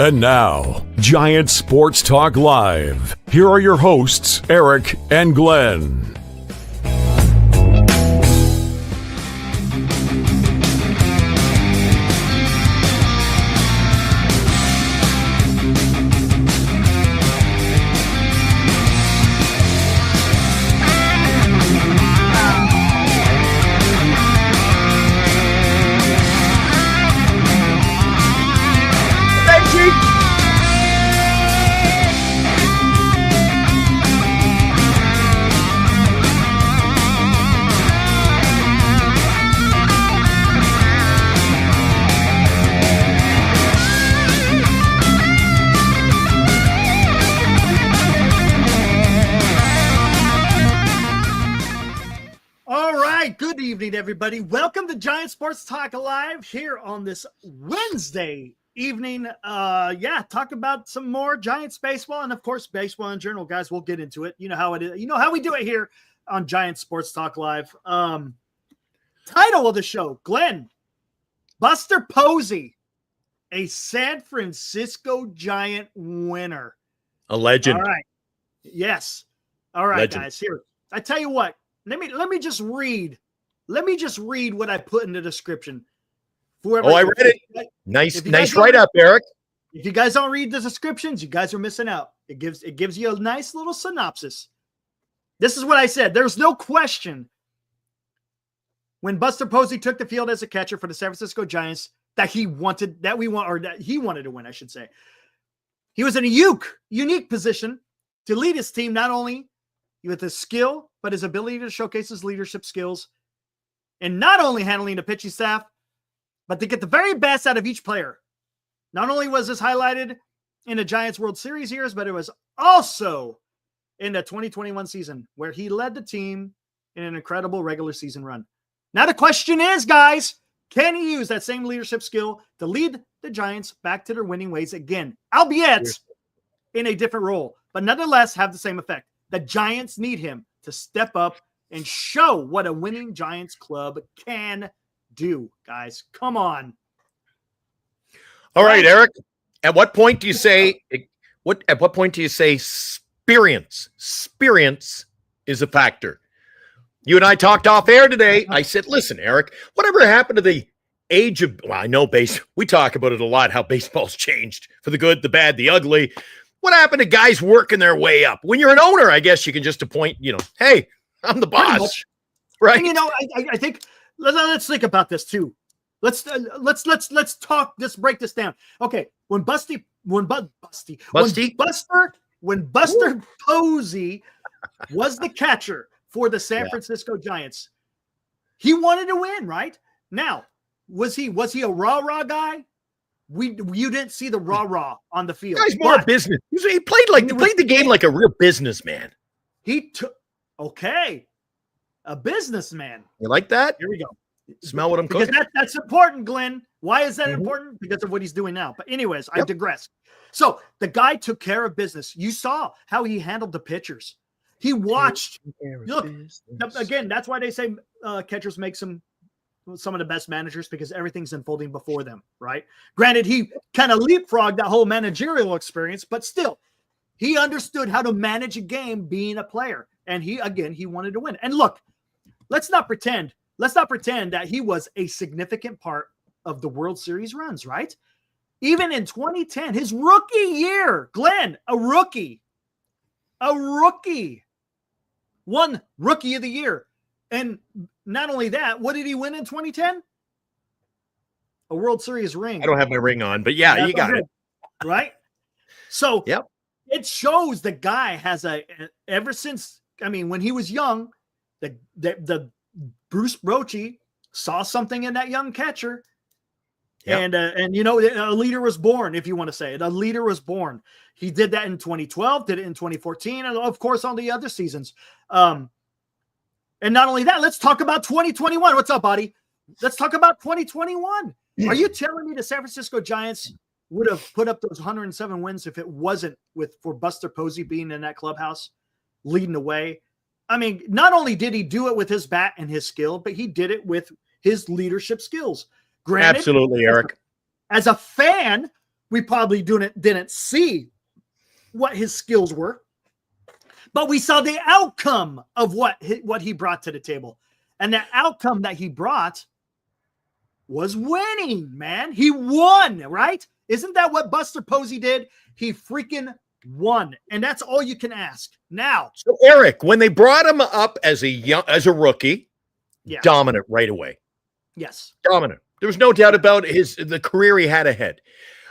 And now, Giant Sports Talk Live. Here are your hosts, Eric and Glenn. Everybody, welcome to Giant Sports Talk Live here on this Wednesday evening. Talk about some more Giants baseball and of course baseball in general, guys. We'll get into it. You know how it is. You know how we do it here on Giant Sports Talk Live. Title of the show, Glenn, Buster Posey, a San Francisco Giant winner. A legend. All right. Yes. All right, legend. Guys. Here, I tell you what. Let me just read. Let me just read what I put in the description. I read it. Nice write-up, Eric. If you guys don't read the descriptions, you guys are missing out. It gives you a nice little synopsis. This is what I said. There's no question when Buster Posey took the field as a catcher for the San Francisco Giants that he wanted to win, I should say. He was in a unique position to lead his team, not only with his skill, but his ability to showcase his leadership skills. And not only handling the pitching staff, but to get the very best out of each player. Not only was this highlighted in the Giants World Series years, but it was also in the 2021 season where he led the team in an incredible regular season run. Now the question is, guys, can he use that same leadership skill to lead the Giants back to their winning ways again, albeit in a different role, but nonetheless have the same effect? The Giants need him to step up and show what a winning Giants club can do, guys. Come on. All right, Eric. At what point do you say experience is a factor? You and I talked off air today. I said, listen, Eric, whatever happened to the age of, I know we talk about it a lot, how baseball's changed for the good, the bad, the ugly. What happened to guys working their way up? When you're an owner, I guess you can just appoint, hey, I'm the boss, right? And, I think let's think about this too. Let's talk. Let's break this down. Okay, when Buster Posey was the catcher for the San Francisco Giants, he wanted to win, right? Now, was he a rah-rah guy? You didn't see the rah-rah on the field. Guy's more business. He played the game like a real businessman. A businessman. You like that? Here we go. Smell what I'm cooking. Because that's important, Glenn. Why is that important? Because of what he's doing now. But anyways, I digress. So the guy took care of business. You saw how he handled the pitchers. He watched. Look, again, that's why they say catchers make some of the best managers, because everything's unfolding before them, right? Granted, he kind of leapfrogged that whole managerial experience, but still, he understood how to manage a game being a player. And he wanted to win. And look, let's not pretend that he was a significant part of the World Series runs, right? Even in 2010, his rookie year, Glenn, a rookie, won Rookie of the Year. And not only that, what did he win in 2010? A World Series ring. I don't have my ring on, but yeah, you got it. Right? So it shows the guy has ever since, when he was young, the Bruce Bochy saw something in that young catcher. And a leader was born, if you want to say it. A leader was born. He did that in 2012, did it in 2014, and of course on the other seasons. And not only that, let's talk about 2021. What's up, buddy? Let's talk about 2021. Are you telling me the San Francisco Giants would have put up those 107 wins if it wasn't for Buster Posey being in that clubhouse, leading the way? Not only did he do it with his bat and his skill, but he did it with his leadership skills. Granted, absolutely, Eric. As a fan, We probably didn't see what his skills were, but we saw the outcome of what he brought to the table. And the outcome that he brought was winning, man. He won, right? Isn't that what Buster Posey did? He freaking won. And that's all you can ask. Now, so Eric, when they brought him up as a rookie, dominant right away. Yes. Dominant. There was no doubt about the career he had ahead.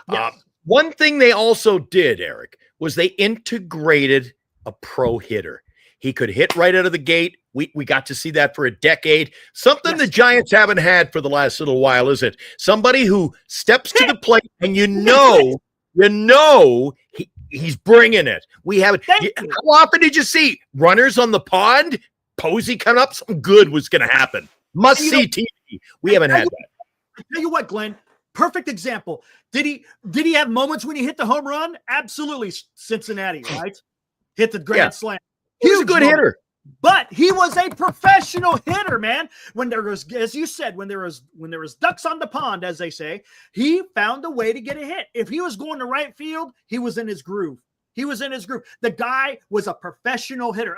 Yes. One thing they also did, Eric, was they integrated a pro hitter. He could hit right out of the gate. We got to see that for a decade. Something the Giants haven't had for the last little while, is it? Somebody who steps to the plate and you know he's bringing it. We haven't. How often did you see runners on the pond? Posey coming up, something good was going to happen. Must see TV. We haven't had that. I tell you what, Glenn. Perfect example. Did he have moments when he hit the home run? Absolutely. Cincinnati, right? Hit the grand slam. He was a good hitter. But he was a professional hitter, man. When there was, as you said, when there was ducks on the pond, as they say, he found a way to get a hit. If he was going to right field, he was in his groove. The guy was a professional hitter.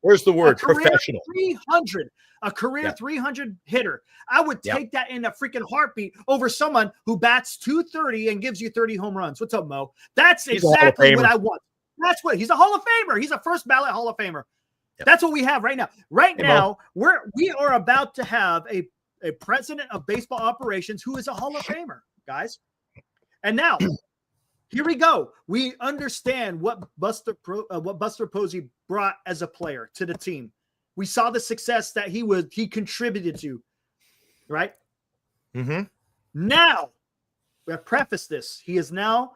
Where's the word? Professional. 300. A career 300 hitter. I would take that in a freaking heartbeat over someone who bats 230 and gives you 30 home runs. What's up, Mo? That's exactly what I want. He's a Hall of Famer. He's a first ballot Hall of Famer. Yep. That's what we have right now. Now, we are about to have a president of baseball operations who is a Hall of Famer, guys. And now, here we go. We understand what Buster Posey brought as a player to the team. We saw the success that he contributed to, right? Mm-hmm. Now, we have prefaced this. He is now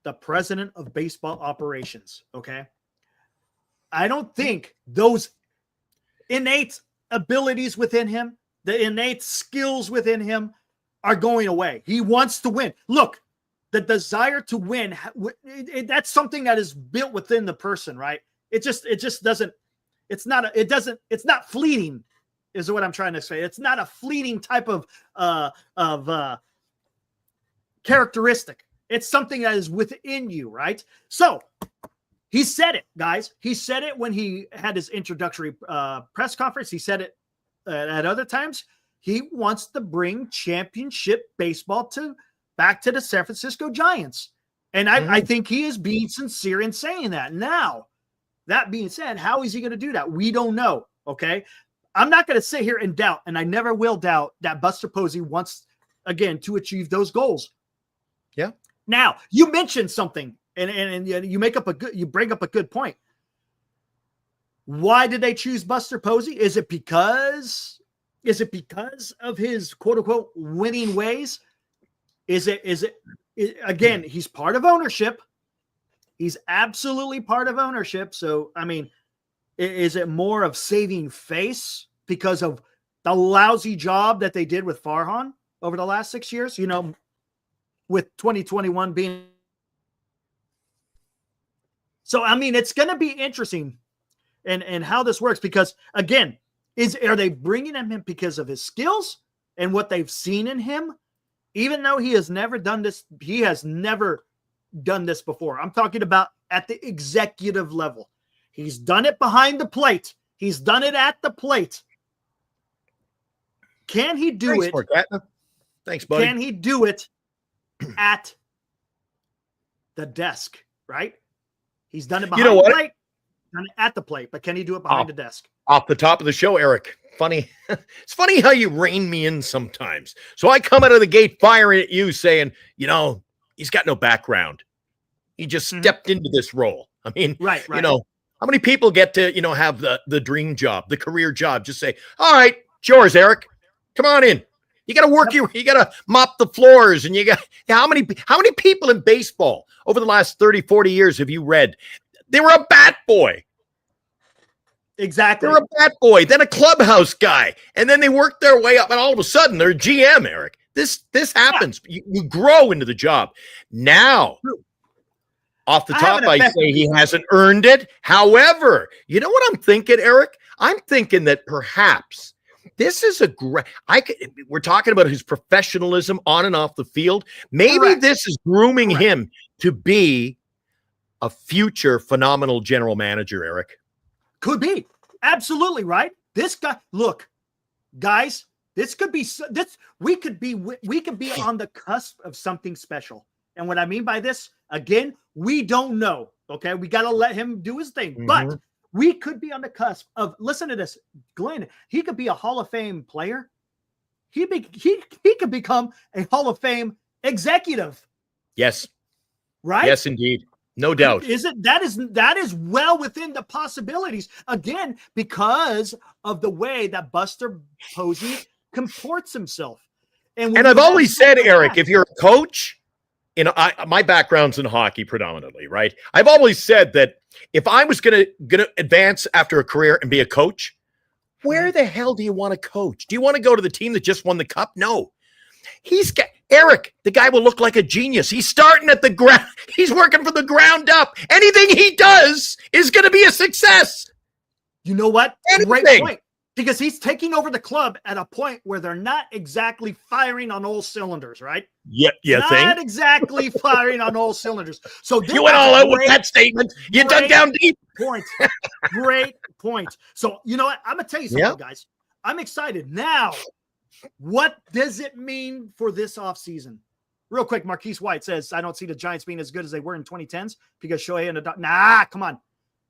the president of baseball operations, okay? I don't think those innate abilities within him, the innate skills within him are going away. He wants to win. Look, the desire to win, that's something that is built within the person, right? It just doesn't, it's not fleeting is what I'm trying to say. It's not a fleeting type of characteristic. It's something that is within you, right? So he said it, guys. He said it when he had his introductory press conference. He said it at other times. He wants to bring championship baseball back to the San Francisco Giants. And I think he is being sincere in saying that. Now, that being said, how is he going to do that? We don't know, okay? I'm not going to sit here and doubt, and I never will doubt, that Buster Posey wants, again, to achieve those goals. Yeah. Now, you mentioned something, and you bring up a good point. Why did they choose Buster Posey? Is it because of his quote unquote winning ways? Is it again, he's part of ownership. He's absolutely part of ownership. So, I mean, is it more of saving face because of the lousy job that they did with Farhan over the last 6 years? You know, with 2021 being. So, I mean, it's going to be interesting and how this works because, again, are they bringing him in because of his skills and what they've seen in him? Even though he has never done this before. I'm talking about at the executive level. He's done it behind the plate. He's done it at the plate. Can he do it? Thanks, buddy. Can he do it at the desk, right? He's done it behind the plate, done it at the plate, but can he do it behind the desk? Off the top of the show, Eric. Funny. It's funny how you rein me in sometimes. So I come out of the gate firing at you saying, he's got no background. He just stepped into this role. I mean, right. How many people get to, have the dream job, the career job? Just say, all right, it's yours, Eric. Come on in. You got to work you got to mop the floors. And how many people in baseball over the last 30, 40 years have you read? They were a bat boy. Exactly. They're a bat boy, then a clubhouse guy, and then they work their way up, and all of a sudden they're GM, Eric. This happens. You grow into the job. Now, off the top, I say he hasn't earned it. However, you know what I'm thinking, Eric? I'm thinking that perhaps this is a great. We're talking about his professionalism on and off the field. Maybe Correct. this is grooming him to be a future phenomenal general manager, Eric. Could be. Absolutely, right? This guy, look, guys, this could be this we could be on the cusp of something special. And what I mean by this, again, we don't know. Okay, we got to let him do his thing. But we could be on the cusp of, listen to this, Glenn, he could be a Hall of Fame player. He could become a Hall of Fame executive. Yes. Right? Yes, indeed. No doubt. That is well within the possibilities, again, because of the way that Buster Posey comports himself. And I've always said, Eric, if you're a coach, my background's in hockey predominantly, right? I've always said that if I was gonna advance after a career and be a coach, where the hell do you want to coach? Do you want to go to the team that just won the cup? No. Eric, the guy will look like a genius. He's starting at the ground. He's working from the ground up. Anything he does is going to be a success. You know what? Anything. Great point. Because he's taking over the club at a point where they're not exactly firing on all cylinders, right? Yeah, not exactly firing on all cylinders. So you went all out with that statement. You dug down deep. Point. Great point. So you know what? I'm gonna tell you something, guys. I'm excited now. What does it mean for this offseason? Real quick, Marquise White says, I don't see the Giants being as good as they were in 2010s because Shohei and the Nah, come on.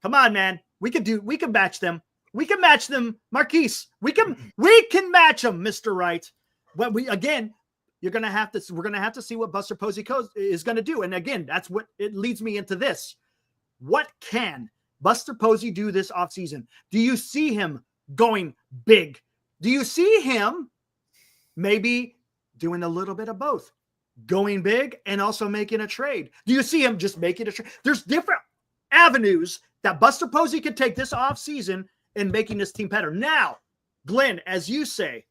Come on, man. We can match them. We can match them, Marquise. We can match them, Mr. Wright. But we're gonna have to see what Buster Posey is gonna do. And again, that's what it leads me into this. What can Buster Posey do this offseason? Do you see him going big? Do you see him maybe doing a little bit of both, going big and also making a trade? Do you see him just making a trade? There's different avenues that Buster Posey could take this offseason in making this team better. Now, Glenn, as you say,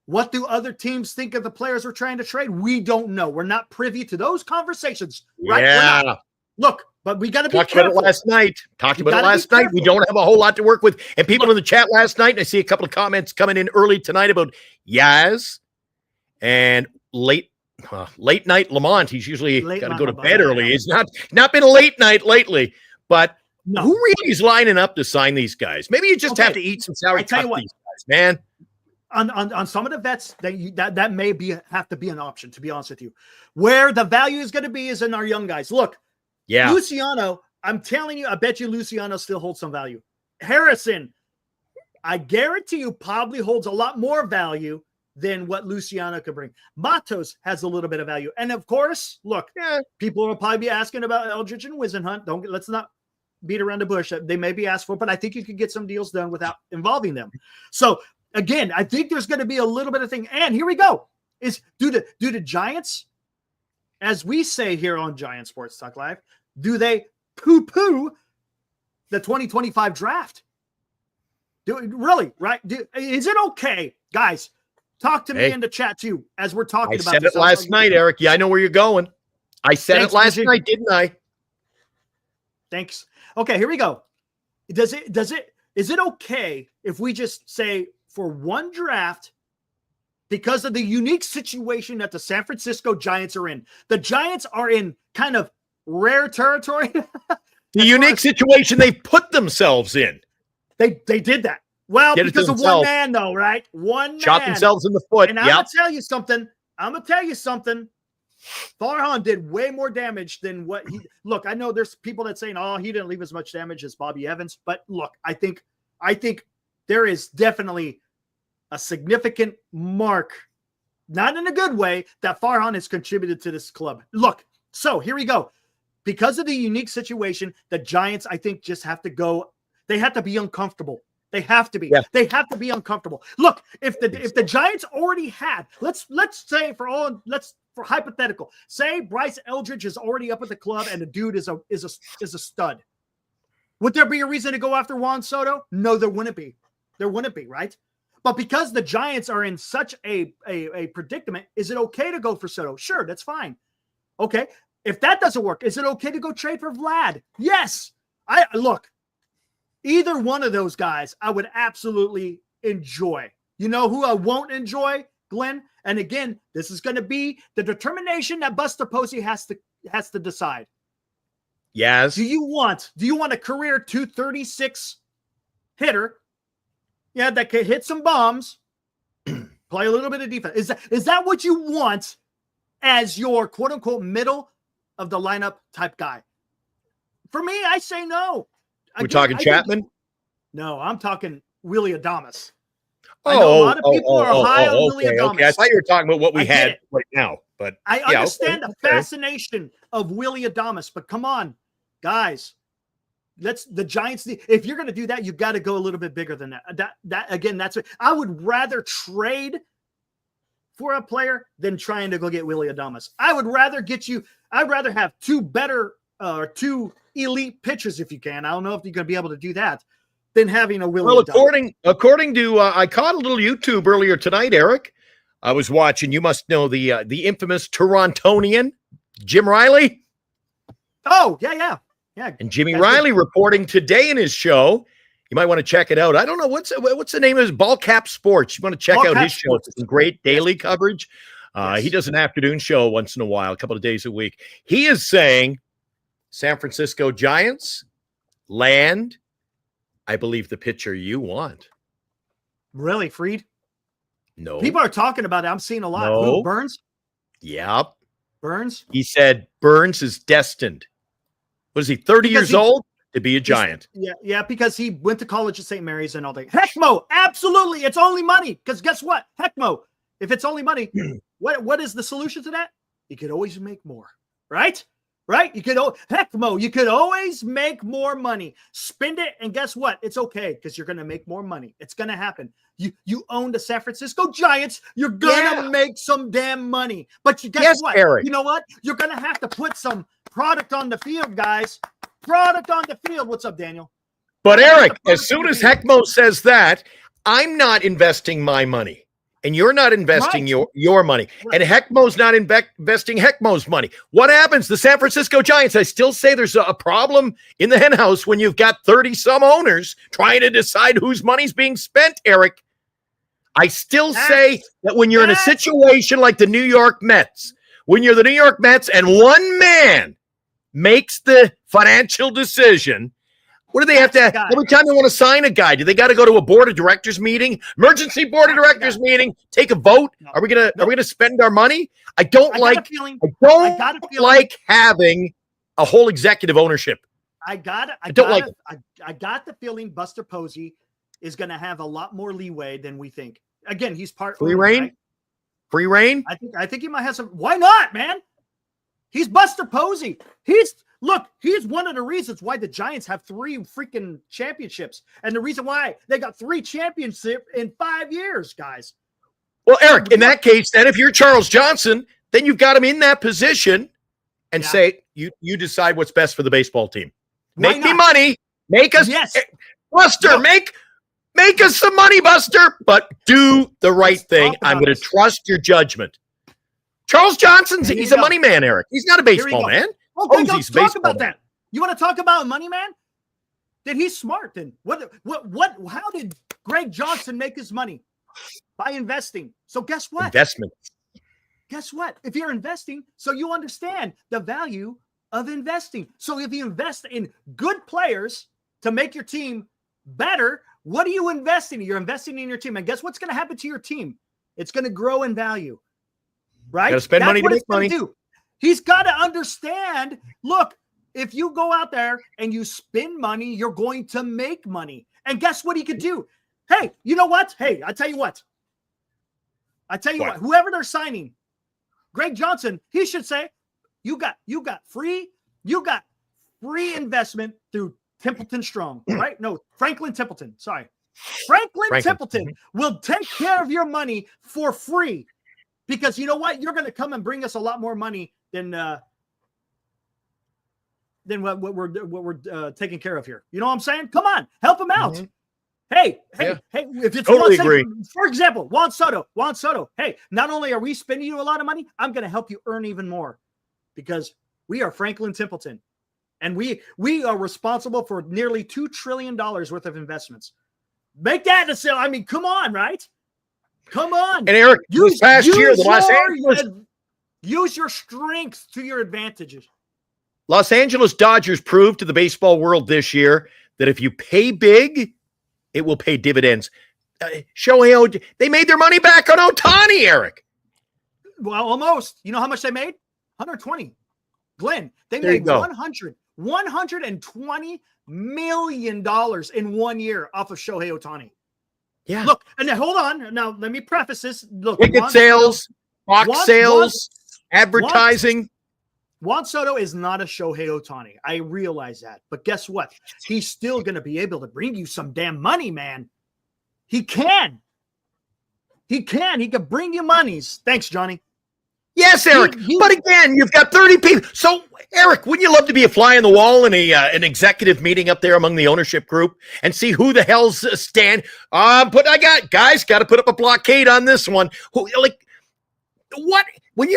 what do other teams think of the players we're trying to trade? We don't know. We're not privy to those conversations, right? Yeah. Look, but we got to be careful. Talked about it last night. We don't have a whole lot to work with. And people in the chat last night, and I see a couple of comments coming in early tonight about Yaz and late night Lamont. He's usually got to go to bed early. He's not been a late night lately. But who really is lining up to sign these guys? Maybe you just have to eat some sour these guys, man. On some of the vets, that may have to be an option, to be honest with you. Where the value is going to be is in our young guys. Look, Luciano, I'm telling you, I bet you Luciano still holds some value. Harrison, I guarantee you probably holds a lot more value than what Luciano could bring. Matos has a little bit of value. And of course, look, people will probably be asking about Eldridge and Wisenhunt. Let's not beat around the bush. They may be asked for, but I think you could get some deals done without involving them. So again, I think there's going to be a little bit of thing. And here we go. Do the Giants, as we say here on Giant Sports Talk Live, do they poo-poo the 2025 draft? Really, right? Is it okay? Guys, talk to me in the chat too, as we're talking about this. I said it last night, Eric. Yeah, I know where you're going. I said it last night, didn't I? Thanks. Okay, here we go. Is it okay if we just say for one draft, because of the unique situation that the San Francisco Giants are in, the Giants are in kind of rare territory. The unique situation they put themselves in. They did that. Well, because of one man, though, right? One man. Shot themselves in the foot. And I'm going to tell you something. Farhan did way more damage than what he... Look, I know there's people that saying, he didn't leave as much damage as Bobby Evans. But look, I think there is definitely a significant mark, not in a good way, that Farhan has contributed to this club. Look, so here we go. Because of the unique situation, the Giants, I think, just have to go. They have to be uncomfortable. They have to be. Yeah. They have to be uncomfortable. Look, if the Giants already had, let's say for hypothetical, say Bryce Eldridge is already up at the club and the dude is a stud. Would there be a reason to go after Juan Soto? No, there wouldn't be. There wouldn't be, right? But because the Giants are in such a predicament, is it okay to go for Soto? Sure, that's fine. Okay. If that doesn't work, is it okay to go trade for Vlad? Yes. Look, either one of those guys I would absolutely enjoy. You know who I won't enjoy, Glenn? And again, this is going to be the determination that Buster Posey has to decide. Yes. Do you want a career 236 hitter? Yeah, that can hit some bombs, play a little bit of defense. Is that what you want as your quote unquote middle of the lineup type guy? For me, I say no. We're talking Chapman? No, I'm talking Willie Adames. I know a lot of people are high on Willie Adames. Okay. I thought you were talking about what we had right now, but I understand the fascination of Willie Adames, but come on, guys. The Giants. If you're going to do that, you got to go a little bit bigger than that. That's what I would rather trade for a player than trying to go get Willie Adames. I'd rather have two elite pitchers if you can. I don't know if you're going to be able to do that than having a Willie Adames. According to I caught a little YouTube earlier tonight, Eric. I was watching. You must know the infamous Torontonian, Jim Riley. Oh, yeah. And Jimmy Riley reporting today in his show. You might want to check it out. I don't know what's the name of his Ball Cap Sports. You want to check out his show. It's some great daily coverage. He does an afternoon show once in a while, a couple of days a week. He is saying San Francisco Giants land, I believe, the pitcher you want. Really, Fried? No. People are talking about it. I'm seeing a lot. No. Who, Burns? Yep. Burns? He said Burns is destined. Was he 30 years old to be a Giant? Yeah, because he went to college at St. Mary's and all that. Heckmo, absolutely. It's only money. Because guess what? Heckmo, if it's only money, what is the solution to that? You could always make more, right? Right? You could always make more money. Spend it, and guess what? It's okay because you're going to make more money. It's going to happen. You own the San Francisco Giants. You're going to make some damn money. But guess what? Eric. You know what? You're going to have to put some product on the field, guys. Product on the field. What's up, Daniel? But Eric, as soon as Heckmo says that, I'm not investing my money. And you're not investing your money. Right. And Heckmo's not investing Heckmo's money. What happens? The San Francisco Giants, I still say there's a problem in the henhouse when you've got 30-some owners trying to decide whose money's being spent, Eric. I still say that when you're in a situation like the New York Mets, when you're the New York Mets and one man makes the financial decision, what do they have to every time they want to sign a guy? Do they got to go to a board of directors meeting, emergency board of directors meeting, take a vote? No. Are we gonna spend our money? I don't like having a whole executive ownership. I got the feeling Buster Posey is going to have a lot more leeway than we think. Again, he's part free reign. Right? Free reign. I think he might have some. Why not, man? He's Buster Posey. He's one of the reasons why the Giants have 3 freaking championships. And the reason why they got 3 championships in 5 years, guys. Well, Eric, in that case, then if you're Charles Johnson, then you've got him in that position and say, you decide what's best for the baseball team. Make me money. Make us Buster, make us some money, Buster, but do the right thing. I'm going to trust your judgment. Charles Johnson's he's a money man, Eric. He's not a baseball man. Okay, let's talk about that. You want to talk about money man? Then he's smart. Then how did Greg Johnson make his money? By investing. So guess what? Investment. Guess what? If you're investing, so you understand the value of investing. So if you invest in good players to make your team better, what are you investing in? You're investing in your team. And guess what's going to happen to your team? It's going to grow in value. Right? Got to spend money to make money. He's got to understand, look, if you go out there and you spend money, you're going to make money. And guess what he could do? Hey, you know what? Hey, I tell you what. Whoever they're signing, Greg Johnson, he should say, you got free investment through Templeton Strong, right? No, Franklin Templeton. Sorry. Franklin Templeton will take care of your money for free. Because you know what? You're going to come and bring us a lot more money than what we're taking care of here. You know what I'm saying? Come on, help him out. Mm-hmm. Hey, if it's totally agree. For example, Juan Soto. Hey, not only are we spending you a lot of money, I'm going to help you earn even more because we are Franklin Templeton, and we are responsible for nearly $2 trillion worth of investments. Make that a sale. I mean, come on, right? Come on. And Eric, this past year, the use your strengths to your advantages. Los Angeles Dodgers proved to the baseball world this year that if you pay big, it will pay dividends. They made their money back on Ohtani, Eric. Well, almost. You know how much they made? 120. Glenn, they made $120 million in 1 year off of Shohei Ohtani. Yeah. Look, and now, hold on. Now, let me preface this. Look, ticket sales, box sales, advertising. Juan Soto is not a Shohei Ohtani. I realize that. But guess what? He's still going to be able to bring you some damn money, man. He can. He can bring you monies. Thanks, Johnny. Yes, Eric. But again, you've got 30 people. So, Eric, wouldn't you love to be a fly on the wall in an executive meeting up there among the ownership group and see who the hell's stand? But got to put up a blockade on this one. What? When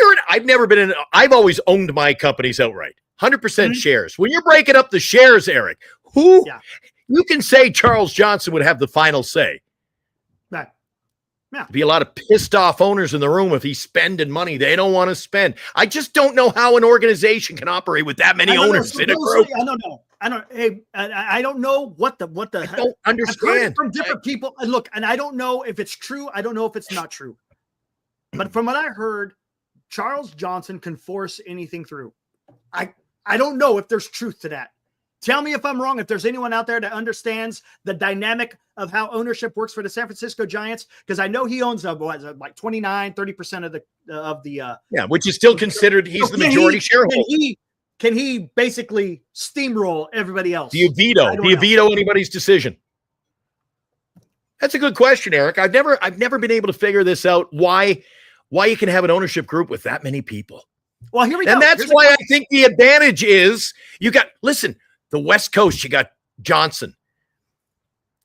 I've always owned my companies outright, 100% shares. When you're breaking up the shares, Eric, you can say Charles Johnson would have the final say. Right. Yeah. Be a lot of pissed off owners in the room if he's spending money they don't want to spend. I just don't know how an organization can operate with that many owners in a group. I don't know. I don't know what the I don't understand. I've heard it from different people. And look, and I don't know if it's true. I don't know if it's not true. But from what I heard, Charles Johnson can force anything through. I don't know if there's truth to that. Tell me if I'm wrong. If there's anyone out there that understands the dynamic of how ownership works for the San Francisco Giants, because I know he owns like 29, 30% of the which is still considered he's the majority shareholder. Can he basically steamroll everybody else? Do you veto anybody's decision? That's a good question, Eric. I've never been able to figure this out. Why you can have an ownership group with that many people? Well, here we go. And that's why I think the advantage is the West Coast, you got Johnson.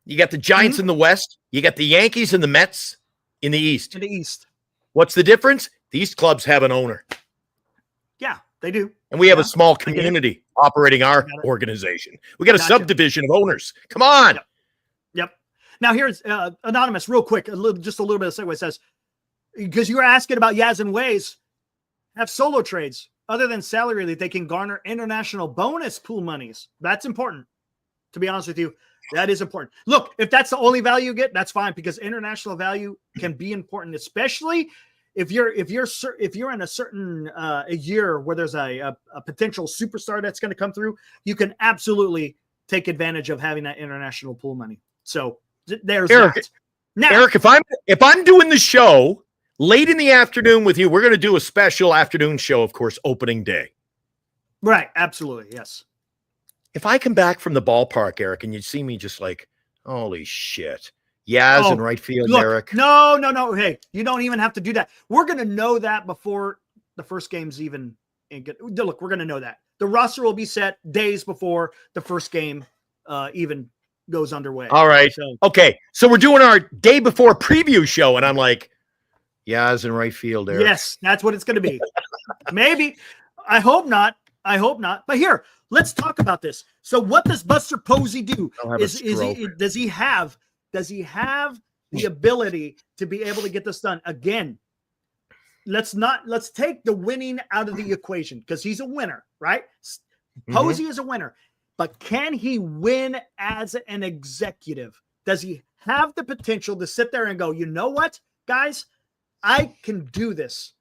You got the Giants in the West. You got the Yankees and the Mets in the East. In the East. What's the difference? These clubs have an owner. Yeah, they do. And we have a small community operating our organization. We got a subdivision of owners. Come on. Yep. Now here's Anonymous, real quick, just a little bit of segue. It says, because you were asking about Yaz and Ways, have solo trades other than salary that they can garner international bonus pool monies. That's important. To be honest with you, that is important. Look, if that's the only value you get, that's fine, because international value can be important, especially if you're in a certain a year where there's a potential superstar that's going to come through. You can absolutely take advantage of having that international pool money. So there's Eric, that. Now, Eric, if I'm doing the show late in the afternoon with you, we're going to do a special afternoon show, of course, opening day. Right. Absolutely. Yes. If I come back from the ballpark, Eric, and you see me just like, holy shit, Yaz in right field, look, Eric. No. Hey, you don't even have to do that. We're going to know that before the first game's even. Look, we're going to know that. The roster will be set days before the first game even goes underway. All right. Okay. So we're doing our day before preview show, and I'm like, Yaz in right field, Eric. Yes, that's what it's going to be. Maybe. I hope not. But here, let's talk about this. So what does Buster Posey do? Does he have the ability to be able to get this done? Again, let's take the winning out of the equation, because he's a winner, right? Posey is a winner. But can he win as an executive? Does he have the potential to sit there and go, you know what, guys? I can do this.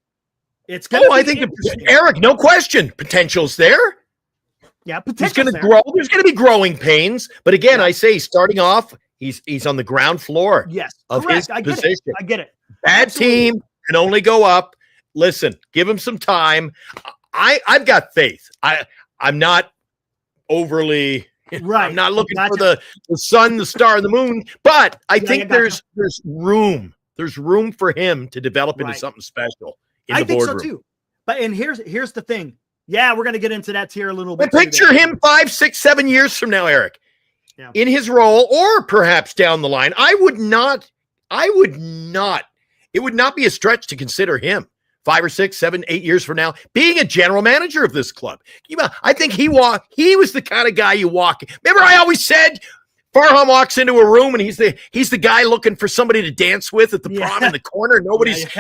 It's going to I think Eric, no question. Potential's there. Yeah, he's going to grow. There's going to be growing pains. But again, I say starting off, he's on the ground floor of his position. I get it. Bad team can only go up. Listen, give him some time. I've got faith. I'm not overly right. I'm not looking for the sun, the star, and the moon. But I think there's room. There's room for him to develop into something special in the boardroom. So too. And here's the thing. Yeah, we're going to get into that tier a little bit. But picture him 5, 6, 7 years from now, Eric, in his role, or perhaps down the line. It would not be a stretch to consider him 5 or 6, 7, 8 years from now being a general manager of this club. I think he was the kind of guy you walk. Remember, I always said Farhan walks into a room and he's the guy looking for somebody to dance with at the prom in the corner.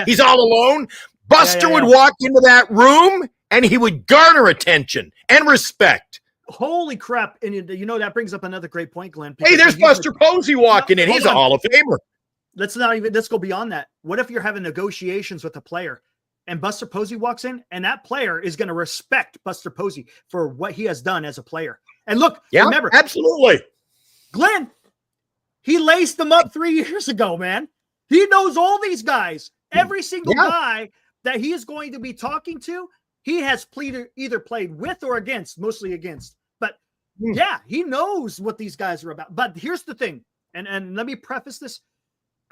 He's all alone. Buster would walk into that room and he would garner attention and respect. Holy crap. And that brings up another great point, Glenn. Hey, there's Buster Posey walking in. He's a Hall of Famer. Let's go beyond that. What if you're having negotiations with a player and Buster Posey walks in and that player is going to respect Buster Posey for what he has done as a player? And look, remember, absolutely. Glenn, he laced them up 3 years ago, man. He knows all these guys. Every single guy that he is going to be talking to, he has either played with or against, mostly against. But he knows what these guys are about. But here's the thing, and let me preface this.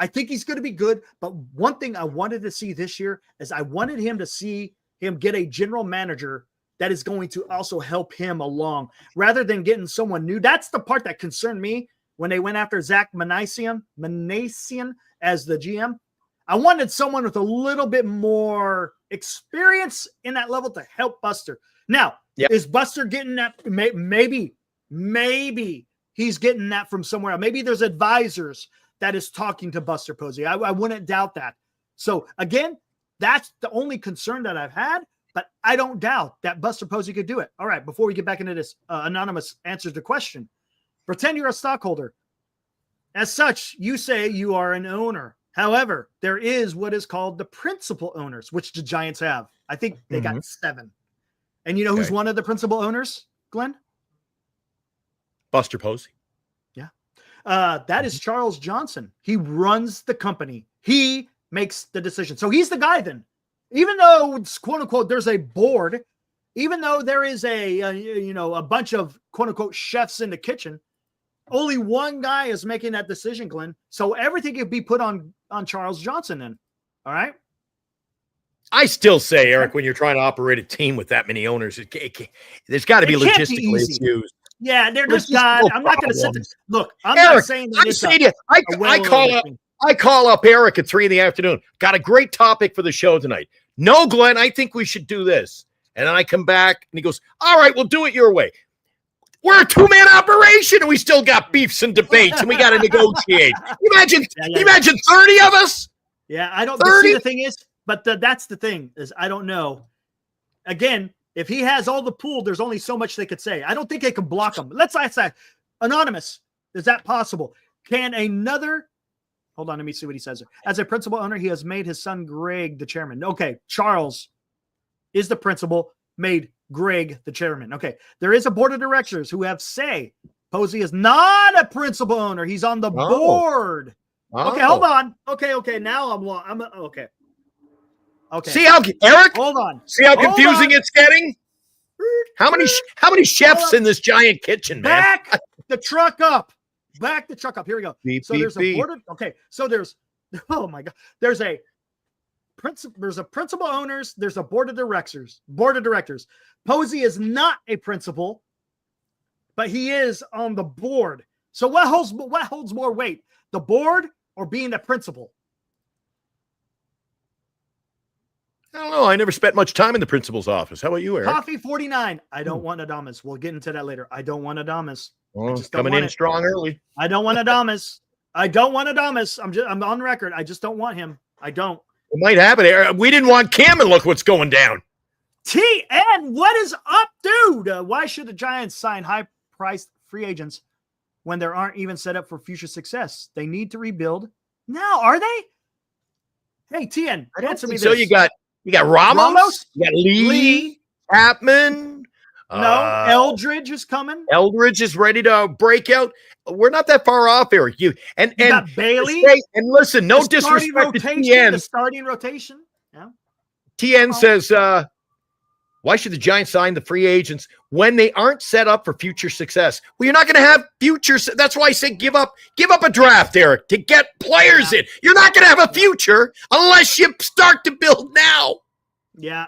I think he's going to be good, but one thing I wanted to see this year is I wanted him to see him get a general manager that is going to also help him along rather than getting someone new. That's the part that concerned me when they went after Zach Manasian as the GM. I wanted someone with a little bit more experience in that level to help Buster. Now, is Buster getting that? Maybe he's getting that from somewhere else. Maybe there's advisors that is talking to Buster Posey. I wouldn't doubt that. So again, that's the only concern that I've had, but I don't doubt that Buster Posey could do it. All right, before we get back into this, Anonymous answers the question. Pretend you're a stockholder. As such, you say you are an owner. However, there is what is called the principal owners, which the Giants have. I think they got 7. And you know who's one of the principal owners, Glenn? Buster Posey. That is Charles Johnson. He runs the company. He makes the decision. So he's the guy then. Even though it's quote unquote, there's a board, even though there is a bunch of quote unquote chefs in the kitchen, only one guy is making that decision, Glenn. So everything could be put on Charles Johnson then. All right. I still say, Eric, when you're trying to operate a team with that many owners, there's got to be logistically issues. Yeah, they're just God. I'm not going to sit there. Look, I'm not saying that I call up Eric at 3 p.m. Got a great topic for the show tonight. No, Glenn, I think we should do this. And then I come back and he goes, all right, we'll do it your way. We're a 2-man operation and we still got beefs and debates and we got to negotiate. Imagine 30 of us. Yeah, I don't see the thing is, but that's the thing is I don't know. Again, if he has all the pool, there's only so much they could say. I don't think they can block him. Let's say, Anonymous, is that possible? Can another, hold on, let me see what he says. As a principal owner, he has made his son Greg the chairman. Okay, Charles is the principal, made Greg the chairman. Okay, there is a board of directors who have say. Posey is not a principal owner. He's on the board. Okay, hold on. Okay, now I'm okay. Okay. See how Eric? Hold on. See how confusing it's getting? How many chefs in this giant kitchen, man? Back the truck up. Here we go. Beep, so beep, there's a board of, okay. So there's there's a principal owners, there's a board of directors. Posey is not a principal, but he is on the board. So what holds more weight? The board or being the principal? I don't know. I never spent much time in the principal's office. How about you, Eric? Coffee 49. I don't want Adamas. We'll get into that later. I don't want Adamas. Coming in strong early. I don't want Adamas. I'm on record. I just don't want him. I don't. It might happen, Eric. We didn't want Cam, and look what's going down. TN, what is up, dude? Why should the Giants sign high-priced free agents when they aren't even set up for future success? They need to rebuild. Now, are they? Hey, TN, answer me this. So you got Ramos? You got Lee. Chapman. No, Eldridge is coming. Eldridge is ready to break out. We're not that far off, Eric. You got Bailey. And listen, no disrespect to TN. The starting rotation. Yeah. TN says, why should the Giants sign the free agents when they aren't set up for future success? Well, you're not going to have future. That's why I say give up a draft, Eric, to get players in. You're not going to have a future unless you start to build now. Yeah,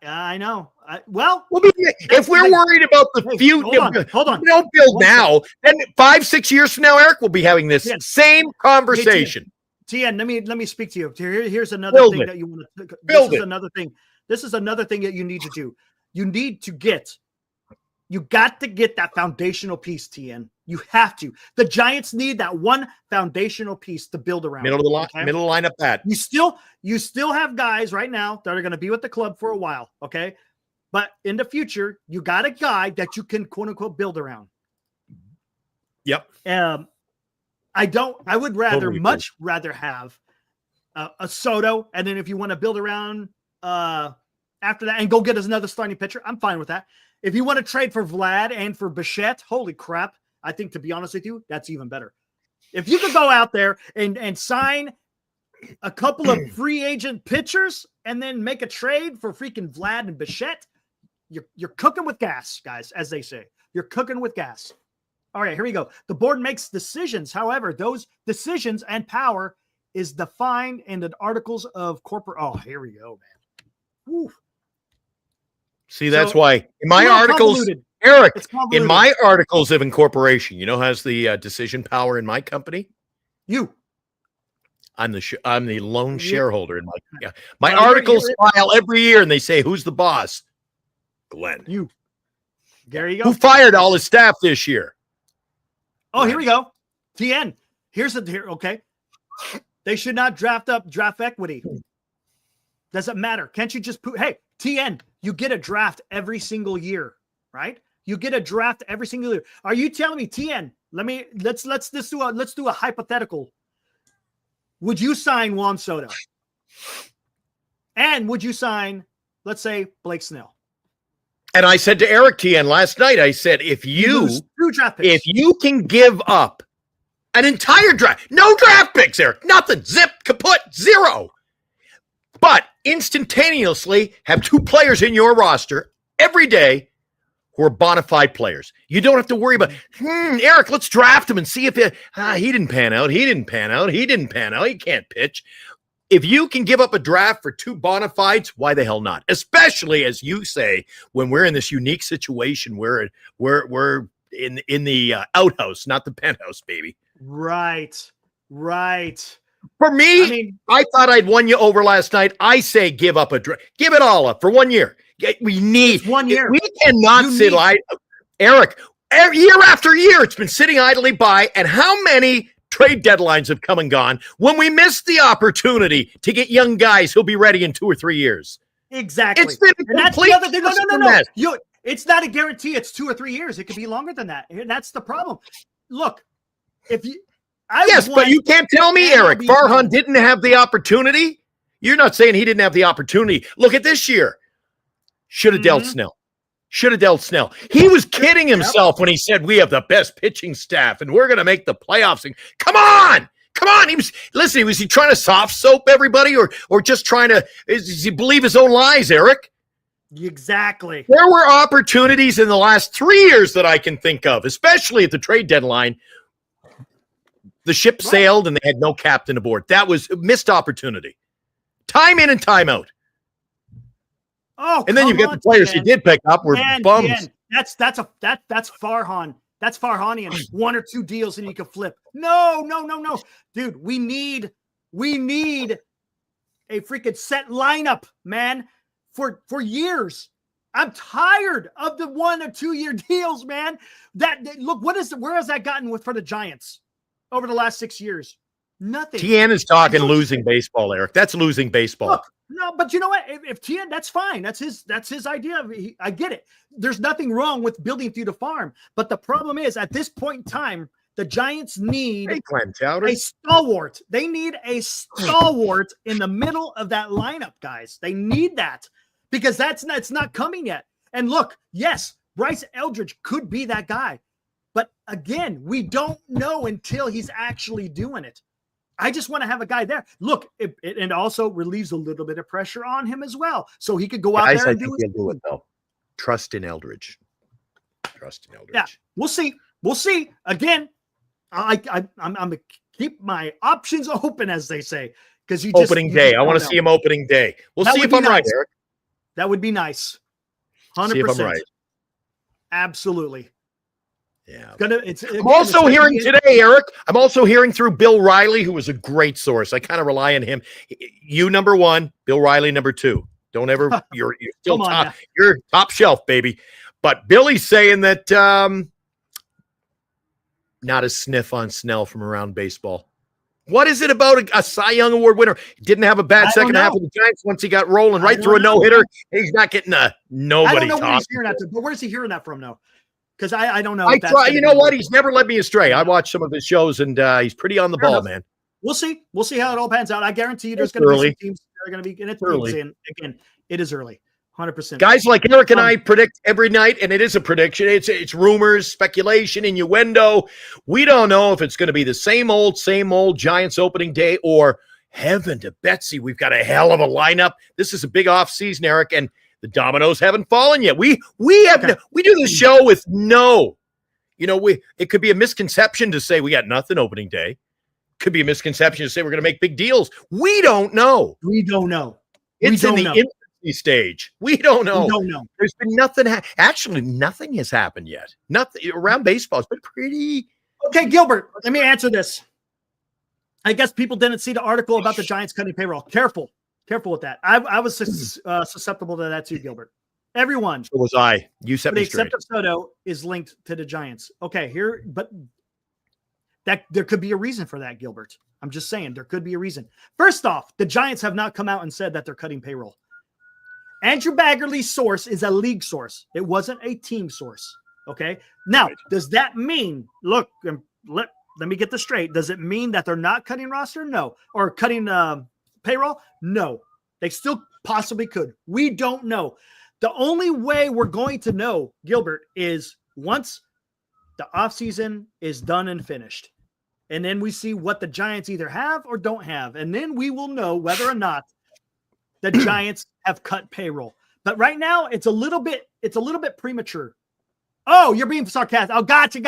I know. If we're worried about the future, hold on. We don't build now. Then 5-6 years from now, Eric will be having this same conversation. TN, let me speak to you. Here's another thing that you want to. This is another thing that you need to do. You need to get You got to get that foundational piece, TN. You have to. The Giants need that one foundational piece to build around. Middle of the line, okay? Middle lineup. That you still have guys right now that are going to be with the club for a while, okay? But in the future, you got a guy that you can quote unquote build around. Yep. I would much rather have a Soto, and then if you want to build around after that and go get us another starting pitcher, I'm fine with that. If you want to trade for Vlad and for Bichette, holy crap. I think, to be honest with you, that's even better. If you could go out there and sign a couple of free agent pitchers and then make a trade for freaking Vlad and Bichette, you're cooking with gas, guys, as they say. You're cooking with gas. All right, here we go. The board makes decisions. However, those decisions and power is defined in the articles of corporate. Oh, here we go, man. Woo. See, that's why in my articles, Eric, in my articles of incorporation, you know, has the decision power in my company. I'm the lone shareholder in my articles file every year, and they say, "Who's the boss?" Glenn. You. There you go. Who fired all his staff this year? Oh, here we go. TN. Okay. They should not draft equity. Doesn't matter. Can't you just put, hey, TN, you get a draft every single year, right? You get a draft every single year. Are you telling me, TN, let's do a hypothetical. Would you sign Juan Soto? And would you sign, let's say, Blake Snell? And I said to Eric TN last night, I said, if you can give up an entire draft, no draft picks, Eric, nothing, zip, kaput, zero, but instantaneously have 2 players in your roster every day who are bona fide players. You don't have to worry about, Eric, let's draft him and see if he didn't pan out. He didn't pan out. He can't pitch. If you can give up a draft for 2 bona fides, why the hell not? Especially, as you say, when we're in this unique situation where we're in the outhouse, not the penthouse, baby. Right. For me, I thought I'd won you over last night. I say give up a draft. Give it all up for 1 year. We need 1 year. We cannot sit Eric, year after year, it's been sitting idly by. And how many trade deadlines have come and gone when we missed the opportunity to get young guys who'll be ready in 2 or 3 years? Exactly. It's been a complete No. It's not a guarantee. It's 2 or 3 years. It could be longer than that. And that's the problem. Look, but you can't tell me, Eric, Farhan didn't have the opportunity. You're not saying he didn't have the opportunity. Look at this year. Should have dealt Snell. He was kidding himself when he said we have the best pitching staff and we're going to make the playoffs. And come on. Was he trying to soft soap everybody or just trying to, does he believe his own lies, Eric? Exactly. There were opportunities in the last 3 years that I can think of, especially at the trade deadline. The ship sailed and they had no captain aboard. That was a missed opportunity. Time in and time out. Oh, and then you get the players you did pick up were bums. That's Farhan. That's Farhanian. 1 or 2 deals and you can flip. No. Dude, we need a freaking set lineup, man, for years. I'm tired of the 1 or 2 year deals, man. Look, where has that gotten for the Giants over the last 6 years? Nothing. TN is talking losing baseball, Eric. That's losing baseball. Look, no, but you know what? If TN, that's fine. That's his idea. I get it. There's nothing wrong with building through the farm. But the problem is, at this point in time, the Giants need a stalwart. They need a stalwart in the middle of that lineup, guys. They need that because it's not coming yet. And look, yes, Bryce Eldridge could be that guy. But again, we don't know until he's actually doing it. I just want to have a guy there. Look, it also relieves a little bit of pressure on him as well. So he could go out there and do it, though. Trust in Eldridge. Yeah, we'll see. Again, I'm going to keep my options open, as they say. Because opening day. I want to see him opening day. We'll see if I'm right, Eric. That would be nice. 100%. See if I'm right. Absolutely. Yeah. I'm also hearing today, Eric. I'm also hearing through Bill Riley, who was a great source. I kind of rely on him. You number 1, Bill Riley number 2. Don't ever. You're still top. You're top shelf, baby. But Billy's saying that not a sniff on Snell from around baseball. What is it about a Cy Young Award winner? Didn't have a bad second half of the Giants once he got rolling right through a no-hitter. He's not getting nobody. I don't know talking. where he's hearing that, but where's he hearing that from, though? Because I don't know. I try. You know what? He's never led me astray. I watch some of his shows, and he's pretty on the ball, man. We'll see. We'll see how it all pans out. I guarantee you there's going to be some teams that are going to be in it. And again, it is early. 100%. Guys like Eric and I predict every night, and it is a prediction. It's rumors, speculation, innuendo. We don't know if it's going to be the same old Giants opening day, or heaven to Betsy, we've got a hell of a lineup. This is a big off season, Eric, and the dominoes haven't fallen yet. We do the show with it could be a misconception to say we got nothing opening day. Could be a misconception to say we're going to make big deals. We don't know. It's in the infancy stage. We don't know. There's been nothing. Actually, nothing has happened yet. Nothing around baseball. It's been pretty. Okay, Gilbert, let me answer this. I guess people didn't see the article about the Giants cutting payroll. Careful with that. I was susceptible to that too, Gilbert. Everyone. So was I. You set me straight. Except if Soto is linked to the Giants. Okay, but that there could be a reason for that, Gilbert. I'm just saying there could be a reason. First off, the Giants have not come out and said that they're cutting payroll. Andrew Baggerly's source is a league source. It wasn't a team source. Okay. Now, does that mean, look, let me get this straight. Does it mean that they're not cutting roster? No. Or cutting payroll? No. They still possibly could. We don't know. The only way we're going to know, Gilbert, is once the offseason is done and finished. And then we see what the Giants either have or don't have. And then we will know whether or not the Giants have cut payroll. But right now, it's a little bit premature. Oh, you're being sarcastic. Oh, gotcha.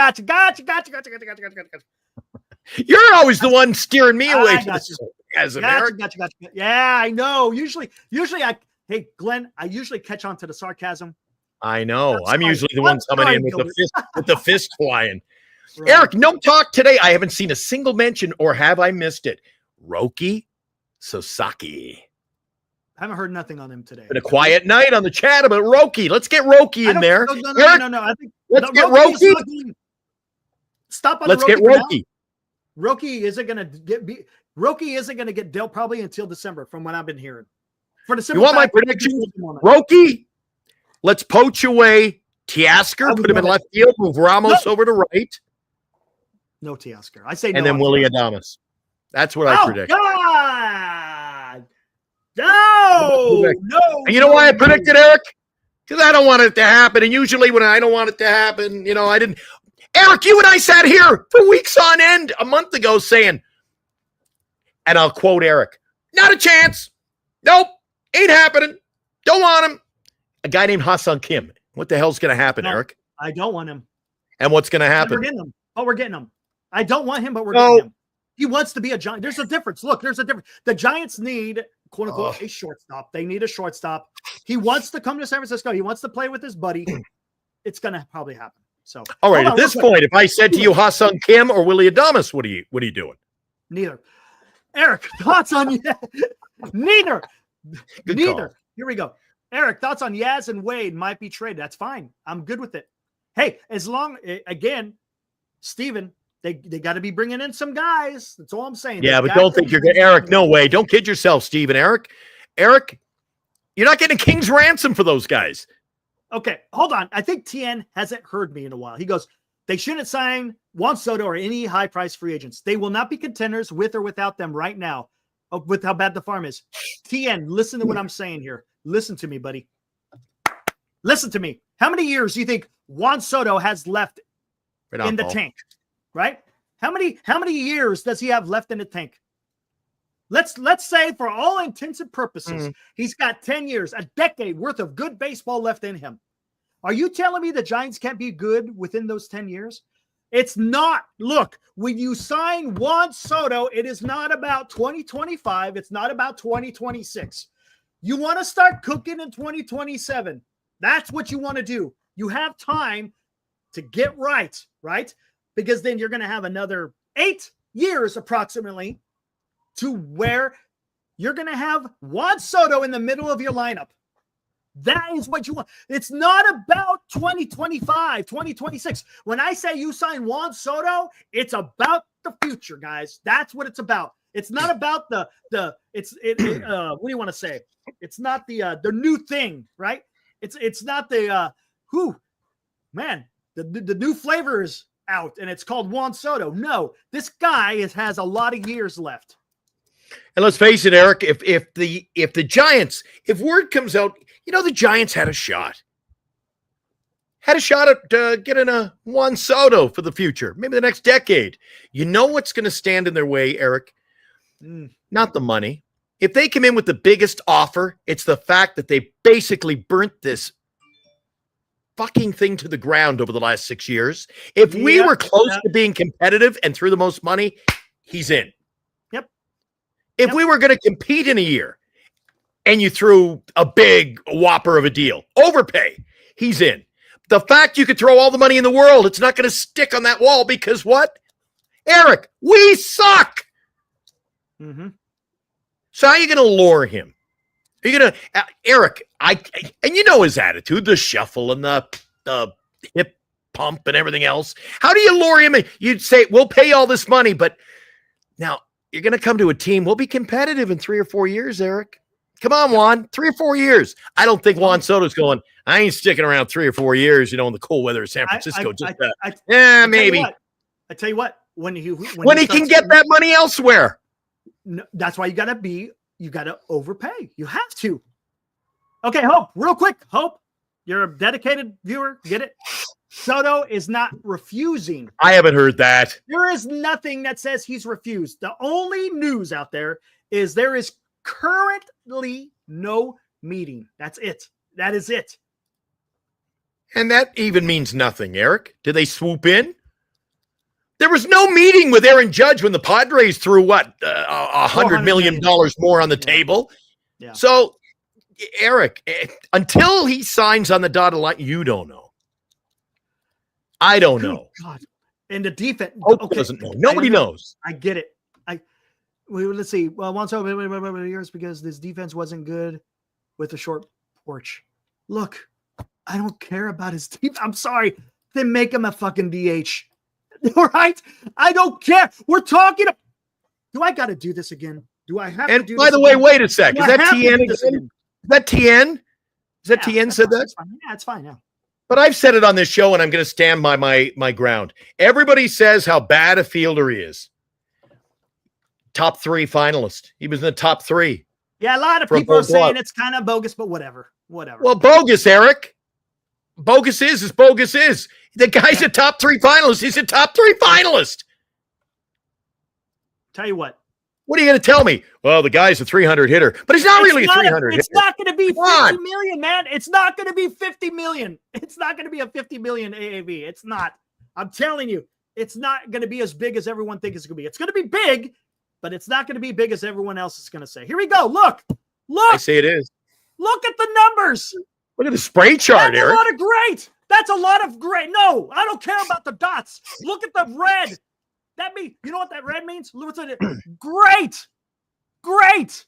You're always the one steering me away from this as American. Gotcha. Yeah, I know. Usually hey, Glenn, I usually catch on to the sarcasm. I know. I'm usually the one coming in with the fist flying. Right. Eric, no talk today. I haven't seen a single mention, or have I missed it? Roki Sasaki. I haven't heard nothing on him today. Been a quiet night on the chat about Roki. Let's get Roki in there. No. I think let's get Roki. Stop on Let's get Roki. Roki isn't going to get dealt probably until December, from what I've been hearing. For the you want my prediction? Roki. Let's poach away Teoscar, put him in left field, move Ramos over to right. No Teoscar. I say no. And then Willie Adames. That's what I predict. God! No! And you know why I predicted, Eric? Because I don't want it to happen. And usually when I don't want it to happen, I didn't. Eric, you and I sat here for weeks on end a month ago saying, and I'll quote Eric, not a chance. Nope. Ain't happening. Don't want him. A guy named Ha-Seong Kim. What the hell's going to happen, Eric? I don't want him. And what's going to happen? We're getting him. I don't want him, but we're getting him. He wants to be a Giant. There's a difference. Look, there's a difference. The Giants need, quote unquote, a shortstop. They need a shortstop. He wants to come to San Francisco. He wants to play with his buddy. It's going to probably happen. So, all right. At this point, if I said to you Ha-Seong Kim or Willie Adames, what are you doing? Neither. Eric, thoughts on neither? Good neither. Call. Here we go. Eric, thoughts on Yaz and Wade might be traded. That's fine. I'm good with it. Hey, as long, again, Steven, they got to be bringing in some guys. That's all I'm saying. Yeah, but don't think you're good. Eric, no way. Don't kid yourself, Steven. Eric, you're not getting a king's ransom for those guys. Okay, hold on. I think TN hasn't heard me in a while. He goes, they shouldn't sign Juan Soto or any high-priced free agents. They will not be contenders with or without them right now, with how bad the farm is. TN, listen to what I'm saying here. Listen to me, buddy. Listen to me. How many years do you think Juan Soto has left in the tank? Right? How many years does he have left in the tank? Let's say, for all intents and purposes, he's got 10 years, a decade worth of good baseball left in him. Are you telling me the Giants can't be good within those 10 years? It's not. Look, when you sign Juan Soto, it is not about 2025. It's not about 2026. You want to start cooking in 2027. That's what you want to do. You have time to get right? Because then you're going to have another 8 years approximately to where you're going to have Juan Soto in the middle of your lineup. That is what you want. It's not about 2025, 2026. When I say you sign Juan Soto, it's about the future, guys. That's what it's about. It's not about what do you want to say? It's not the new thing, right? It's not the the new flavor is out and it's called Juan Soto. No, this guy has a lot of years left. And let's face it, Eric, if the Giants, if word comes out, the Giants had a shot at getting a Juan Soto for the future, maybe the next decade. You know what's going to stand in their way, Eric? Not the money. If they come in with the biggest offer, it's the fact that they basically burnt this fucking thing to the ground over the last 6 years. If we were close to being competitive and threw the most money, he's in. Yep. If we were going to compete in a year and you threw a big whopper of a deal, overpay, he's in. The fact you could throw all the money in the world, it's not going to stick on that wall because what? Eric, we suck. Mm-hmm. So how are you going to lure him? Are you going to, Eric, and you know his attitude, the shuffle and the hip pump and everything else. How do you lure him? You'd say, we'll pay all this money, but now you're going to come to a team. We'll be competitive in 3 or 4 years, Eric. Come on, Juan, 3 or 4 years. I don't think Juan Soto's going, I ain't sticking around 3 or 4 years, in the cool weather of San Francisco. Maybe. I tell you what, when he can get that money elsewhere. No, that's why you got to overpay. You have to. Okay, Hope, real quick. Hope, you're a dedicated viewer. Get it? Soto is not refusing. I haven't heard that. There is nothing that says he's refused. The only news out there is there is currently no meeting. That's it. That is it. And that even means nothing, Eric. Did they swoop in? There was no meeting with Aaron Judge when the Padres threw $100 million more on the table. Yeah. So, Eric, until he signs on the dotted line, you don't know. I don't know. God. And the defense doesn't know. Nobody knows. I get it. Let's see. Well, once over years because this defense wasn't good with a short porch. Look, I don't care about his defense. I'm sorry. Then make him a fucking DH. All right? I don't care. We're talking. Do I got to do this again? Do I have to do this? And by the way, wait a sec. Is that TN again? Is that TN? Is that TN said that? Yeah, it's fine now. But I've said it on this show, and I'm going to stand by my ground. Everybody says how bad a fielder he is. Top 3 finalist. He was in the top 3. Yeah, a lot of people are saying it's kind of bogus, but whatever. Well, bogus, Eric. Bogus is bogus is. The guy's a top 3 finalist. He's a top 3 finalist. Tell you what. What are you going to tell me? Well, the guy's a 300 hitter, but he's not really a 300 hitter. It's not going to be 50 million, man. It's not going to be 50 million. It's not going to be a 50 million AAV. It's not. I'm telling you, it's not going to be as big as everyone thinks it's going to be. It's going to be big, but it's not going to be big as everyone else is going to say. Here we go. Look. I say it is. Look at the numbers. Look at the spray chart, Eric. That's a lot of great. That's a lot of great. No, I don't care about the dots. Look at the red. That means, you know what that red means? Look at it. Great. Great.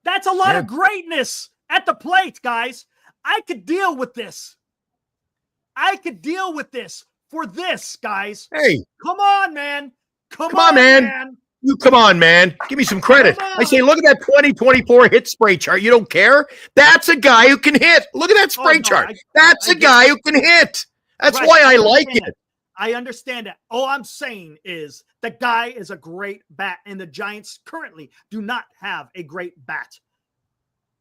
That's a lot of greatness at the plate, guys. I could deal with this. I could deal with this for this, guys. Hey. Come on, man. Come on, man. You come on, man. Give me some credit. I say, look at that 2024 hit spray chart. You don't care? That's a guy who can hit. Look at that spray chart. That's a guy who can hit. That's why I like it. I understand that. All I'm saying is the guy is a great bat, and the Giants currently do not have a great bat.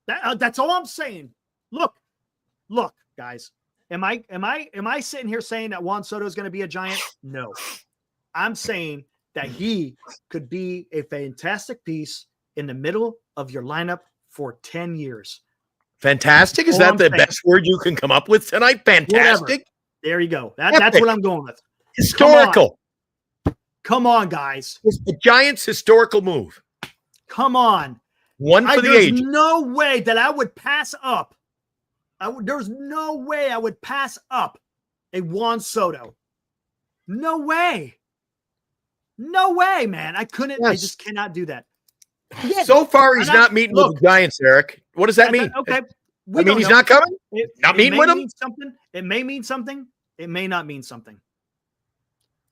That's all I'm saying. Look, guys. Am I sitting here saying that Juan Soto is going to be a Giant? No. I'm saying that he could be a fantastic piece in the middle of your lineup for 10 years. Fantastic? Is that the best word you can come up with tonight? Fantastic? Whatever. There you go. That's what I'm going with. Historical. Come on, guys. It's the Giants' historical move. Come on. One for the age. There's no way that I would pass up. There's no way I would pass up a Juan Soto. No way. No way, man. I couldn't. Yes. I just cannot do that. So far, he's not meeting with the Giants, Eric. What does that mean? Okay. We don't he's know. not coming? Not meeting with him? Mean something. It may mean something. It may not mean something.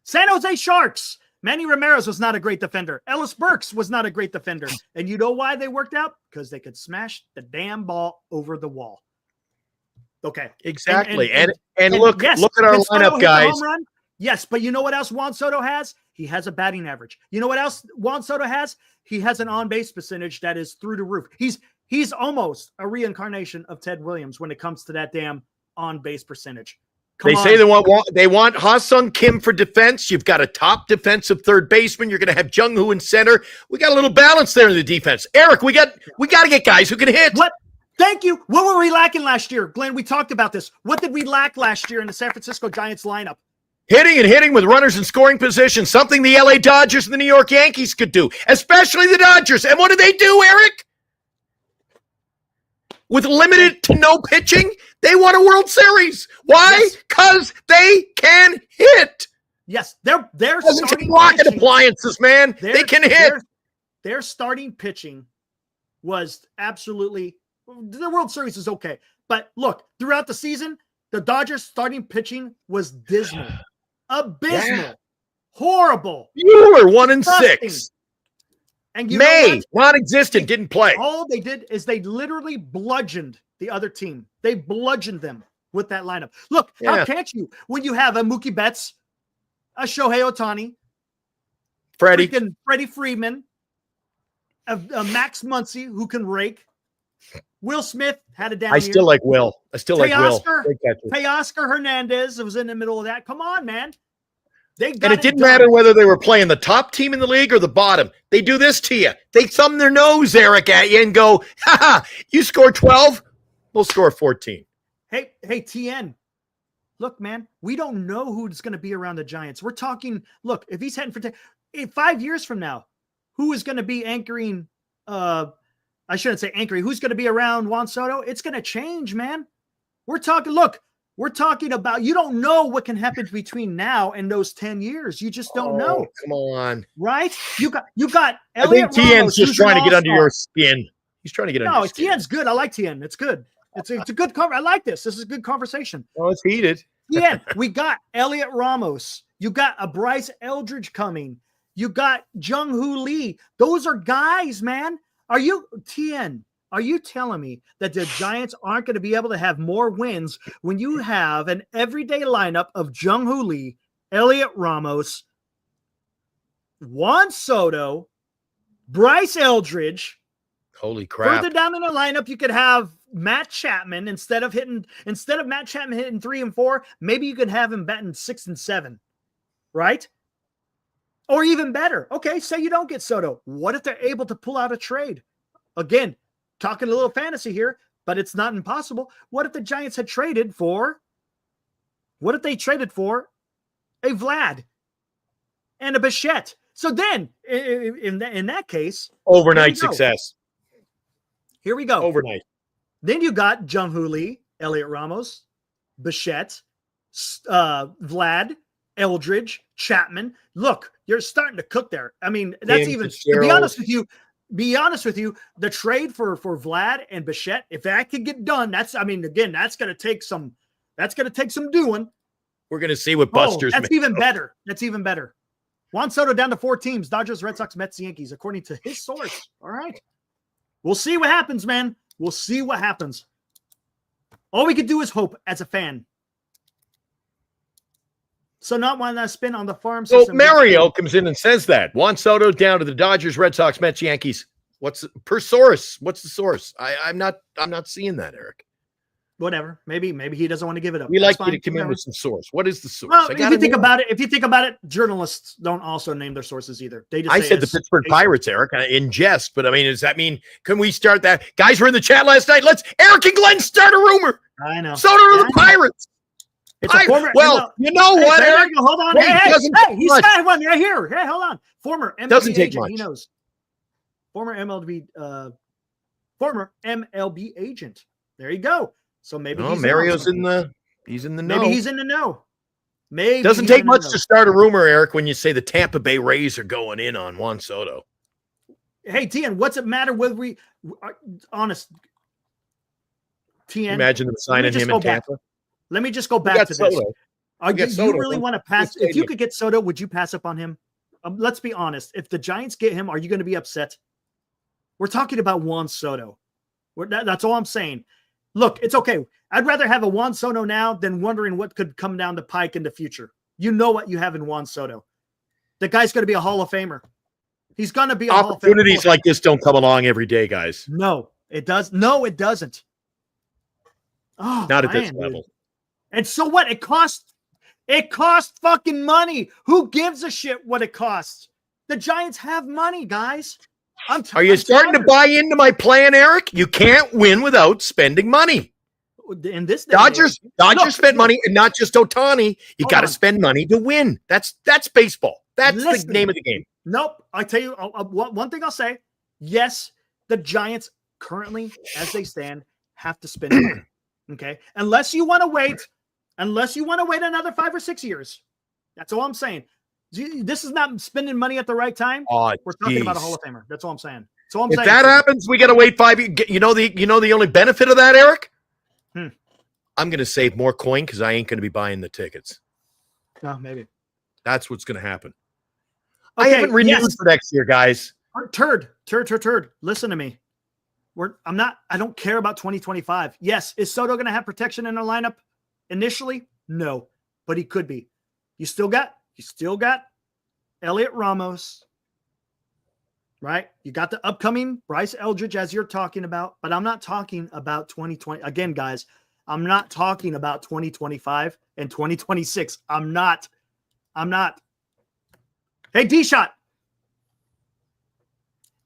San Jose Sharks. Manny Ramirez was not a great defender. Ellis Burks was not a great defender. And you know why they worked out? Because they could smash the damn ball over the wall. Okay. Exactly. And look, yes, look at our Soto lineup, hit the guys. home run? Yes, but you know what else Juan Soto has? He has a batting average. You know what else Juan Soto has? He has an on-base percentage that is through the roof. He's almost a reincarnation of Ted Williams when it comes to that damn on-base percentage. They say they want Ha-Sung Kim for defense. You've got a top defensive third baseman. You're going to have Jung-Hoo in center. We got a little balance there in the defense. Eric, we got to get guys who can hit. What? Thank you. What were we lacking last year? Glenn, we talked about this. What did we lack last year in the San Francisco Giants lineup? Hitting with runners in scoring position, something the LA Dodgers and the New York Yankees could do, especially the Dodgers. And what do they do, Eric? With limited to no pitching, they won a World Series. Why? Because they can hit. Yes, they're starting rocket appliances, man. They can hit. Their starting pitching was absolutely the World Series is okay. But look, throughout the season, the Dodgers starting pitching was dismal. Abysmal. Horrible. You were 1-6. And you know what? Non-existent, didn't play. All they did is they literally bludgeoned the other team. They bludgeoned them with that lineup. Look, how can't you? When you have a Mookie Betts, a Shohei Ohtani, Freddie Freeman, a Max Muncy who can rake. Will Smith had a down year. I still like Will. Teoscar Hernandez was in the middle of that. Come on, man. And it didn't matter whether they were playing the top team in the league or the bottom. They do this to you. They thumb their nose, Eric, at you and go, you scored 12, we'll score 14. Hey, TN. Look, man, we don't know who's going to be around the Giants. We're talking, look, if he's heading for 5 years from now, who is going to be anchoring, I shouldn't say anchoring, who's going to be around Juan Soto? It's going to change, man. We're talking about, you don't know what can happen between now and those 10 years. You just don't know. Come on. Right? You got Elliot Ramos. I think Tien's just trying to get under your skin. He's trying to get under your skin. No, Tien's good. I like Tien. It's good. It's a good cover. I like this. This is a good conversation. Oh, it's heated. Tien, we got Elliot Ramos. You got a Bryce Eldridge coming. You got Jung-Hoo Lee. Those are guys, man. Are you telling me that the Giants aren't going to be able to have more wins when you have an everyday lineup of Jung-Hoo Lee, Elliot Ramos, Juan Soto, Bryce Eldridge? Holy crap. Further down in the lineup, you could have Matt Chapman instead of Matt Chapman hitting 3 and 4, maybe you could have him batting 6 and 7, right? Or even better. Okay, say you don't get Soto. What if they're able to pull out a trade? Again, talking a little fantasy here, but it's not impossible. What if the Giants had traded for? What if they traded for a Vlad and a Bichette? So then, in that case, overnight success. Here we go. Overnight. Then you got Jung-Hoo Lee, Elliot Ramos, Bichette, Vlad, Eldridge, Chapman. Look, you're starting to cook there. I mean, that's even to be honest with you, the trade for Vlad and Bichette, if that could get done, that's gonna take some doing. We're gonna see what Buster's that's even better. That's even better. Juan Soto down to 4 teams: Dodgers, Red Sox, Mets, Yankees, according to his source. All right. We'll see what happens, man. We'll see what happens. All we could do is hope as a fan. So not one that spin on the farm system. So Mario comes in and says that. Juan Soto down to the Dodgers, Red Sox, Mets, Yankees. What's per source? What's the source? I'm not seeing that, Eric. Whatever. Maybe he doesn't want to give it up. We like you to come in with some source. What is the source? Well, if you think about it, journalists don't also name their sources either. They just said the Pittsburgh Pirates, Eric, in jest, but I mean, does that mean can we start that? Guys were in the chat last night. Let's Eric and Glenn start a rumor. I know. Soto to the Pirates. It's a former. You know what, Eric? Hold on. Hey, he's got one right here. Hey, hold on. Former MLB doesn't take agent. much. He knows. Former MLB agent. There you go. So maybe Mario's he's in the know. Maybe he's in the know. Maybe doesn't take much to start a rumor, Eric, when you say the Tampa Bay Rays are going in on Juan Soto. Hey, Tian, what's it matter whether we honest? TN, Imagine them signing him in Tampa. Let me just go back to this. You really want to pass? If you could get Soto, would you pass up on him? Let's be honest. If the Giants get him, are you going to be upset? We're talking about Juan Soto. That's all I'm saying. Look, it's okay. I'd rather have a Juan Soto now than wondering what could come down the pike in the future. You know what you have in Juan Soto. The guy's going to be a Hall of Famer. He's going to be a Hall of Famer. Opportunities like this don't come along every day, guys. No, it does. No, it doesn't. Oh, not at this level. And so what? It costs fucking money. Who gives a shit what it costs? The Giants have money, guys. Are you starting to buy into my plan, Eric? You can't win without spending money. In this Dodgers spent money, and not just Ohtani. You got to spend money to win. That's baseball. That's the name of the game. Nope. I tell you, one thing I'll say. Yes, the Giants currently, as they stand, have to spend money. Okay, unless you want to wait another 5 or 6 years. That's all I'm saying. This is not spending money at the right time. We're talking about a Hall of Famer. That's all I'm saying. So if that happens, we got to wait 5 years. You know the only benefit of that, Eric? I'm going to save more coin because I ain't going to be buying the tickets. No, maybe. That's what's going to happen. Okay, I haven't renewed for next year, guys. Turd. Listen to me. I don't care about 2025. Yes. Is Soto going to have protection in our lineup initially? No, but he could be. You still got Elliot Ramos, right? You got the upcoming Bryce Eldridge as you're talking about, but I'm not talking about 2020. Again, guys, I'm not talking about 2025 and 2026. I'm not. Hey, D-Shot.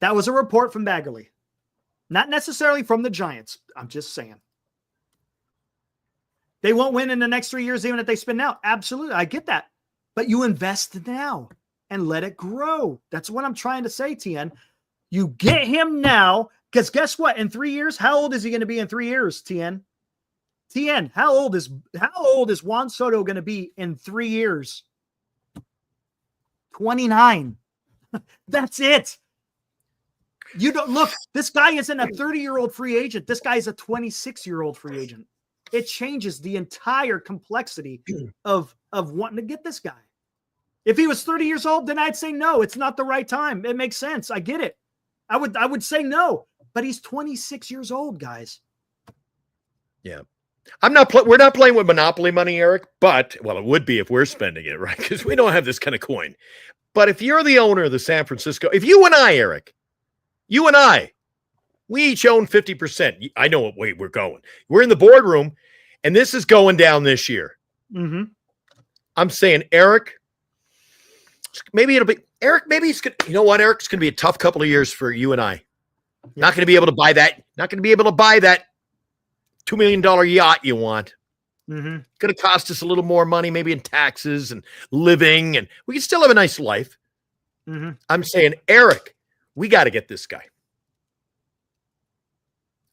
That was a report from Baggerly. Not necessarily from the Giants. I'm just saying. They won't win in the next 3 years, even if they spend now. Absolutely. I get that. But you invest now and let it grow. That's what I'm trying to say, TN. You get him now, because guess what? In 3 years, how old is he going to be in 3 years, TN? TN, how old is Juan Soto going to be in 3 years? 29. That's it. You don't look, this guy isn't a 30-year-old free agent. This guy is a 26-year-old free agent. It changes the entire complexity of wanting to get this guy. If he was 30 years old, then I'd say no, it's not the right time. It makes sense. I get it. I would say no, but he's 26 years old, guys. Yeah. We're not playing with monopoly money, Eric, but it would be if we're spending it, right? Because we don't have this kind of coin. But if you're the owner of the San Francisco, if you and I, Eric, we each own 50%. I know what way we're going. We're in the boardroom, and this is going down this year. Mm-hmm. I'm saying, Eric, maybe it's good. You know what, Eric? It's going to be a tough couple of years for you and I. Yeah. Not going to be able to buy that. Not going to be able to buy that $2 million yacht you want. Mm-hmm. Going to cost us a little more money, maybe in taxes and living, and we can still have a nice life. Mm-hmm. I'm saying, Eric, we got to get this guy.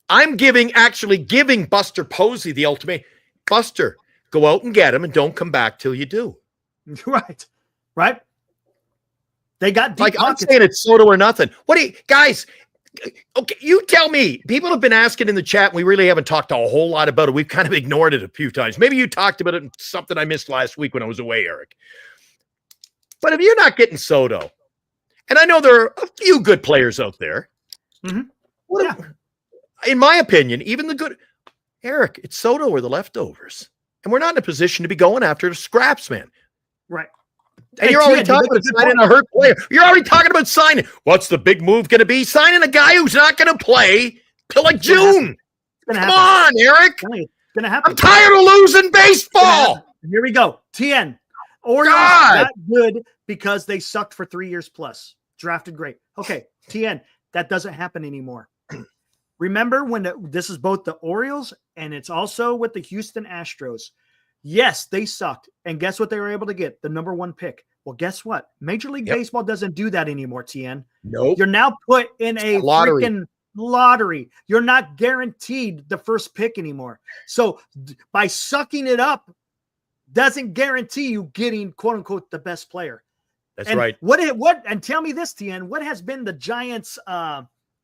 I'm actually giving Buster Posey the ultimate. Buster, go out and get him and don't come back till you do. Right. They got deep I'm saying it's Soto or nothing. What do you guys? Okay, you tell me. People have been asking in the chat. And we really haven't talked a whole lot about it. We've kind of ignored it a few times. Maybe you talked about it in something I missed last week when I was away, Eric. But if you're not getting Soto, and I know there are a few good players out there. Mm-hmm. In my opinion, even the good, Eric, it's Soto or the leftovers. And we're not in a position to be going after the scraps, man. Right. And you're already talking about signing a hurt player. You're already talking about signing. What's the big move going to be? Signing a guy who's not going to play till like June. Come on, Eric. It's going to happen. I'm tired of losing baseball. Here we go. TN. Orioles got good because they sucked for 3 years plus. Drafted great. Okay, TN. That doesn't happen anymore. Remember when this is both the Orioles and it's also with the Houston Astros. Yes, they sucked. And guess what they were able to get? The number 1 pick. Well, guess what? Major League Baseball doesn't do that anymore, TN. Nope. You're now put in a freaking lottery. You're not guaranteed the first pick anymore. So by sucking it up doesn't guarantee you getting, quote unquote, the best player. That's right. And tell me this, TN, what has been the Giants'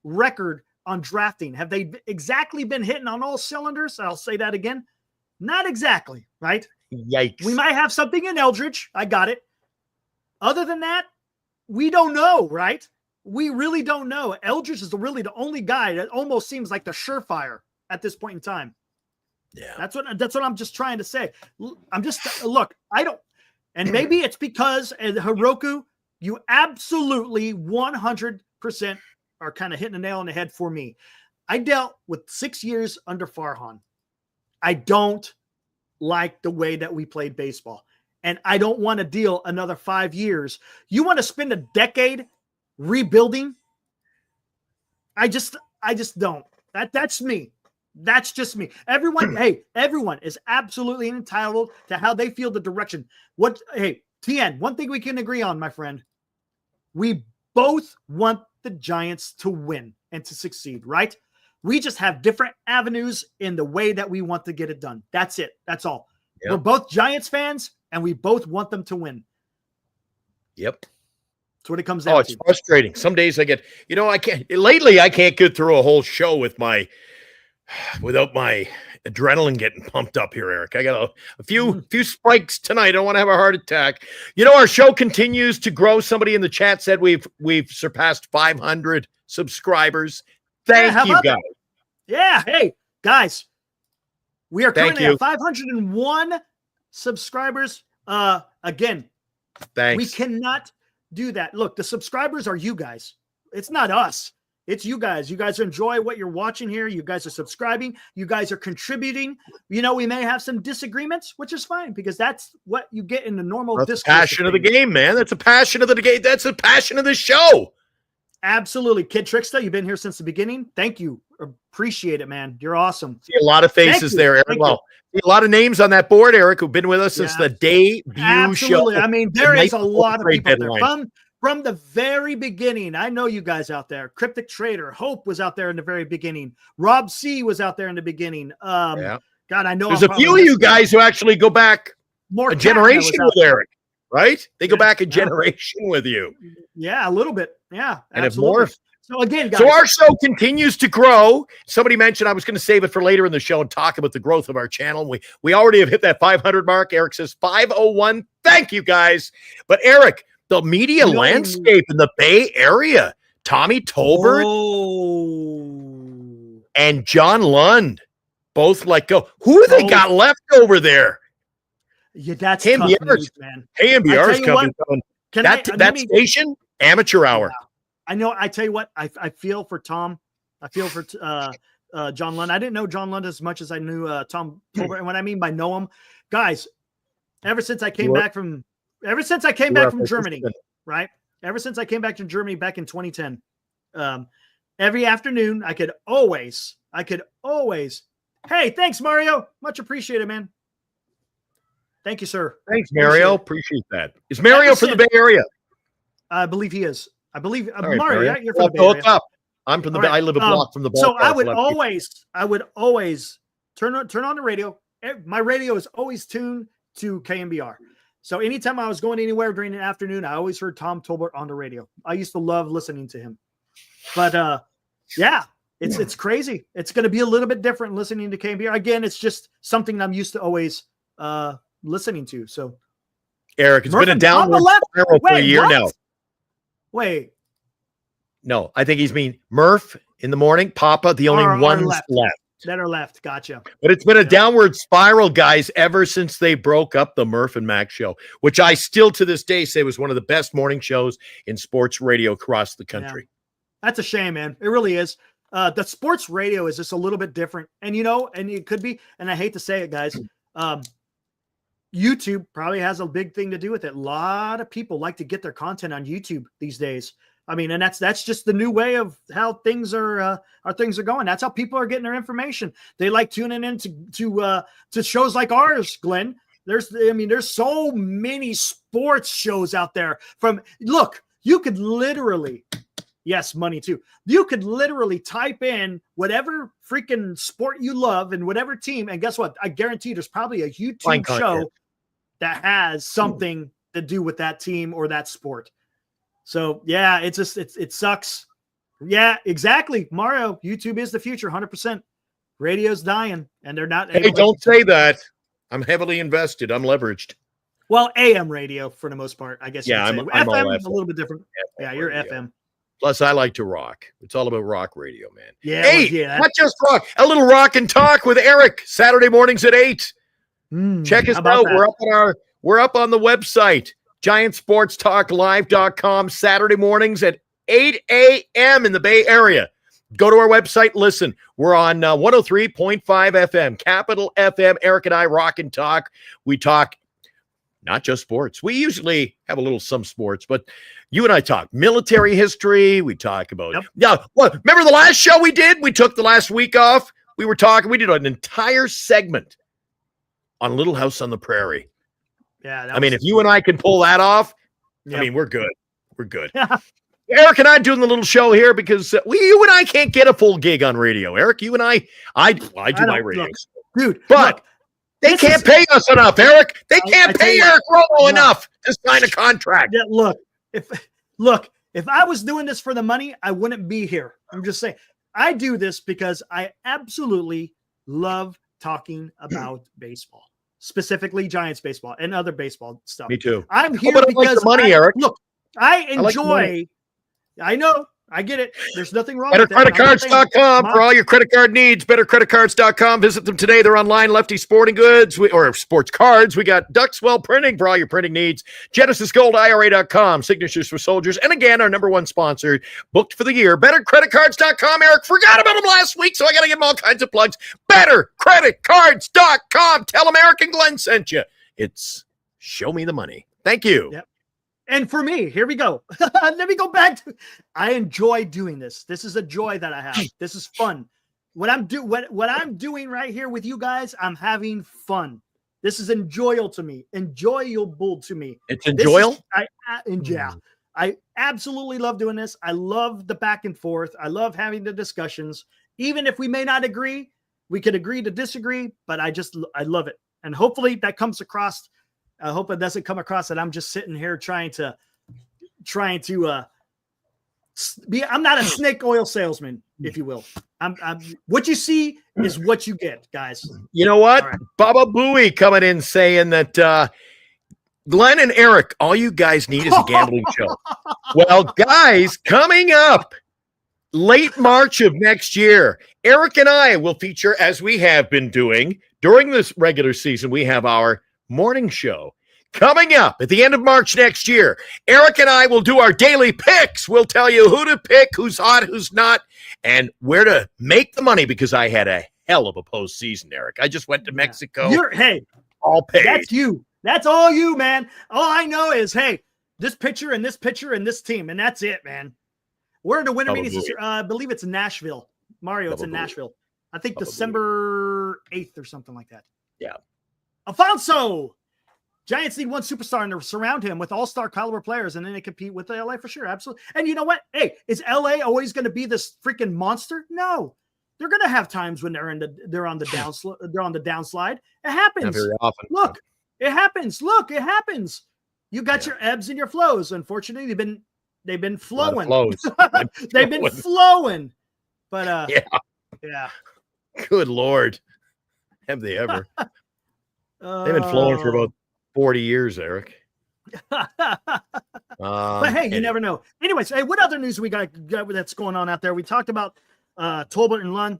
record on drafting. Have they exactly been hitting on all cylinders? I'll say that again. Not exactly, right? Yikes. We might have something in Eldridge. I got it. Other than that, we don't know, right? We really don't know. Eldridge is really the only guy that almost seems like the surefire at this point in time. Yeah. That's what I'm just trying to say. Look, I don't, and maybe it's because Hiroku, you absolutely 100% are kind of hitting the nail on the head for me. I dealt with 6 years under Farhan. I don't like the way that we played baseball, and I don't want to deal another 5 years. You want to spend a decade rebuilding? I just don't. That's me. That's just me. Everyone is absolutely entitled to how they feel the direction. TN, one thing we can agree on, my friend. We both want the Giants to win and to succeed, right? We just have different avenues in the way that we want to get it done. That's it. That's all. Yep. We're both Giants fans, and we both want them to win. Yep. That's what it comes down to. It's frustrating. Some days I get, I can't get through a whole show without my adrenaline getting pumped up here, Eric. I got a few spikes tonight. I don't want to have a heart attack. Our show continues to grow. Somebody in the chat said we've surpassed 500 subscribers. Thank you, guys. Yeah. Hey, guys, we are currently at 501 subscribers. Again, thanks. We cannot do that. Look, the subscribers are you guys. It's not us. It's you guys. You guys enjoy what you're watching here. You guys are subscribing. You guys are contributing. We may have some disagreements, which is fine because that's what you get in the normal discourse. Passion of the game, man. That's a passion of the game. That's a passion of the show. Absolutely. Kid Trickster, you've been here since the beginning. Thank you. Appreciate it, man. You're awesome. See a lot of faces there, Eric. Well, a lot of names on that board, Eric, who've been with us since the debut Absolutely. show. I mean, there is a lot of people there. From the very beginning, I know you guys out there. Cryptic Trader, Hope was out there in the very beginning. Rob C was out there in the beginning. God, I know there's a few of you guys who actually go back a generation with Eric, right? They go back a generation with you. Yeah, a little bit. Yeah, and absolutely. It morphed. So again, guys. So our show continues to grow. Somebody mentioned I was going to save it for later in the show and talk about the growth of our channel. We already have hit that 500 mark. Eric says 501. Thank you, guys. But Eric, the media landscape in the Bay Area, Tommy Tolbert and John Lund both let go. Who they got left over there? Yeah, that's tough news, man. KMBR's coming. That station, amateur hour. Yeah. I know. I tell you what, I feel for Tom. I feel for John Lund. I didn't know John Lund as much as I knew Tom Tolbert. And what I mean by know him, guys, ever since I came back from Germany, right? Ever since I came back to Germany back in 2010, every afternoon I could always, hey, thanks, Mario. Much appreciated, man. Thank you, sir. Thanks, Mario. Appreciate that. Is Mario from the Bay Area? I believe he is. I believe right, Mario, you're from the Bay Area. I'm from the Bay. I live a block from the ballpark. So I would always turn on the radio. My radio is always tuned to KMBR. So anytime I was going anywhere during the afternoon, I always heard Tom Tolbert on the radio. I used to love listening to him. But it's crazy. It's going to be a little bit different listening to KMBR. Again, it's just something I'm used to always listening to. So Eric, it's been a downward spiral for a year now. Wait. No, I think he's mean Murph in the morning, Papa, the only ones left. That are left. Gotcha. But it's been a downward spiral, guys, ever since they broke up the Murph and Mac show, which I still to this day say was one of the best morning shows in sports radio across the country. Yeah. That's a shame, man. It really is. The sports radio is just a little bit different. And, and it could be, and I hate to say it, guys, YouTube probably has a big thing to do with it. A lot of people like to get their content on YouTube these days. I mean, and that's just the new way of how things are going. That's how people are getting their information. They like tuning in to shows like ours, Glenn. There's so many sports shows out there. You could literally, yes, money too. You could literally type in whatever freaking sport you love and whatever team, and guess what? I guarantee there's probably a YouTube show that has something to do with that team or that sport. So yeah, it sucks. Yeah, exactly. Mario, YouTube is the future, 100%. Radio's dying, and they're not. Hey, don't say that. I'm heavily invested. I'm leveraged. Well, AM radio for the most part, I guess. Yeah, you could say. I'm all FM, FM. a little bit different. Yeah, you're radio. FM. Plus, I like to rock. It's all about rock radio, man. Yeah. Hey, not just rock. A little rock and talk with Eric. Saturday mornings at 8. Check us out. That? We're up on the website, giantsportstalklive.com. Saturday mornings at 8 a.m. in the Bay Area. Go to our website. Listen, we're on 103.5 FM, Capital FM. Eric and I rock and talk. We talk not just sports. We usually have a little some sports, but you and I talk military history. We talk about, remember the last show we did? We took the last week off. We did an entire segment on Little House on the Prairie. Yeah. If you and I can pull that off, we're good. We're good. Eric and I doing the little show here because you and I can't get a full gig on radio. Eric, you and I do my radio. Dude, but they can't pay us enough, Eric. They can't pay Eric Romo enough to sign a contract. Yeah, if I was doing this for the money, I wouldn't be here. I'm just saying. I do this because I absolutely love talking about baseball, specifically Giants baseball and other baseball stuff. Me too. I'm here because like the money, Eric. Look, I enjoy. I know. I get it. There's nothing wrong with that. BetterCreditCards.com for all your credit card needs. BetterCreditCards.com. Visit them today. They're online. Lefty Sporting Goods or Sports Cards. We got Duxwell Printing for all your printing needs. GenesisGoldIRA.com. Signatures for Soldiers. And again, our number one sponsor, booked for the year. BetterCreditCards.com. Eric forgot about them last week, so I got to give them all kinds of plugs. BetterCreditCards.com. Tell them Eric and Glenn sent you. It's show me the money. Thank you. Yep. And for me, here we go. Let me go back to. I enjoy doing this. This is a joy that I have. This is fun. What I'm doing right here with you guys, I'm having fun. This is enjoyable to me. Enjoyable to me. It's enjoyable. I absolutely love doing this. I love the back and forth. I love having the discussions. Even if we may not agree, we could agree to disagree. But I love it, and hopefully that comes across. I hope it doesn't come across that I'm just sitting here trying to be. I'm not a snake oil salesman, if you will. I'm what you see is what you get, guys. You know what? Right. Baba Booey coming in saying that Glenn and Eric, all you guys need is a gambling show. Well, guys, coming up late March of next year, Eric and I will feature, as we have been doing during this regular season, we have our morning show coming up at the end of March next year. Eric and I will do our daily picks. We'll tell you who to pick, who's hot, who's not, and where to make the money because I had a hell of a postseason, Eric. I just went to Mexico. All paid. That's you. That's all you, man. All I know is, hey, this pitcher and this pitcher and this team, and that's it, man. We're in the winter meetings. I believe it's in Nashville. Mario, it's in Nashville. I think December 8th or something like that. Yeah. Alfonso. Giants need one superstar and to surround him with all-star caliber players, and then they compete with LA for sure. Absolutely. And you know what? Hey, is LA always going to be this freaking monster? No. They're going to have times when they're on the downslide. It happens. Not very often. Look, it happens. It happens. You got your ebbs and your flows. Unfortunately, they've been flowing. They've been flowing. But yeah. Good Lord. Have they ever? They've been flowing for about 40 years, Eric. But hey, you never know. Anyways, hey, what other news we got that's going on out there? We talked about Tolbert and Lund.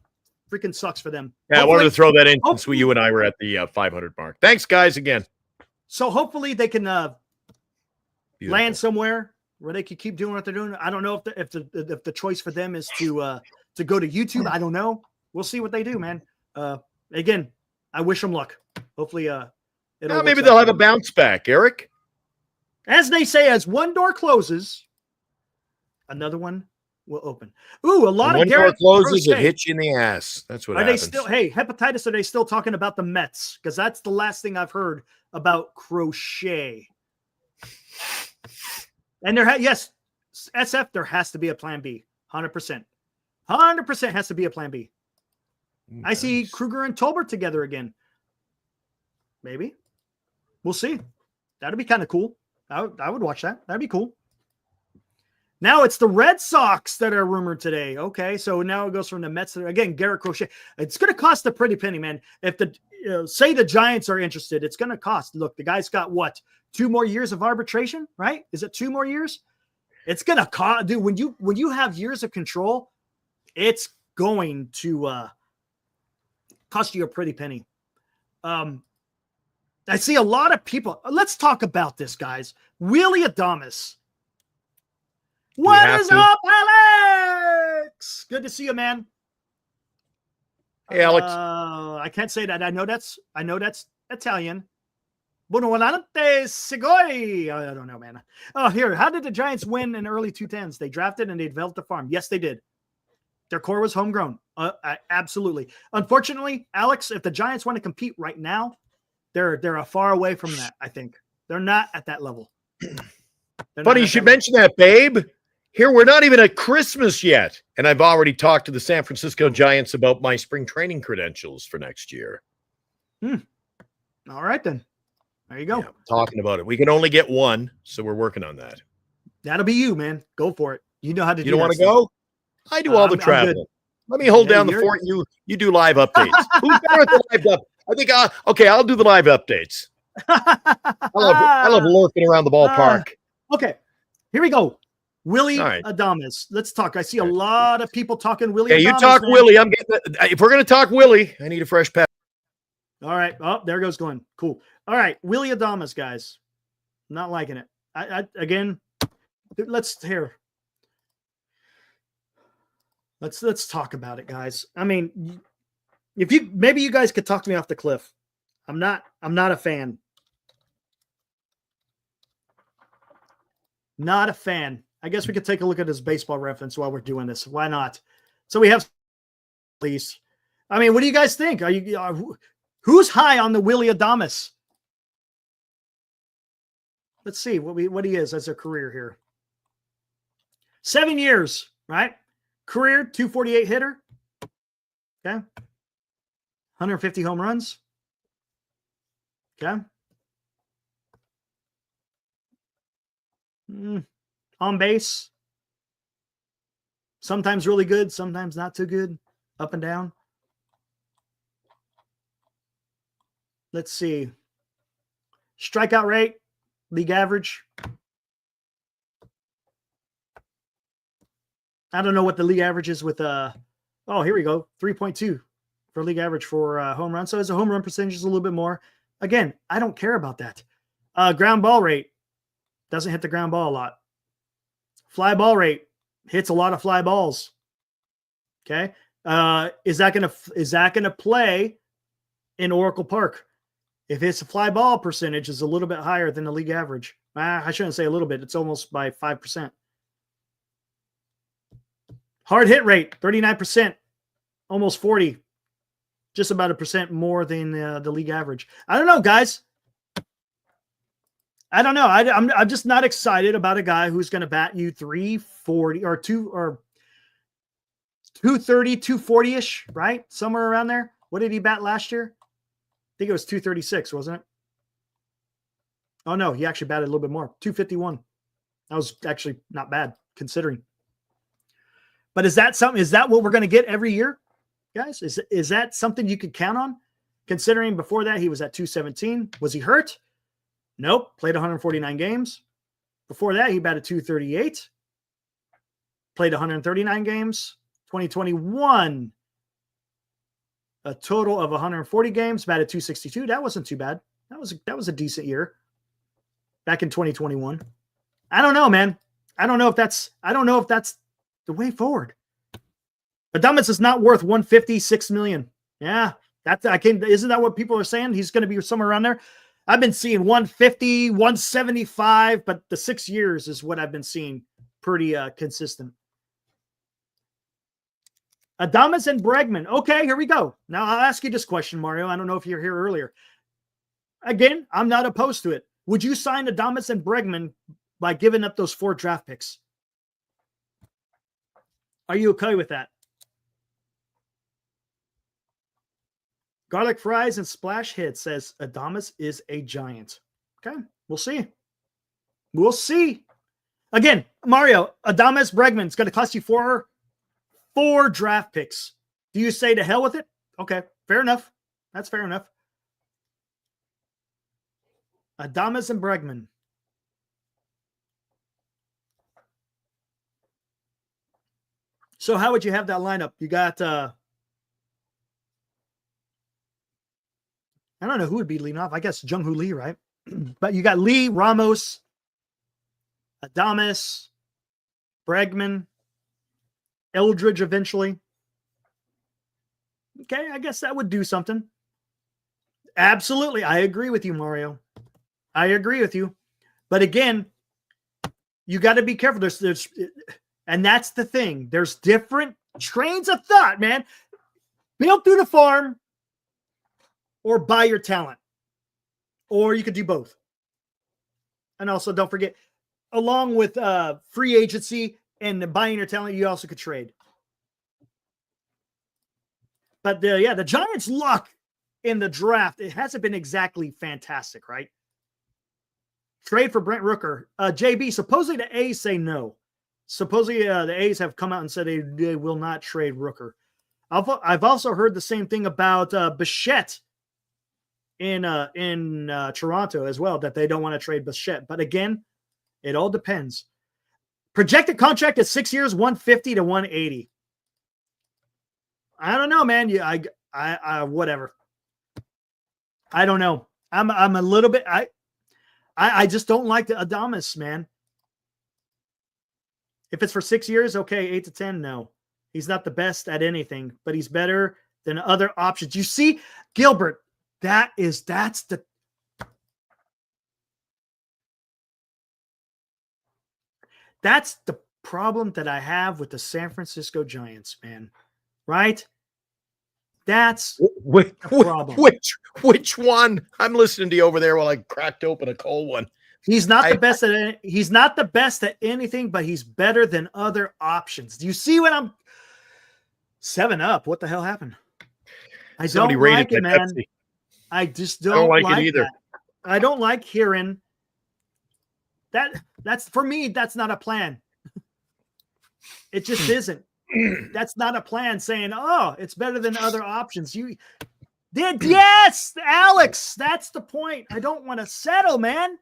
Freaking sucks for them. Yeah, I wanted to throw that in since you and I were at the 500 mark. Thanks, guys, again. So hopefully they can land somewhere where they can keep doing what they're doing. I don't know if the choice for them is to go to YouTube. I don't know. We'll see what they do, man. Again, I wish them luck. Hopefully, maybe they'll have a bounce back, Eric. As they say, as one door closes, another one will open. Ooh, a lot of Garrett closes, it hits you in the ass. That's what happens. They still? Hey, hepatitis. Are they still talking about the Mets? Because that's the last thing I've heard about Crochet. And yes, SF. There has to be a plan B. 100%. 100% has to be a plan B. Nice. I see Kruger and Tolbert together again. Maybe. We'll see. That'd be kind of cool. I would watch that. That'd be cool. Now it's the Red Sox that are rumored today. Okay, so now it goes from the Mets to, again, Garrett Crochet. It's going to cost a pretty penny, man. If the say the Giants are interested, it's going to cost. Look, the guy's got what, 2 more years of arbitration, right? Is it 2 more years? It's going to cost, dude. When you have years of control, it's going to cost you a pretty penny. I see a lot of people. Let's talk about this, guys. Willie Adames. What is up, Alex? Good to see you, man. Hey, Alex. I can't say that. I know that's Italian. Buonanotte, Sigoi. I don't know, man. Oh, here. How did the Giants win in early 2010s? They drafted and they developed the farm. Yes, they did. Their core was homegrown. Absolutely. Unfortunately, Alex, if the Giants want to compete right now, they're a far away from that. I think they're not at that level. Funny you should mention that, babe. Here, we're not even at Christmas yet. And I've already talked to the San Francisco Giants about my spring training credentials for next year. All right, then. There you go. Yeah, talking about it. We can only get one, so we're working on that. That'll be you, man. Go for it. You know how to do it. You don't want to go? I do all the traveling. Let me hold down the fort. You do live updates. Who's better at the live updates? I think, I'll do the live updates. I love lurking around the ballpark. Okay, here we go. Willie Adames. Let's talk. I see a lot of people talking Willie Adames. You talk, man. Willie. I'm getting. If we're going to talk Willie, I need a fresh pet. All right. Oh, there goes Glenn. Cool. All right, Willie Adames, guys. Not liking it. Again, let's hear. Let's talk about it, guys. I mean, maybe you guys could talk me off the cliff. I'm not a fan. Not a fan. I guess we could take a look at his baseball reference while we're doing this. Why not? So we have, please. I mean, what do you guys think? Who's high on the Willie Adames? Let's see what he is as a career here. 7 years, right? Career 248 hitter. Okay. 150 home runs. Okay. On base. Sometimes really good, sometimes not too good. Up and down. Let's see. Strikeout rate, league average. I don't know what the league average is with here we go. 3.2 for league average for home run. So his home run percentage is a little bit more. Again, I don't care about that. Ground ball rate, doesn't hit the ground ball a lot. Fly ball rate, hits a lot of fly balls. Okay. Is that gonna play in Oracle Park? If his fly ball percentage is a little bit higher than the league average, I shouldn't say a little bit. It's almost by 5%. Hard hit rate, 39%, almost 40, just about 1% more than the league average. I don't know, guys. I don't know. I'm just not excited about a guy who's going to bat you 340 or 230, 240-ish, right? Somewhere around there. What did he bat last year? I think it was 236, wasn't it? Oh, no, he actually batted a little bit more. 251. That was actually not bad considering. But is that what we're going to get every year, guys? Is that something you could count on? Considering before that he was at 217. Was he hurt? Nope. Played 149 games. Before that, he batted 238. Played 139 games. 2021, a total of 140 games, batted 262. That wasn't too bad. That was a decent year back in 2021. I don't know, man. I don't know if that's the way forward. Adames is not worth 156 million. Yeah, isn't that what people are saying? He's going to be somewhere around there. I've been seeing 150, 175, but the 6 years is what I've been seeing pretty consistent. Adames and Bregman. Okay, here we go. Now I'll ask you this question, Mario. I don't know if you're here earlier. Again, I'm not opposed to it. Would you sign Adames and Bregman by giving up those 4 draft picks? Are you okay with that? Garlic fries and splash hit says Adames is a giant. Okay, we'll see. We'll see. Again, Mario, Adames Bregman is going to cost you four draft picks. Do you say to hell with it? Okay, fair enough. That's fair enough. Adames and Bregman. So how would you have that lineup? You got I don't know who would be leading off. I guess Jung-Hoo Lee, right? But you got Lee, Ramos, Adames, Bregman, Eldridge eventually. Okay, I guess that would do something. Absolutely. I agree with you, Mario. I agree with you. But again, you got to be careful. There's and that's the thing. There's different trains of thought, man. Build through the farm or buy your talent. Or you could do both. And also don't forget, along with free agency and buying your talent, you also could trade. But the Giants' luck in the draft, it hasn't been exactly fantastic, right? Trade for Brent Rooker. JB, supposedly the A's say no. Supposedly the A's have come out and said they will not trade Rooker. I've also heard the same thing about Bichette in Toronto as well, that they don't want to trade Bichette. But again, it all depends. Projected contract is 6 years, 150 to 180. I don't know, man. I whatever. I don't know. I'm a little bit. I just don't like the Adames, man. If it's for 6 years, okay, 8 to 10, no. He's not the best at anything, but he's better than other options. You see, Gilbert, that's the problem that I have with the San Francisco Giants, man. Right? That's the problem. Which one? I'm listening to you over there while I cracked open a cold one. He's not the best at he's not the best at anything, but he's better than other options. Do you see what I'm 7-up? What the hell happened? I don't like it, man. Pepsi. I just don't like it either. That. I don't like hearing that. That's for me, that's not a plan. It just isn't. That's not a plan saying, oh, it's better than other options. You did, yes, Alex. That's the point. I don't want to settle, man.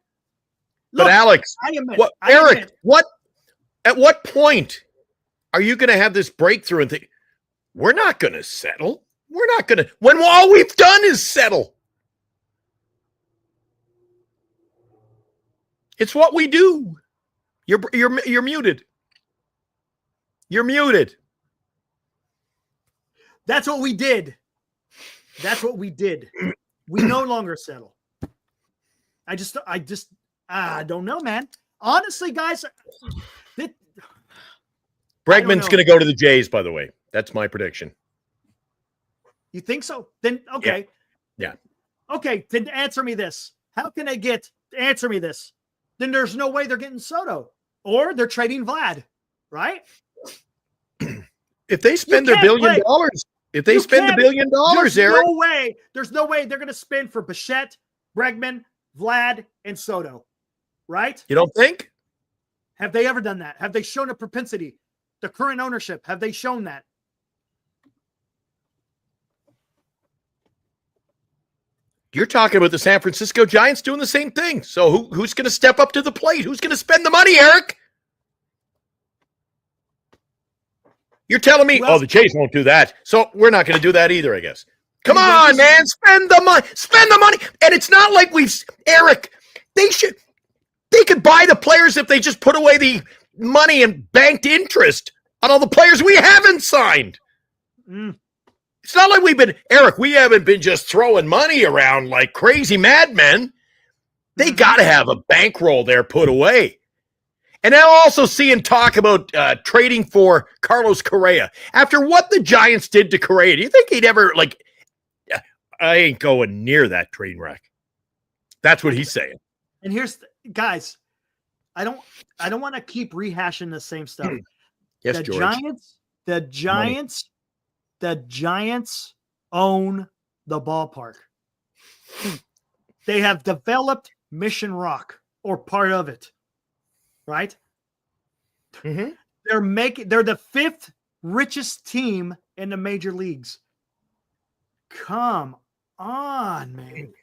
Look, but Alex, Eric, at what point are you going to have this breakthrough and think, we're not going to settle? We're not going to, when all we've done is settle. It's what we do. You're muted. You're muted. That's what we did. That's what we did. We no longer settle. I don't know, man. Honestly, guys, Bregman's going to go to the Jays, by the way. That's my prediction. You think so? Then, okay. Yeah. Okay, then answer me this. How can I answer me this? Then there's no way they're getting Soto. Or they're trading Vlad, right? If they spend their $1 billion, if they spend the $1 billion, Eric. There's no way they're going to spend for Bichette, Bregman, Vlad, and Soto, right? You don't think? Have they ever done that? Have they shown a propensity? The current ownership, have they shown that? You're talking about the San Francisco Giants doing the same thing. So who's going to step up to the plate? Who's going to spend the money, Eric? You're telling me, the Jays won't do that. So we're not going to do that either, I guess. Come on, man. Spend the money. Spend the money. And it's not like Eric, they could buy the players if they just put away the money and banked interest on all the players we haven't signed. It's not like we haven't been just throwing money around like crazy madmen. They got to have a bankroll there put away. And now also seeing talk about trading for Carlos Correa. After what the Giants did to Correa, do you think he'd ever, I ain't going near that train wreck. That's what he's saying. And guys, I don't want to keep rehashing the same stuff. Yes, the George. The Giants own the ballpark. They have developed Mission Rock, or part of it, right? Mhm. They're the 5th richest team in the major leagues. Come on, man.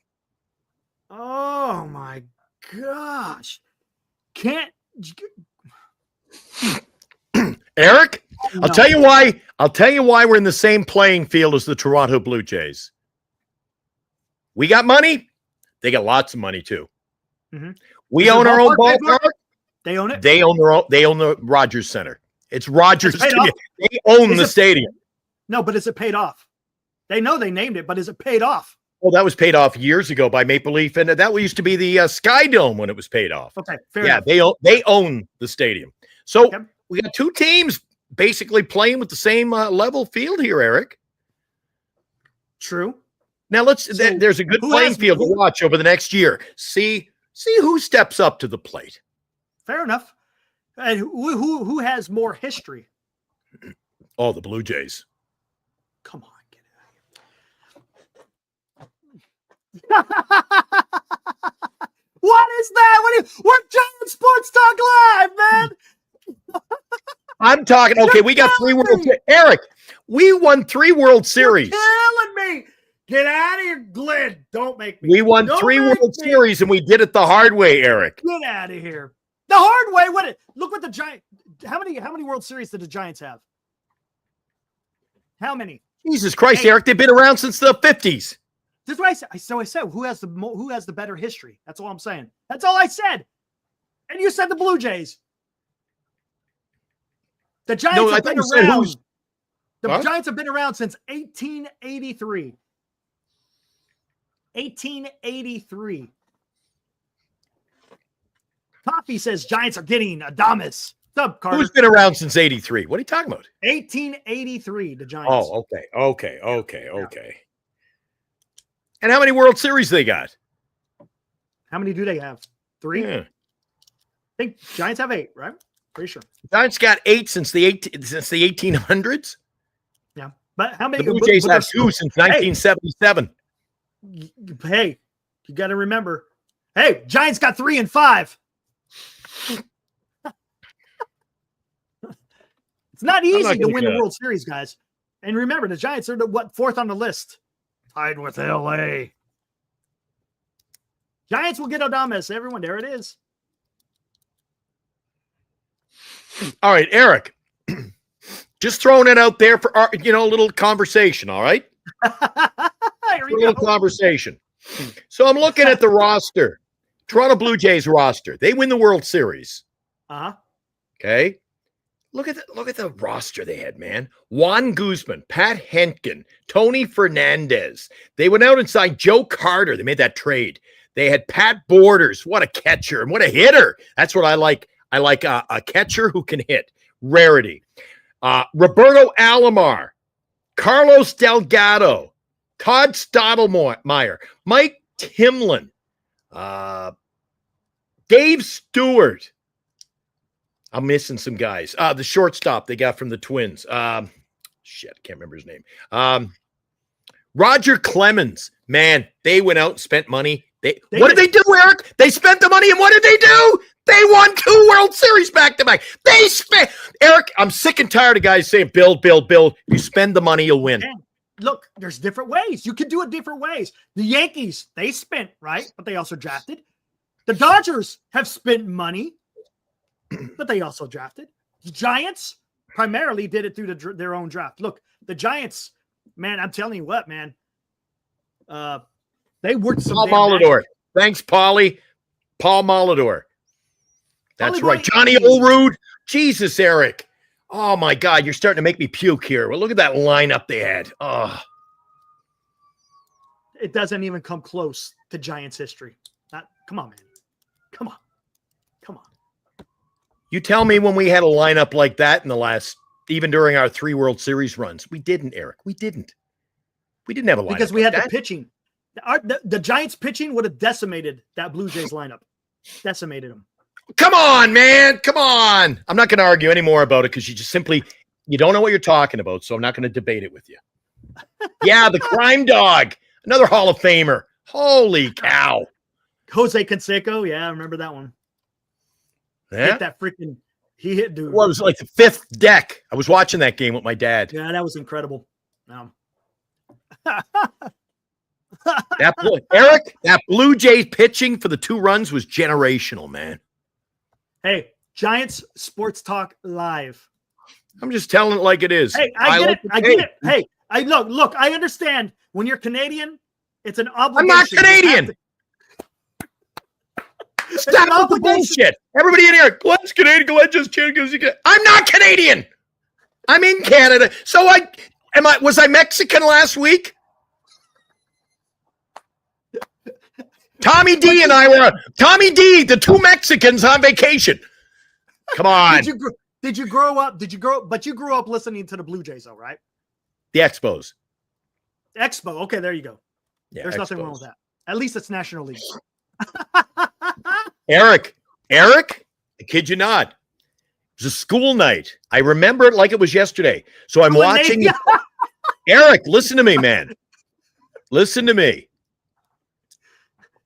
Oh my gosh. Can't Eric, no. I'll tell you why. I'll tell you why we're in the same playing field as the Toronto Blue Jays. We got money. They got lots of money too. Mhm. We Is own the our own ballpark paid for? ballpark. They own it. They own their own. They own the Rogers Center. It's Rogers. Is it paid off? They own Is the it- stadium. No, but is it paid off? They know they named it, but is it paid off? Well, that was paid off years ago by Maple Leaf, and that used to be the Sky Dome when it was paid off. Okay, fair Yeah, enough. they own the stadium. So Okay. we got two teams basically playing with the same level field here, Eric. True. Now So, there's a good who playing has- field to who- watch over the next year. See who steps up to the plate. Fair enough. And who has more history? Oh, the Blue Jays. Come on, get out of here. What is that? We're Giant Sports Talk Live, man. I'm talking. Okay, we got 3 World Series. Eric, we won 3 World Series. You're killing me. Get out of here, Glenn. Don't make me. We won Don't 3 make World me. Series, and we did it the hard way, Eric. Get out of here. The hard way. Look what the Giant. How many World Series did the Giants have? How many? Jesus Christ, Hey. Eric, they've been around since the 50s. This is what I said. So I said, who has the better history? That's all I'm saying. That's all I said. And you said the Blue Jays. The Giants No, I have thought been you said around. who's- The Huh? Giants have been around since 1883. 1883. Coffee says Giants are getting Adames. What's up, Carter? Who's been around since 83? What are you talking about? 1883, the Giants. Oh, okay. And how many World Series they got? How many do they have? 3? Yeah. I think Giants have 8, right? Pretty sure. Giants got 8 since the 1800s. Yeah. But how The many? Blue but- Jays but have there's- 2 since 1977. Hey, you got to remember. Hey, Giants got 3 and 5. It's not easy to gonna win the go. World Series, guys. And remember, the Giants are the 4th on the list, tied with LA. Giants will get Adames. Everyone, there it is. All right, Eric. Just throwing it out there for our, a little conversation, all right? Here A we little go. conversation. So I'm looking at the roster. Toronto Blue Jays roster. They win the World Series. Uh-huh. Okay. Look at the roster they had, man. Juan Guzman, Pat Henkin, Tony Fernandez. They went out and signed Joe Carter. They made that trade. They had Pat Borders. What a catcher and what a hitter. That's what I like. I like a catcher who can hit. Rarity. Roberto Alomar, Carlos Delgado, Todd Stottlemyre, Mike Timlin, Dave Stewart. I'm missing some guys. The shortstop they got from the Twins. Shit, I can't remember his name. Roger Clemens. Man, they went out and spent money. What did they do, Eric? They spent the money, and what did they do? They won 2 World Series back-to-back. They spent. Eric, I'm sick and tired of guys saying, build. You spend the money, you'll win. Man, look, there's different ways. You can do it different ways. The Yankees, they spent, right? But they also drafted. The Dodgers have spent money, but they also drafted. The Giants primarily did it through their own draft. Look, the Giants, man, I'm telling you what, man. They worked some Paul damn Molidor. magic. Thanks, Paulie. Paul Molidor. That's Paulie right. Boy- Johnny Orude. Jesus, Eric. Oh, my God. You're starting to make me puke here. Well, look at that lineup they had. Oh, It doesn't even come close to Giants history. Come on, man. Come on. you tell me when we had a lineup like that in the last, even during our 3 World Series runs. We didn't, Eric. We didn't have a lineup Because we had like the pitching. The Giants pitching would have decimated that Blue Jays lineup. Decimated them. Come on, man. Come on. I'm not going to argue anymore about it because you don't know what you're talking about. So I'm not going to debate it with you. Yeah, the crime dog, another Hall of Famer. Holy cow. Jose Canseco. Yeah, I remember that one. Yeah. Hit that freaking He hit, dude. Well, it was like the fifth deck. I was watching that game with my dad. Yeah, that was incredible. Eric, that Blue Jays pitching for the 2 runs was generational, man. Hey, Giants Sports Talk Live. I'm just telling it like it is. Hey, I get it. I get it. Hey, look, I understand when you're Canadian, it's an obligation. I'm not Canadian. Stop with the bullshit. Everybody in here, Glenn's Canadian. Glenn just Canadian. I'm not Canadian. I'm in Canada. So was I Mexican last week? Tommy D and I were Tommy D, the 2 Mexicans on vacation. Come on. Did you grow up? But you grew up listening to the Blue Jays, though, right? The Expos. Expo. Okay, there you go. Yeah, There's nothing wrong with that. At least it's National League. Eric, I kid you not. It was a school night. I remember it like it was yesterday. So I'm watching. Eric, listen to me, man. Listen to me.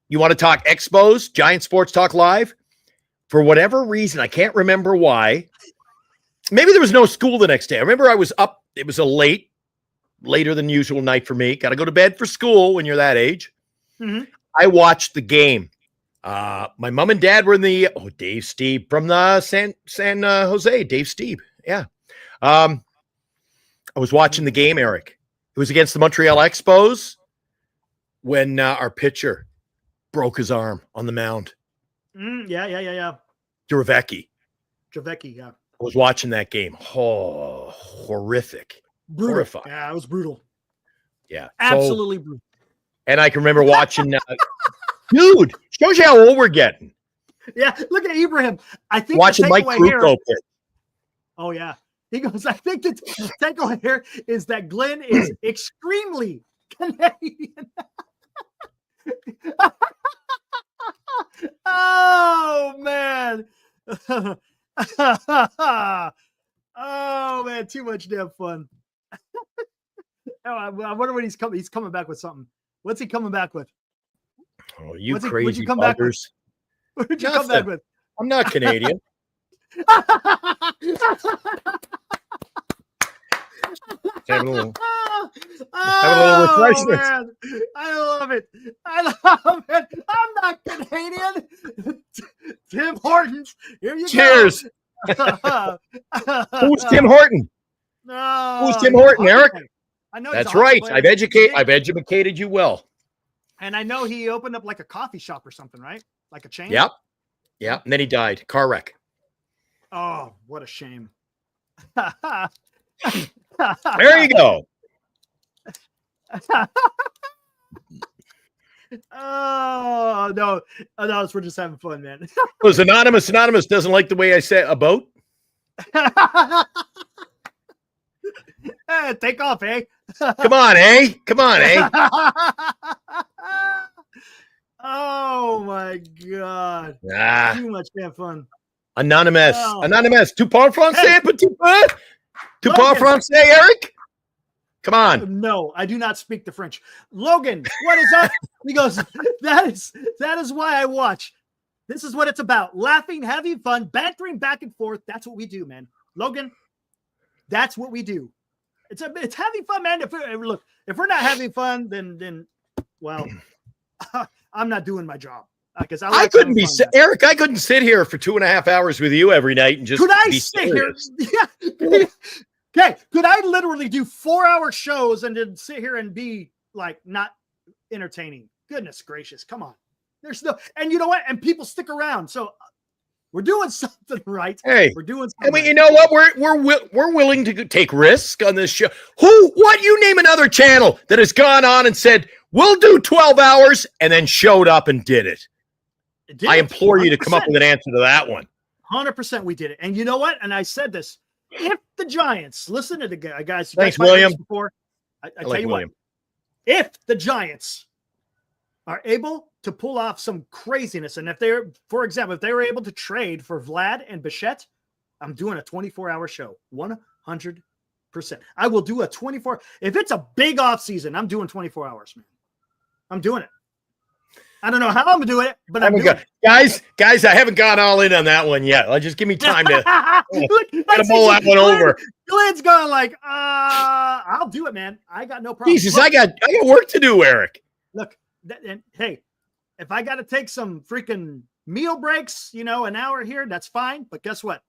You want to talk Expos, Giant Sports Talk Live? For whatever reason, I can't remember why. Maybe there was no school the next day. I remember I was up. It was a later than usual night for me. Got to go to bed for school when you're that age. Mm-hmm. I watched the game. My mom and dad were in the Dave Steeb from the San Jose. Dave Steeb, yeah. I was watching the game, Eric. It was against the Montreal Expos when our pitcher broke his arm on the mound. Yeah. Javecki, yeah. I was watching that game. Oh, horrific. Brutal. Horrifying. Yeah, it was brutal. Yeah. Absolutely brutal. And I can remember watching dude, shows you how old we're getting. Yeah, look at Ibrahim. I think watching Mike Kruko pitch. Oh, yeah. He goes, I think the takeaway here is that Glenn is extremely Canadian. Oh, man. Oh, man. Too much damn fun. I wonder when he's coming. He's coming back with something. What's he coming back with? Oh, you what'd crazy you come back with? buggers. What did you come back with? I'm not Canadian. Have a little refreshment. Man. I love it. I'm not Canadian. Tim Hortons. Here you Cheers. go. Who's Tim Horton? No. Who's Tim Horton, Eric? I know. That's right. I've educated you well. And I know he opened up like a coffee shop or something, right? Like a chain. Yep. And then he died. Car wreck. Oh, what a shame. There you go. Oh no, we're just having fun, man. Was anonymous doesn't like the way I said about. Hey, take off, eh? Come on, eh? Oh my god. Too much damn fun. Anonymous. Oh. Anonymous. Tu parles français, petit peu? Tu parles français, Eric? Come on. No, I do not speak the French. Logan, what is up? He goes, that is why I watch. This is what it's about. Laughing, having fun, bantering back and forth. That's what we do, man. Logan, that's what we do. It's having fun, man. If we're not having fun, then well, I'm not doing my job. Because I couldn't be Eric. I couldn't sit here for 2.5 hours with you every night and just. Could I sit here? Yeah. Okay. Could I literally do 4-hour shows and then sit here and be like not entertaining? Goodness gracious, come on. There's no, and you know what? And people stick around, so we're doing something right. Hey, we're doing something. I mean, you know what? We're willing to take risk on this show. What? You name another channel that has gone on and said we'll do 12 hours and then showed up and did it. I implore 100%. You to come up with an answer to that one. 100% we did it. And you know what? And I said this, if the Giants, listen to the guys. Thanks, William. Before, I tell like you William. What, if the Giants are able to pull off some craziness, and if they're, for example, if they were able to trade for Vlad and Bichette, I'm doing a 24-hour show, 100%. I will do a 24. If it's a big off season, I'm doing 24 hours, man. I'm doing it. I don't know how I'm gonna do it, but I'm doing it. Guys, I haven't gone all in on that one yet. Just give me time to mull that one over. Glenn's going like, I'll do it, man. I got no problem. Jesus, I got work to do, Eric. Look, and hey, if I got to take some freaking meal breaks, an hour here, that's fine. But guess what?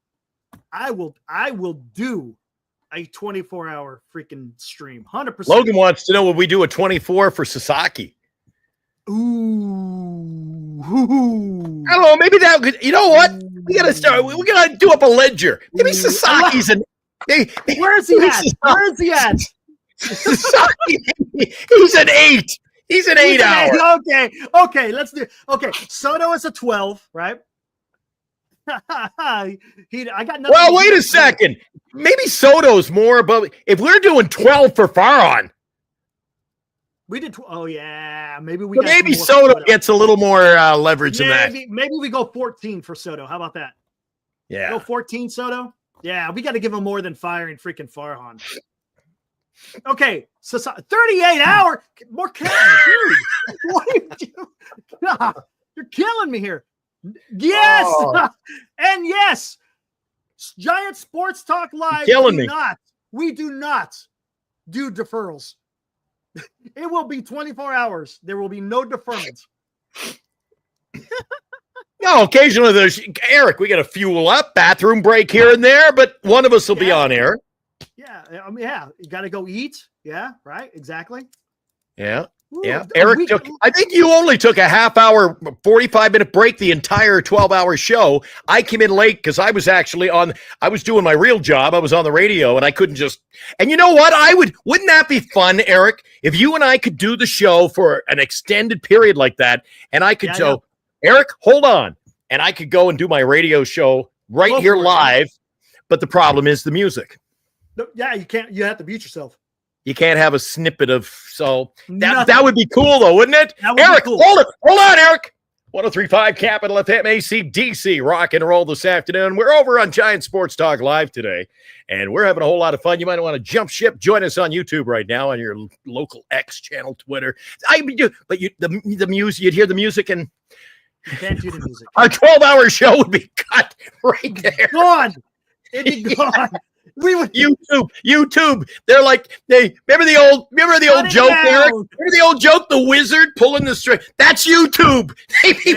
I will do a 24-hour freaking stream, 100%. Logan wants to know, would we do a 24 for Sasaki? Ooh. I don't know. Maybe that could, you know what? We got to start. We got to do up a ledger. Maybe Sasaki's Where's he at? Where's he at? Sasaki, he's an 8. He's an 8 hour. Okay. Let's do. Okay, Soto is a 12, right? I got nothing. Well, wait a second. Maybe Soto's more, but if we're doing 12 for Farhan, we did. Oh yeah, maybe we. So maybe Soto gets a little more leverage than that. Maybe we go 14 for Soto. How about that? Yeah, go 14 Soto. Yeah, we got to give him more than firing freaking Farhan. Okay, so 38 hour more killing me, dude. What are you doing? God, you're killing me here. Yes, and yes, Giant Sports Talk Live. We do not do deferrals. It will be 24 hours. There will be no deferments. No, occasionally there's Eric. We got to fuel up, bathroom break here and there, but one of us will be on air. Yeah, you got to go eat. Yeah, right. Exactly. Yeah. Yeah, Eric I think you only took a half hour, 45-minute break the entire 12-hour show. I came in late because I was actually I was doing my real job. I was on the radio and I couldn't and you know what? Wouldn't that be fun, Eric? If you and I could do the show for an extended period like that and I could Eric, hold on. And I could go and do my radio show right here live. But the problem is the music. Yeah, you can't, you have to mute yourself. You can't have a snippet of that would be cool though, wouldn't it? Eric, cool. Hold on, Eric. 103.5 Capital FM AC rock and roll this afternoon. We're over on Giant Sports Talk Live today, and we're having a whole lot of fun. You might want to jump ship. Join us on YouTube right now on your local X channel, Twitter. The music, you'd hear the music, and you can't do the music. Our 12-hour show would be cut right there. Gone. It'd be gone. We would YouTube. They're like remember the old joke, Eric? Remember the old joke, the wizard pulling the string? That's YouTube. They'd be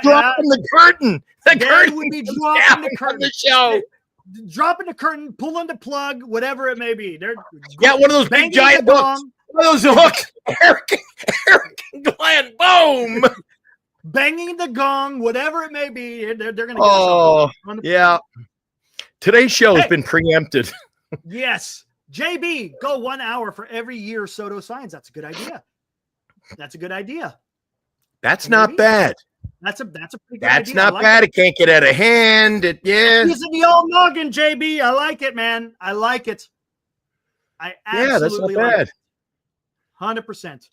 dropping the curtain. The curtain would be dropping the curtain. The show. Dropping the curtain, pulling the plug, whatever it may be. One of those big giant hooks. One of those hooks. Eric and Glenn, boom. Banging the gong, whatever it may be. They're gonna yeah. Today's show has been preempted. Yes. JB, go 1 hour for every year Soto signs. That's a good idea. That's not bad. That's a pretty good idea. That's not bad. It can't get out of hand. Using the old noggin, JB. I like it, man. I like it. I absolutely that's not bad. 100%.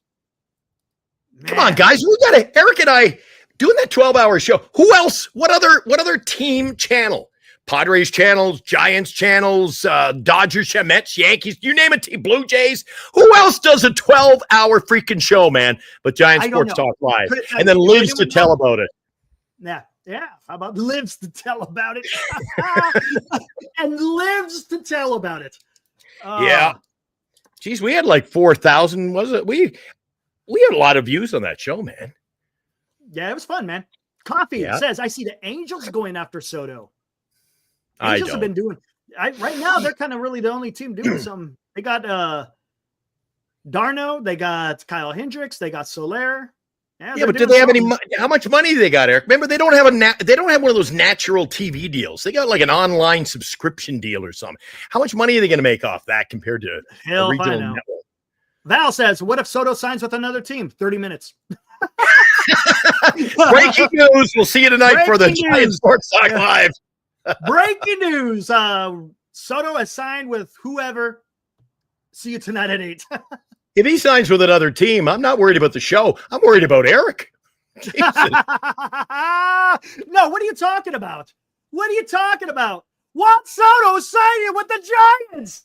Come on, guys. We got to Eric and I doing that 12-hour show. Who else? What other team channel? Padres channels, Giants channels, Dodgers, Mets, Yankees, you name it, Blue Jays. Who else does a 12-hour freaking show, man? But Giant Sports Talk Live. And then lives to tell about it. Yeah. How about lives to tell about it? And lives to tell about it. Yeah. Geez, we had like 4,000, was it? We had a lot of views on that show, man. Yeah, it was fun, man. Coffee says, I see the Angels going after Soto. Angels have been doing right now. They're kind of really the only team doing something. They got Darno, they got Kyle Hendricks, they got Soler. Yeah, but do they have any? How much money do they got, Eric? Remember, they don't have one of those natural TV deals. They got like an online subscription deal or something. How much money are they going to make off that compared to a regional network? Val says, "What if Soto signs with another team? 30 minutes." Breaking news. We'll see you tonight for the Giant Sports Talk Live. Breaking news. Soto has signed with whoever. See you tonight at 8. If he signs with another team, I'm not worried about the show. I'm worried about Eric. No, what are you talking about? Juan Soto signing with the Giants.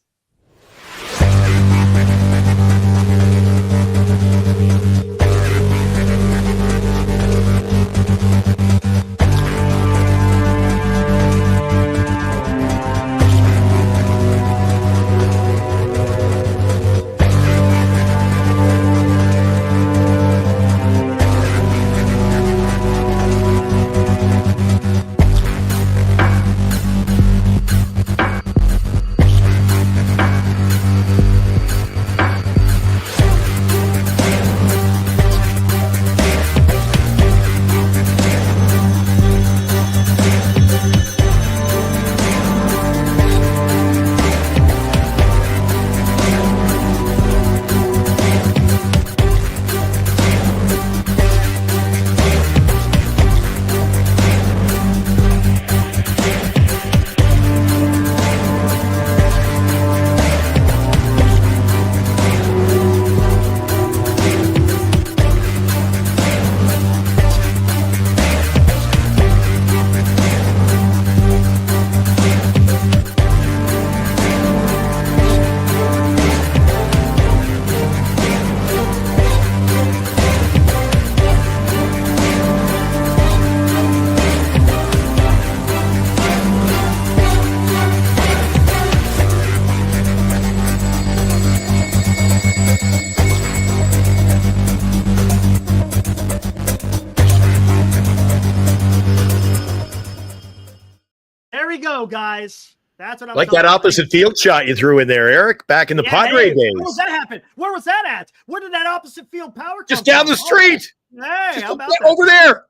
Soto, guys. That's what I'm like that opposite field shot you threw in there, Eric, back in the Padre days. Where was that happen? Where was that at? Where did that opposite field power come Just down from? the street. Hey, how about over there.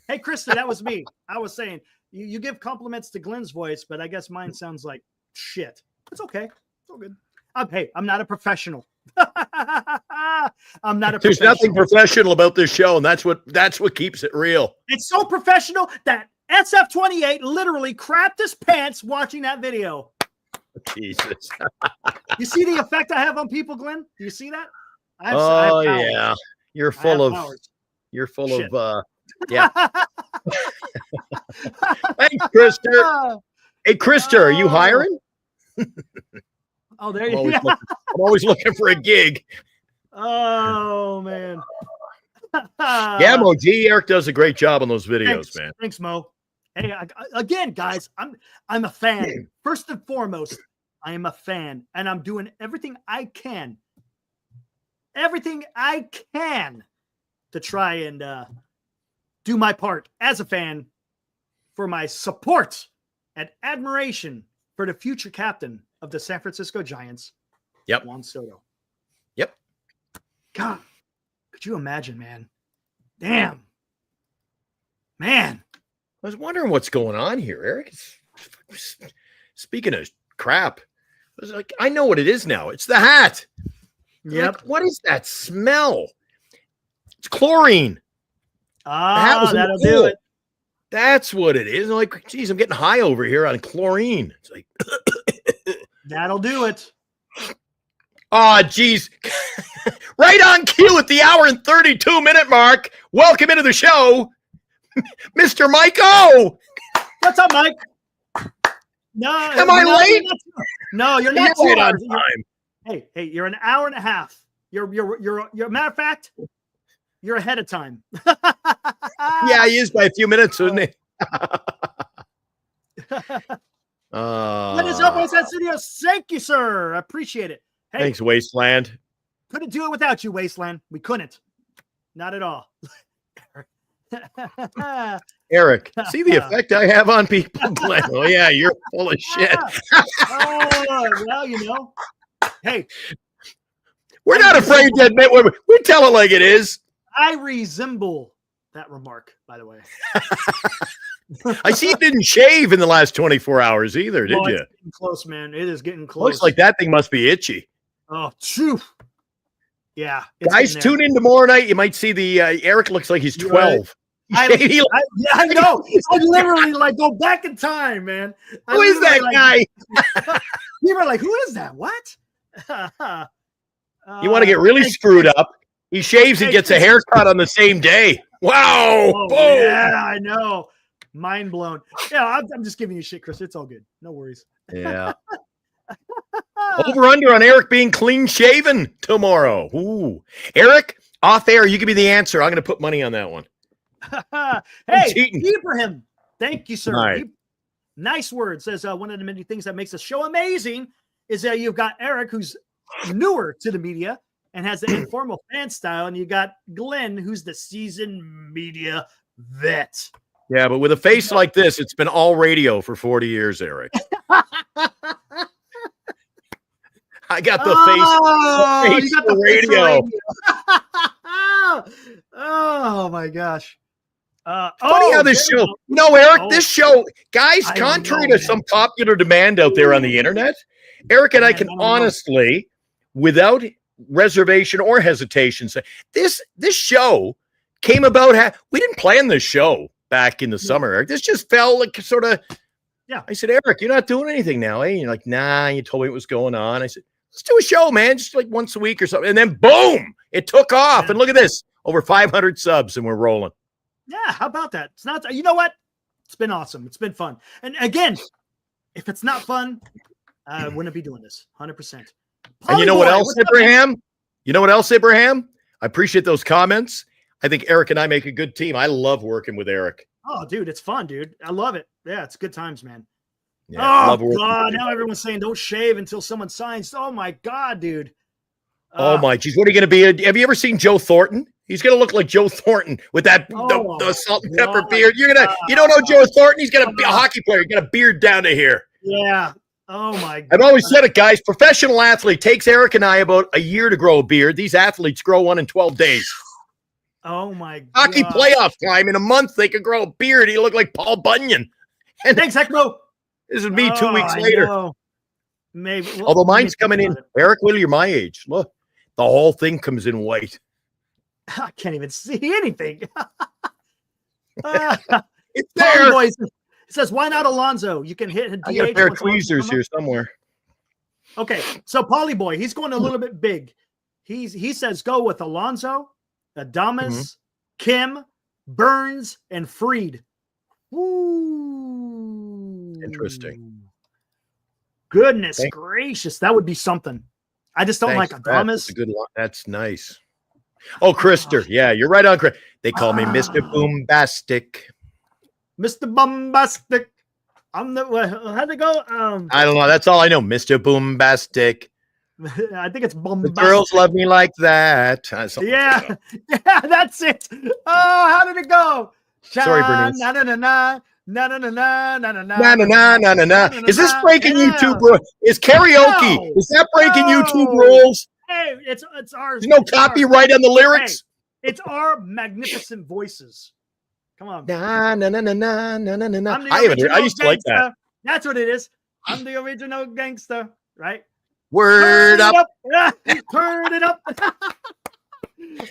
Hey, Krista, that was me. I was saying, you give compliments to Glenn's voice, but I guess mine sounds like shit. It's okay. It's all good. I'm not a professional. I'm not a There's professional. nothing professional about this show, and that's what keeps it real. It's so professional that SF28 literally crapped his pants watching that video. Jesus. You see the effect I have on people, Glenn? Do you see that? I Oh have yeah. You're full of Shit. yeah. Thanks, Krister. Hey, Krister, are you hiring? Oh, there you go. I'm always looking for a gig. Oh man. Yeah, Mo G. Eric does a great job on those videos, man. Thanks, Mo. Hey, again, guys, I'm a fan. First and foremost, I am a fan, and I'm doing everything I can to try and do my part as a fan for my support and admiration for the future captain of the San Francisco Giants. Yep. Juan Soto. Yep. God, could you imagine, man? Damn. Man. I was wondering what's going on here, Eric. Speaking of crap, I was like, I know what it is now. It's the hat. Yep. Like, what is that smell? It's chlorine. That'll do it. That's what it is. I'm like, geez, I'm getting high over here on chlorine. It's like, that'll do it. oh, geez. Right on cue at the hour and 32-minute mark. Welcome into the show, Mr. Mike O. What's up, Mike? No, am I late? No, you're not late on time. Hey, you're an hour and a half. You're matter of fact, you're ahead of time. Yeah, he is by a few minutes, isn't he? What is up, West Side Studios? Thank you, sir. I appreciate it. Hey, thanks, Wasteland. Couldn't do it without you, Wasteland. We couldn't. Not at all. Eric, see the effect I have on people? Oh, yeah, you're full of shit. Well, you know. Hey. We're not afraid to admit we tell it like it is. I resemble that remark, by the way. I see you didn't shave in the last 24 hours either, did you? It's getting close, man. It is getting close. Looks like that thing must be itchy. Oh, phew. Yeah. Guys, tune in tomorrow night. You might see the Eric looks like he's 12. Right. I know. I literally go back in time, man. Who is that guy? You were like, who is that? What? You want to get really screwed up. He shaves and gets a haircut on the same day. Wow. Oh, yeah, I know. Mind blown. Yeah, I'm just giving you shit, Chris. It's all good. No worries. Yeah. Over under on Eric being clean shaven tomorrow. Ooh. Eric, off air, you give me the answer. I'm going to put money on that one. Hey, Ibrahim. Thank you, sir. Right. Nice word. Says one of the many things that makes the show amazing is that you've got Eric, who's newer to the media and has the informal fan style, and you got Glenn, who's the seasoned media vet. Yeah, but with a face like this, it's been all radio for 40 years, Eric. I got the face, you got the radio. Oh my gosh. Funny how this show, Eric, this show, guys, contrary to some popular demand out there on the internet, Eric and I can honestly, without reservation or hesitation, say this show came about. We didn't plan this show back in the summer, Eric. This just fell like sort of. Yeah. I said, Eric, you're not doing anything now, eh? And you're like, nah. You told me what was going on. I said, let's do a show, man, just like once a week or something. And then boom, it took off. Yeah. And look at this, over 500 subs, and we're rolling. Yeah, how about that? It's not. You know what? It's been awesome. It's been fun. And again, if it's not fun, I wouldn't be doing this. 100%. And you know what else, Abraham? You know what else, Abraham? I appreciate those comments. I think Eric and I make a good team. I love working with Eric. Oh, dude, it's fun, dude. I love it. Yeah, it's good times, man. Yeah, oh, God. Now everyone's saying don't shave until someone signs. Oh, my God, dude. Oh, my geez. What are you going to be? Have you ever seen Joe Thornton? He's gonna look like Joe Thornton with that the salt and pepper beard. You don't know Joe Thornton? He's gonna be a hockey player. He's got a beard down to here. Yeah. Oh my God. I've always said it, guys. Professional athlete takes Eric and I about a year to grow a beard. These athletes grow one in 12 days. Oh my God. Hockey playoff time in a month, they could grow a beard. He looked like Paul Bunyan. And thanks, Heckmo. This would be 2 weeks later. Maybe. Although mine's coming in. Eric, Will, you're my age. Look, the whole thing comes in white. I can't even see anything. It's there. Boy, it says, why not Alonzo? You can hit a DH. I got a pair of tweezers here somewhere. Okay, so Polly Boy, he's going a little bit big. He says go with Alonzo, Adames, Kim, Burns, and Freed. Ooh. Interesting. Goodness gracious, that would be something. I just don't like Adames. That's a good one. That's nice. Oh, Krister. Yeah, you're right on. They call me Mr. Boombastic. Mr. Bombastic. I'm the how'd it go? I don't know. That's all I know. Mr. Boombastic. I think it's bombastic. The girls love me like that. Yeah, yeah, that's it. Oh, how did it go? Sorry, Bernice. Na na na na na na na na na na na na na na na. Is this breaking YouTube rules? Is karaoke? No, is that breaking YouTube rules? Hey, it's ours. There's no copyright on the lyrics. Hey, it's our magnificent voices. Come on. Na na na na na na na na. I used to like that. That's what it is. I'm the original gangster, right? Word up. Turn it up.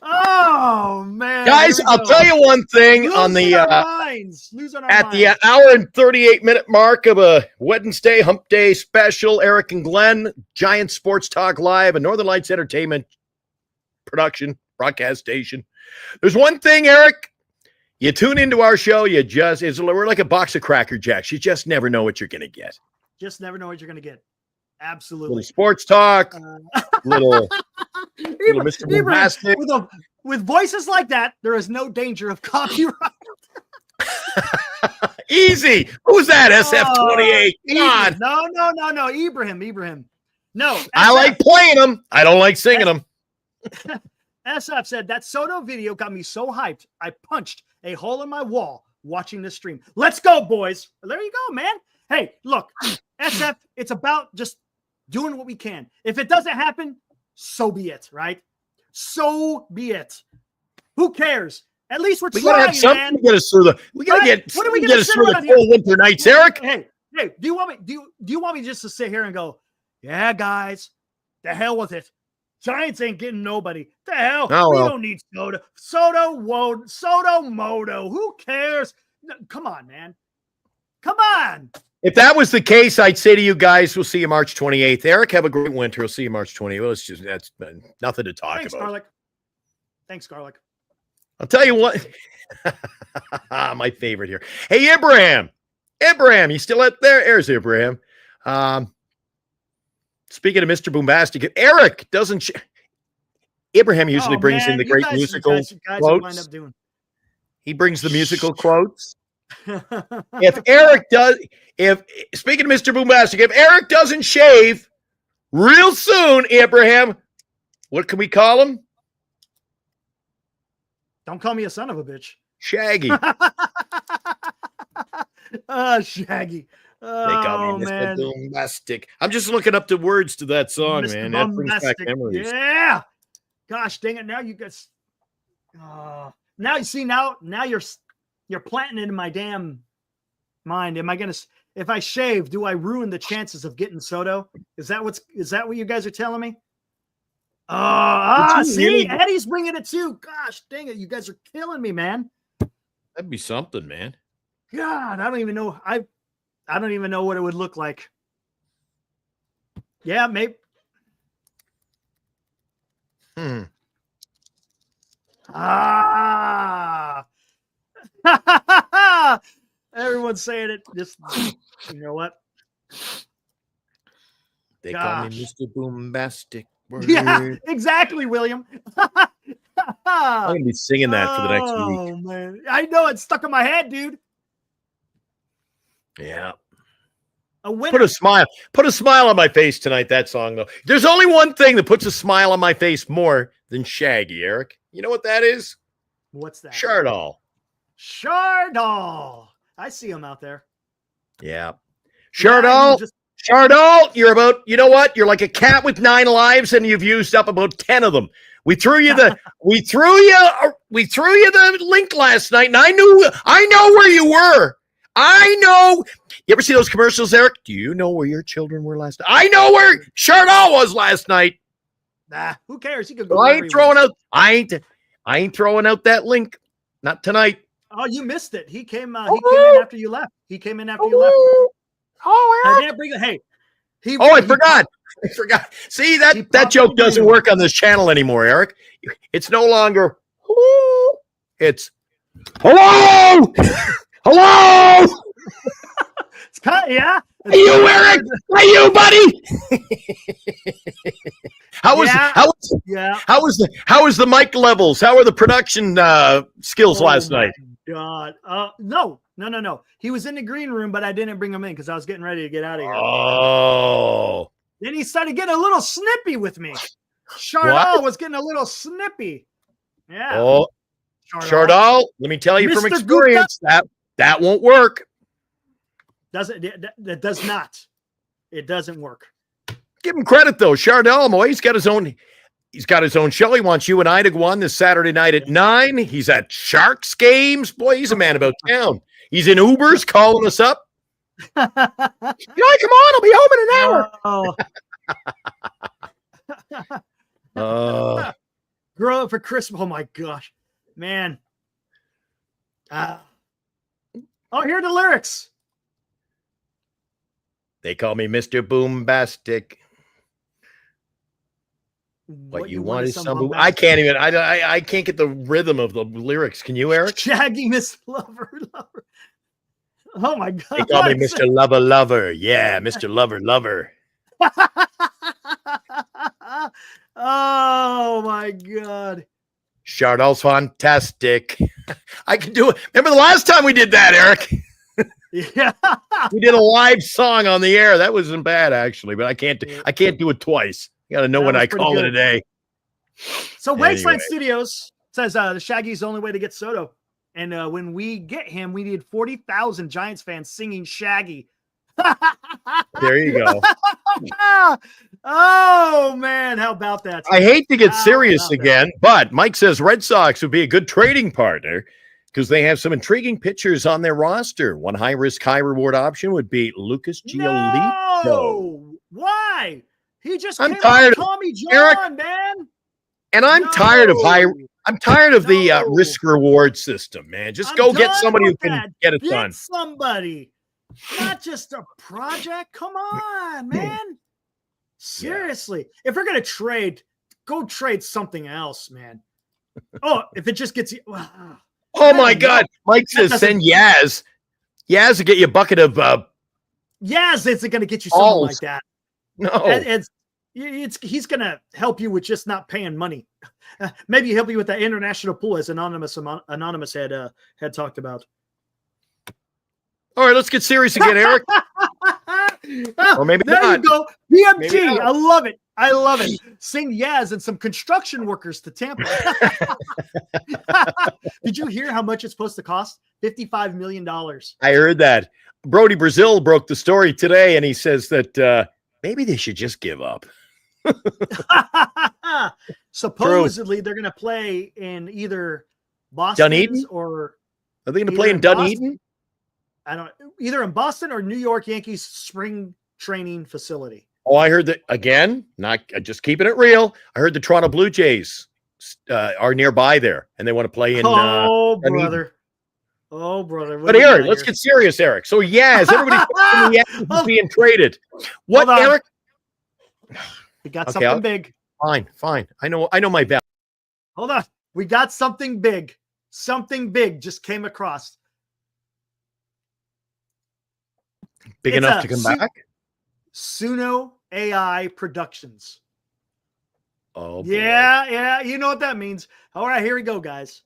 Oh man, guys! I'll tell you one thing on the the hour and 38-minute mark of a Wednesday Hump Day special. Eric and Glenn, Giant Sports Talk Live, a Northern Lights Entertainment production broadcast station. There's one thing, Eric. You tune into our show, we're like a box of Cracker Jacks. You just never know what you're going to get. Just never know what you're going to get. Absolutely. Little sports talk, little Mr. Bombastic. With voices like that, there is no danger of copyright. Easy. Who's that? SF28. Come on. No. Ibrahim. No. SF. I like playing them. I don't like singing them. SF said that Soto video got me so hyped. I punched a hole in my wall watching this stream. Let's go, boys. There you go, man. Hey, look, SF, it's about just doing what we can. If it doesn't happen, so be it, right? So be it. Who cares? At least we're trying, gotta have something man. To get us through the. We gotta get. What are we gonna get us through the cold winter nights, Eric? Hey, do you want me? Do you want me just to sit here and go? Yeah, guys, the hell with it. Giants ain't getting nobody. The hell? We don't need Soto. Soto Moto. Who cares? No, come on, man. Come on. If that was the case, I'd say to you guys, we'll see you March 28th. Eric, have a great winter. We'll see you March 28th. Well, that's nothing to talk about. Thanks, Garlic. I'll tell you what. My favorite here. Hey, Ibrahim, you still up there? There's Ibrahim. Speaking of Mr. Boombastic, if Eric doesn't. Ibrahim usually brings in the great musical quotes. He brings the musical quotes. If speaking of Mr. Boombastic, if Eric doesn't shave real soon, Abraham, what can we call him? Don't call me a son of a bitch. Shaggy. Shaggy. They call me Mr. Boombastic. I'm just looking up the words to that song, Mr. man. That brings back memories. Yeah. Gosh dang it. Now you guys. Now you see, now you're planting it in my damn mind. Am I going to, if I shave, do I ruin the chances of getting Soto? Is that what you guys are telling me? See, Eddie's bringing it too. Gosh, dang it. You guys are killing me, man. That'd be something, man. God, I don't even know. I don't even know what it would look like. Yeah, maybe. Everyone's saying it. Just, you know what? They call me Mr. Boombastic. Yeah, exactly, William. I'm going to be singing that for the next week. Oh, man. I know. It's stuck in my head, dude. Yeah. A winner. Put a smile on my face tonight, that song, though. There's only one thing that puts a smile on my face more than Shaggy, Eric. You know what that is? What's that? Chardol. Chardol. I see him out there. Yeah. Yeah, Chardol. Chardol, you're about, you know what? You're like a cat with 9 lives and you've used up about 10 of them. We threw you the link last night, and I know where you were. I know. You ever see those commercials, Eric? Do you know where your children were last night? I know where Chardol was last night. Nah, who cares? He could go. I ain't throwing out that link. Not tonight. Oh, you missed it. He came in after you left. Oh, Eric. I didn't bring it. Hey. I forgot. See, that joke doesn't work on this channel anymore, Eric. It's no longer hello. It's hello. Hello. It's yeah. Are you, Eric? Are you, buddy? How was the mic levels? How are the production skills last night? God. No. He was in the green room, but I didn't bring him in because I was getting ready to get out of here. Oh. Then he started getting a little snippy with me. Chardol was getting a little snippy. Yeah. Oh, Chardol, let me tell you from experience, that won't work. That does not. It doesn't work. Give him credit though. Chardol, boy, he's got his own show. He wants you and I to go on this Saturday night at 9. He's at Sharks games. Boy, he's a man about town. He's in Ubers calling us up. Come on, I'll be home in an hour. Grow up for Christmas. Oh my gosh, man. Here are the lyrics. They call me Mr. Boombastic. What you want is some. I can't even. I can't get the rhythm of the lyrics. Can you, Eric? Shaggy Miss Lover. Oh my God! They call me Mr. Lover. Yeah, Mr. Lover. Oh my God! Chardol's fantastic. I can do it. Remember the last time we did that, Eric? Yeah, we did a live song on the air. That wasn't bad actually, but I can't do it twice. You got to know when I call it a day. So Wayside Studios says the Shaggy's the only way to get Soto. And when we get him, we need 40,000 Giants fans singing Shaggy. There you go. Oh, man. How about that? I hate to get serious again, but Mike says Red Sox would be a good trading partner because they have some intriguing pitchers on their roster. One high-risk, high-reward option would be Lucas Giolito. No! Why? He just I'm tired of Tommy John, Eric, man. And I'm tired of the risk reward system, man. Just go get somebody who can get it done. Somebody, not just a project. Come on, man. Seriously, if we're gonna trade, go trade something else, man. Oh, if it just gets you. Oh my God, Mike says send Yaz. Yaz will get you a bucket of. Yaz isn't gonna get you something like that. No, he's gonna help you with just not paying money. Maybe help you with that international pool, as anonymous had talked about. All right, let's get serious again, Eric. Or maybe there not. You go, BMT. I love it. I love it. Sing Yaz and some construction workers to Tampa. Did you hear how much it's supposed to cost? $55 million. I heard that. Brody Brazil broke the story today, and he says that maybe they should just give up. Supposedly, they're going to play in either Boston Dunedin, or are they going to play in Dunedin? I don't. Either in Boston or New York Yankees spring training facility. Oh, I heard that again. Not just keeping it real. I heard the Toronto Blue Jays are nearby there, and they want to play in. Brother. Dunedin. Oh, brother. But Eric, let's get serious, Eric. So Yaz, everybody is being traded. What, Eric? We got something big. Fine. I know my value. Hold on. We got something big. Something big just came across. Big enough to come back? Suno AI Productions. Oh, boy. Yeah. You know what that means. All right, here we go, guys.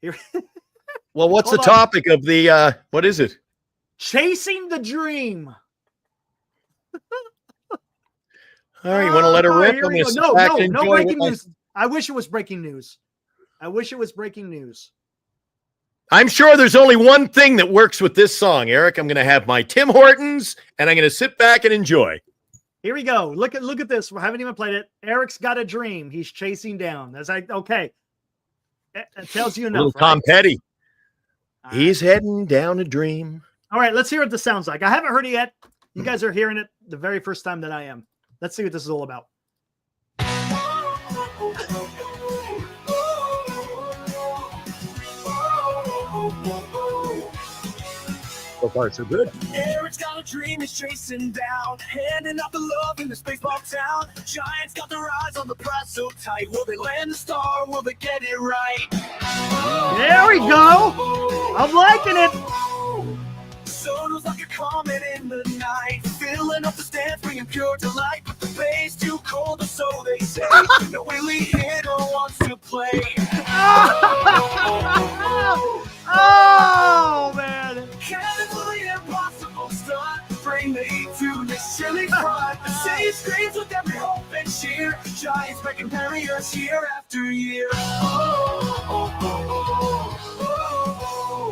Here. Well, what's the topic of the, what is it? Chasing the Dream. All right, you want to let her rip? Here I'm we going to go. sit back and No enjoy breaking what news. I wish it was breaking news. I'm sure there's only one thing that works with this song, Eric. I'm going to have my Tim Hortons, and I'm going to sit back and enjoy. Here we go. Look at this. We haven't even played it. Eric's got a dream. He's chasing down. Okay. It tells you enough. Little Tom right? Petty. All He's heading down a dream. All right, let's hear what this sounds like. I haven't heard it yet. You guys are hearing it the very first time that I am. Let's see what this is all about. So far, so good. Eric's got a dream he's chasing down, handing out the love in this baseball town. Giants got their eyes on the prize so tight. Will they land the star? Will they get it right? There we go. I'm liking it. Sun was like a comet in the night, filling up the stands, bringing pure delight. But the bay's too cold, or so they say. No Willie hitter wants to play. Oh, man. Cannon for the impossible stunt, bring the heat to this chilly front. The city screams with every hope and cheer. Giants breaking barriers year after year.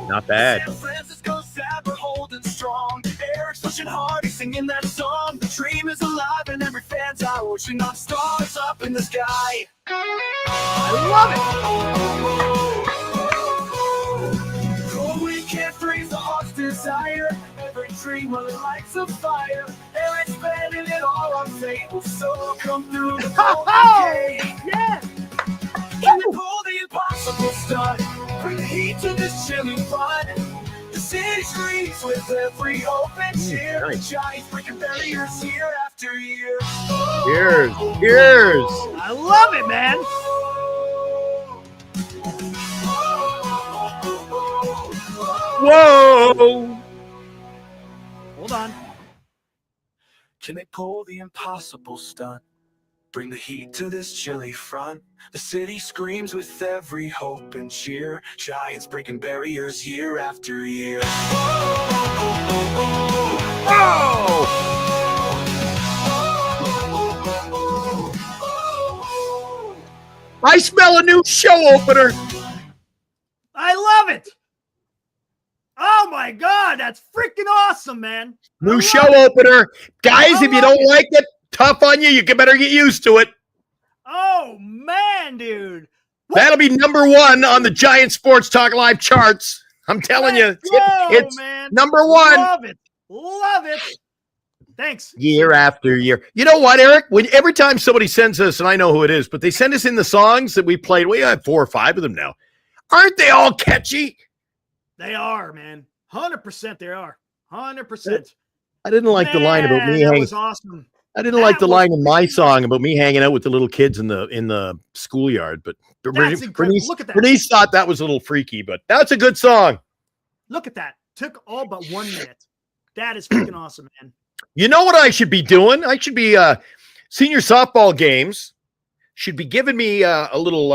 Not bad. San Francisco sad but holding strong. Eric's pushing hard, he's singing that song. The dream is alive and every fan's out, wishing on stars up in the sky. I love it. Oh, we can't freeze the heart's desire. Every dream really lights a fire. Eric's betting it all on fate. So come through the golden gate. Yeah. Can we pull the impossible stunt? Bring the heat to this chilly fun. The city screams with every hope and cheer. Nice. Giants breaking barriers year after year. Cheers. Cheers. I love it, man. Whoa. Hold on. Can they pull the impossible stunt? Bring the heat to this chilly front. The city screams with every hope and cheer. Giants breaking barriers year after year. I smell a new show opener. I love it. Oh, my God. That's freaking awesome, man. New show opener. Guys, if you don't like it, tough on you. You better get used to it. Oh, man, dude. That'll be number one on the Giant Sports Talk Live charts. I'm telling you, it's man. number one. Love it. Love it. Thanks. Year after year. You know what, Eric? Every time somebody sends us, and I know who it is, but they send us in the songs that we played. We have 4 or 5 of them now. Aren't they all catchy? They are, man. 100% they are. 100%. I didn't like the line about me That hanging. was awesome. I didn't like the line in my song about me hanging out with the little kids in the schoolyard. But That's incredible. Look at that. Bernice thought that was a little freaky, but that's a good song. Look at that. Took all but 1 minute. That is freaking awesome, man. You know what I should be doing? I should be senior softball games should be giving me a little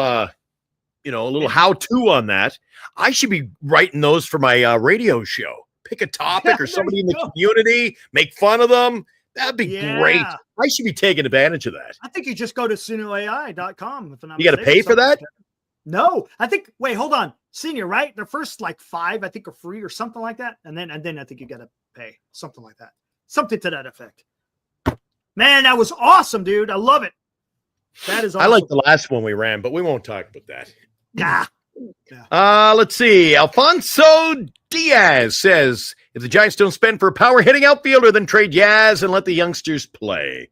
how-to on that. I should be writing those for my radio show. Pick a topic or somebody in the community, make fun of them. That'd be great. I should be taking advantage of that. I think you just go to sunuai.com. You got to pay for that? No, I think. Wait, hold on. Senior, right? The first 5, I think, are free or something like that, and then I think you got to pay something like that, something to that effect. Man, that was awesome, dude. I love it. That is awesome. I like the last one we ran, but we won't talk about that. Yeah. Let's see. Alfonso Diaz says, if the Giants don't spend for a power hitting outfielder, then trade Yaz and let the youngsters play.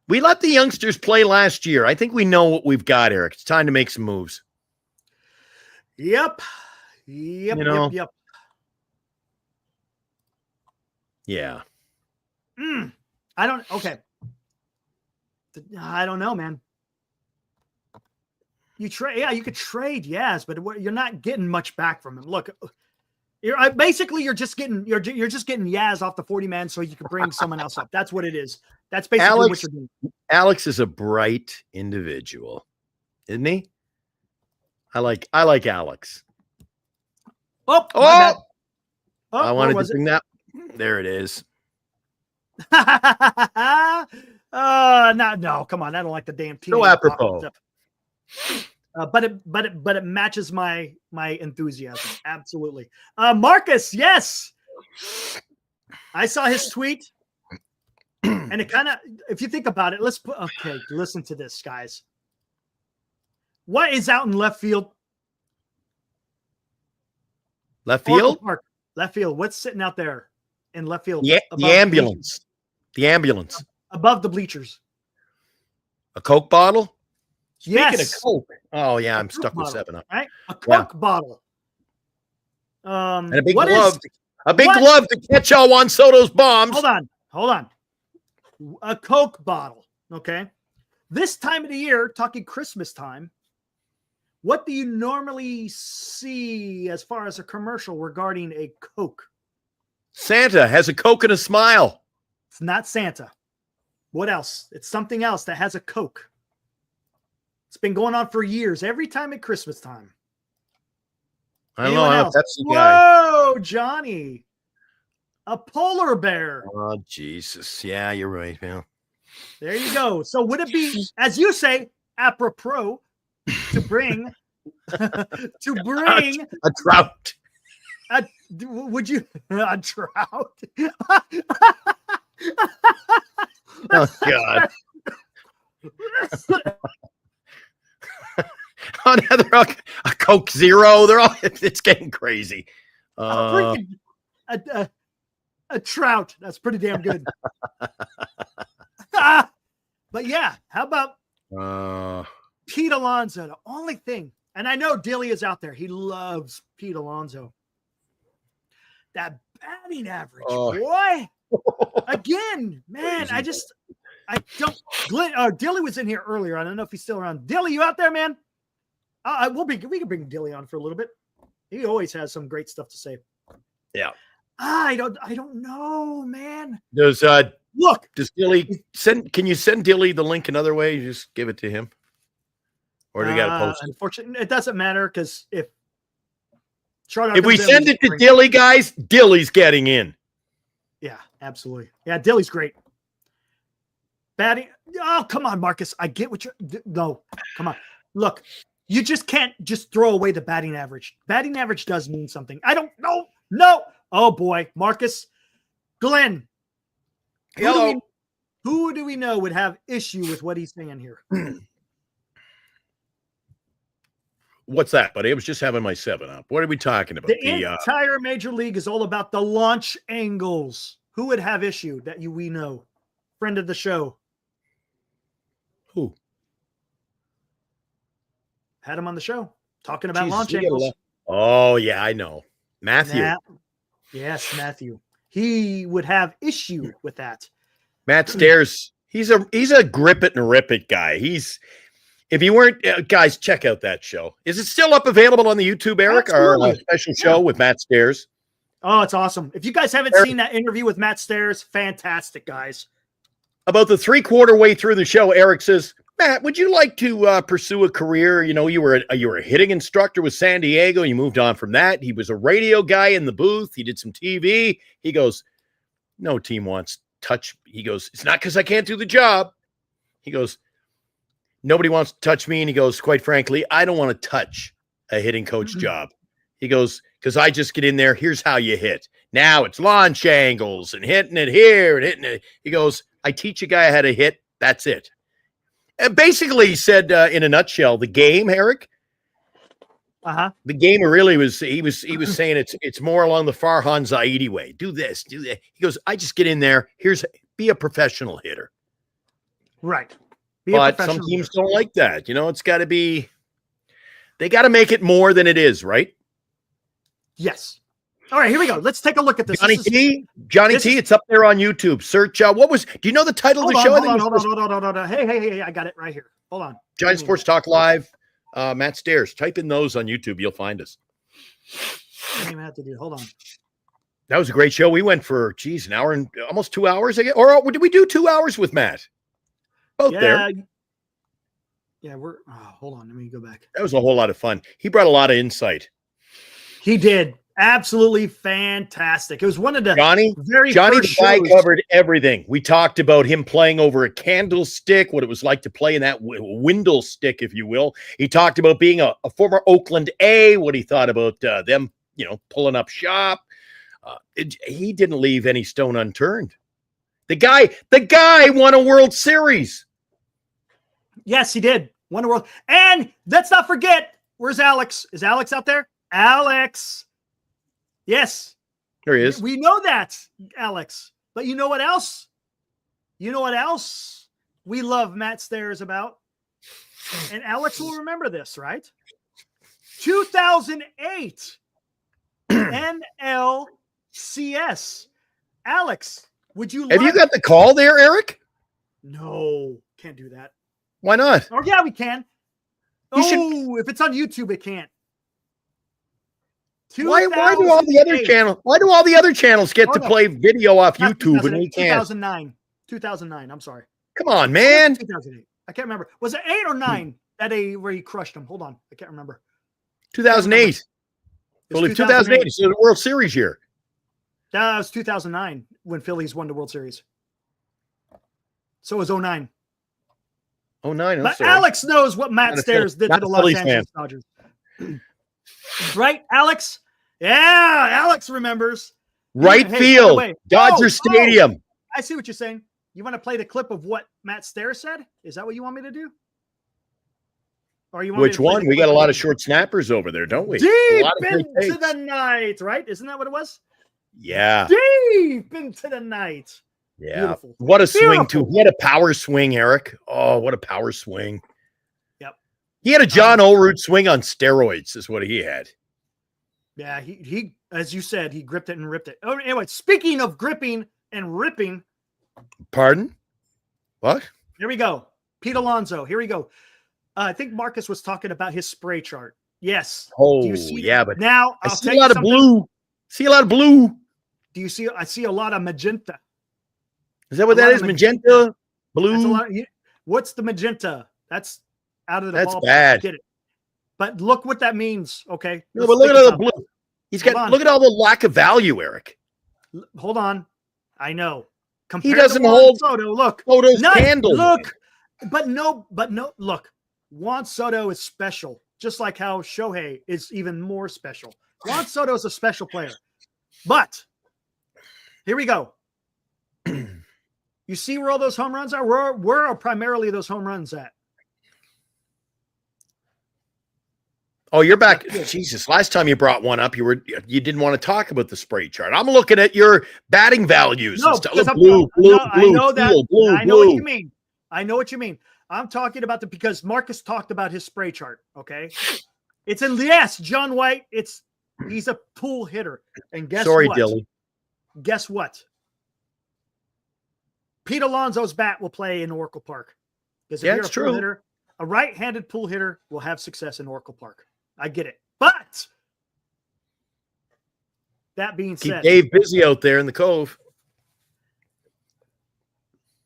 We let the youngsters play last year. I think we know what we've got, Eric. It's time to make some moves. Yep. Yeah. I don't know, man. You could trade, yes, but you're not getting much back from him. Look, you're just getting Yaz off the 40-man so you can bring someone else up. That's what it is. That's basically what you're doing. Alex is a bright individual, isn't he? I like Alex. I wanted to bring that. There it is. No, come on. I don't like the damn team. So apropos. But it matches my enthusiasm. Absolutely. Marcus, yes. I saw his tweet. And it kind of, if you think about it, listen to this, guys. What is out in left field? Left field? Left field. What's sitting out there in left field? Yeah, the ambulance. The ambulance. Above the bleachers. A Coke bottle? Yes. Speaking of Coke. Oh, yeah, I'm stuck with 7-Up. Right? A Coke bottle. And a big glove. Glove to catch all Juan Soto's bombs. Hold on. A Coke bottle. Okay. This time of the year, talking Christmas time, what do you normally see as far as a commercial regarding a Coke? Santa has a Coke and a smile. It's not Santa. What else? It's something else that has a Coke. It's been going on for years, every time at Christmas time. I don't know. That's the guy. Whoa, Johnny. A polar bear. Oh, Jesus. Yeah, you're right, man. There you go. So would it be, as you say, apropos to bring a trout? Would you a trout? Oh, God. Another a Coke Zero. It's getting crazy. A trout. That's pretty damn good. But yeah, how about Pete Alonso? The only thing, and I know Dilly is out there. He loves Pete Alonso. That batting average, boy. Again, man, I don't. Dilly was in here earlier. I don't know if he's still around. Dilly, you out there, man? We can bring Dilly on for a little bit. He always has some great stuff to say. Yeah. I don't know, man. Does Dilly can you send Dilly the link another way? You just give it to him. Or do you gotta post it? Unfortunately, it doesn't matter because if we send it to Dilly, guys, Dilly's getting in. Yeah, absolutely. Yeah, Dilly's great. Batting. Oh, come on, Marcus. I get what you're. No, come on. Look, you just can't just throw away the batting average. Batting average does mean something. I don't know. No. Oh boy, Marcus, Glenn. Who do we know would have issue with what he's saying here? What's that, buddy? I was just having my 7-Up. What are we talking about? The entire major league is all about the launch angles. Who would have issue that we know? Friend of the show. Who? Had him on the show talking about launch angles. Oh, yeah, I know. Matthew. Yes, Matthew. He would have issue with that. Matt Stairs. He's a grip it and rip it guy. If you weren't, guys, check out that show. Is it still up available on the YouTube, Eric? Absolutely. Our special show with Matt Stairs. Oh, it's awesome. If you guys haven't seen that interview with Matt Stairs, fantastic, guys. About the 3/4 way through the show, Eric says, Matt, would you like to pursue a career? You know, you were a hitting instructor with San Diego. You moved on from that. He was a radio guy in the booth. He did some TV. He goes, no team wants touch. He goes, it's not because I can't do the job. He goes, nobody wants to touch me. And he goes, quite frankly, I don't want to touch a hitting coach job. He goes, because I just get in there. Here's how you hit. Now it's launch angles and hitting it here and hitting it. He goes, I teach a guy how to hit. That's it. And basically, he said in a nutshell, the game, Eric. The game really was. He was saying it's more along the Farhan Zaidi way. Do this, do that. He goes, I just get in there. Be a professional hitter. Right. But some teams don't like that. You know, it's got to be. They got to make it more than it is, right? Yes. All right, here we go. Let's take a look at this. Johnny T, it's up there on YouTube. Search. Do you know the title of the show? Hold on. Hey, I got it right here. Hold on. Giant Sports Talk Live. Matt Stairs. Type in those on YouTube. You'll find us. I don't even have to do. Hold on. That was a great show. We went for an hour and almost 2 hours again. Or did we do 2 hours with Matt? Both there. Yeah, hold on. Let me go back. That was a whole lot of fun. He brought a lot of insight. He did. Absolutely fantastic. It was one of the Johnny very the first guy shows. covered everything. We talked about him playing over a candlestick, what it was like to play in that windle stick, if you will. He talked about being a former Oakland A, what he thought about them, pulling up shop. He didn't leave any stone unturned. The guy won a World Series. Yes, he did. Won a world. And let's not forget, where's Alex? Is Alex out there? Alex. Yes. There he is. We know that, Alex. But you know what else? You know what else we love Matt Stairs about? And Alex will remember this, right? 2008 NLCS. Alex, would you Have you got the call there, Eric? No, can't do that. Why not? Oh, yeah, we can. If it's on YouTube, it can't. Why do all the other channels get to play video off YouTube and we can't? 2009. I'm sorry. Come on, man. 2008. I can't remember. Was it 8 or 9 that day where he crushed him? Hold on. I can't remember. 2008. I believe 2008. It's the World Series year. That was 2009 when Phillies won the World Series. So it was 09. 09. But Alex knows what Matt Stairs did to the Los Angeles Dodgers. Right, Alex? Yeah, Alex remembers. Right field, Dodger Stadium. I see what you're saying. You want to play the clip of what Matt Stairs said? Is that what you want me to do? Or you want Which one? We got a lot of short snappers over there, don't we? Deep into the night, right? Isn't that what it was? Yeah. Deep into the night. Yeah. Beautiful. What a swing, too. He had a power swing, Eric. Oh, what a power swing. Yep. He had a John Olerud swing on steroids, is what he had. Yeah, he as you said, he gripped it and ripped it. Oh, anyway, speaking of gripping and ripping. Pardon? What? Here we go. Pete Alonso. Here we go. I think Marcus was talking about his spray chart. Yes. Oh, yeah, but now I see a lot of blue. See a lot of blue. Do you see? I see a lot of magenta. Is that what that is? Magenta? Blue? What's the magenta? That's out of the That's ballpark. bad. Get it. But look what that means. Okay. No, but look at all the blue. Look at all the lack of value, Eric. Hold on. I know. He doesn't hold Soto. Look. Soto's candle. Look. But no. Look. Juan Soto is special, just like how Shohei is even more special. Juan Soto is a special player. But here we go. You see where all those home runs are? Where are primarily those home runs at? Oh, you're back. Jesus, last time you brought one up, you didn't want to talk about the spray chart. I'm looking at your batting values. No, and stuff. Look, blue. I know that. I know what you mean. I know what you mean. I'm talking about because Marcus talked about his spray chart. Okay, it's in John White. He's a pool hitter, and guess what? Dilly. Guess what? Pete Alonso's bat will play in Oracle Park because if you're a pool hitter, a right-handed pool hitter will have success in Oracle Park. I get it, but that being said, keep Dave busy out there in the Cove.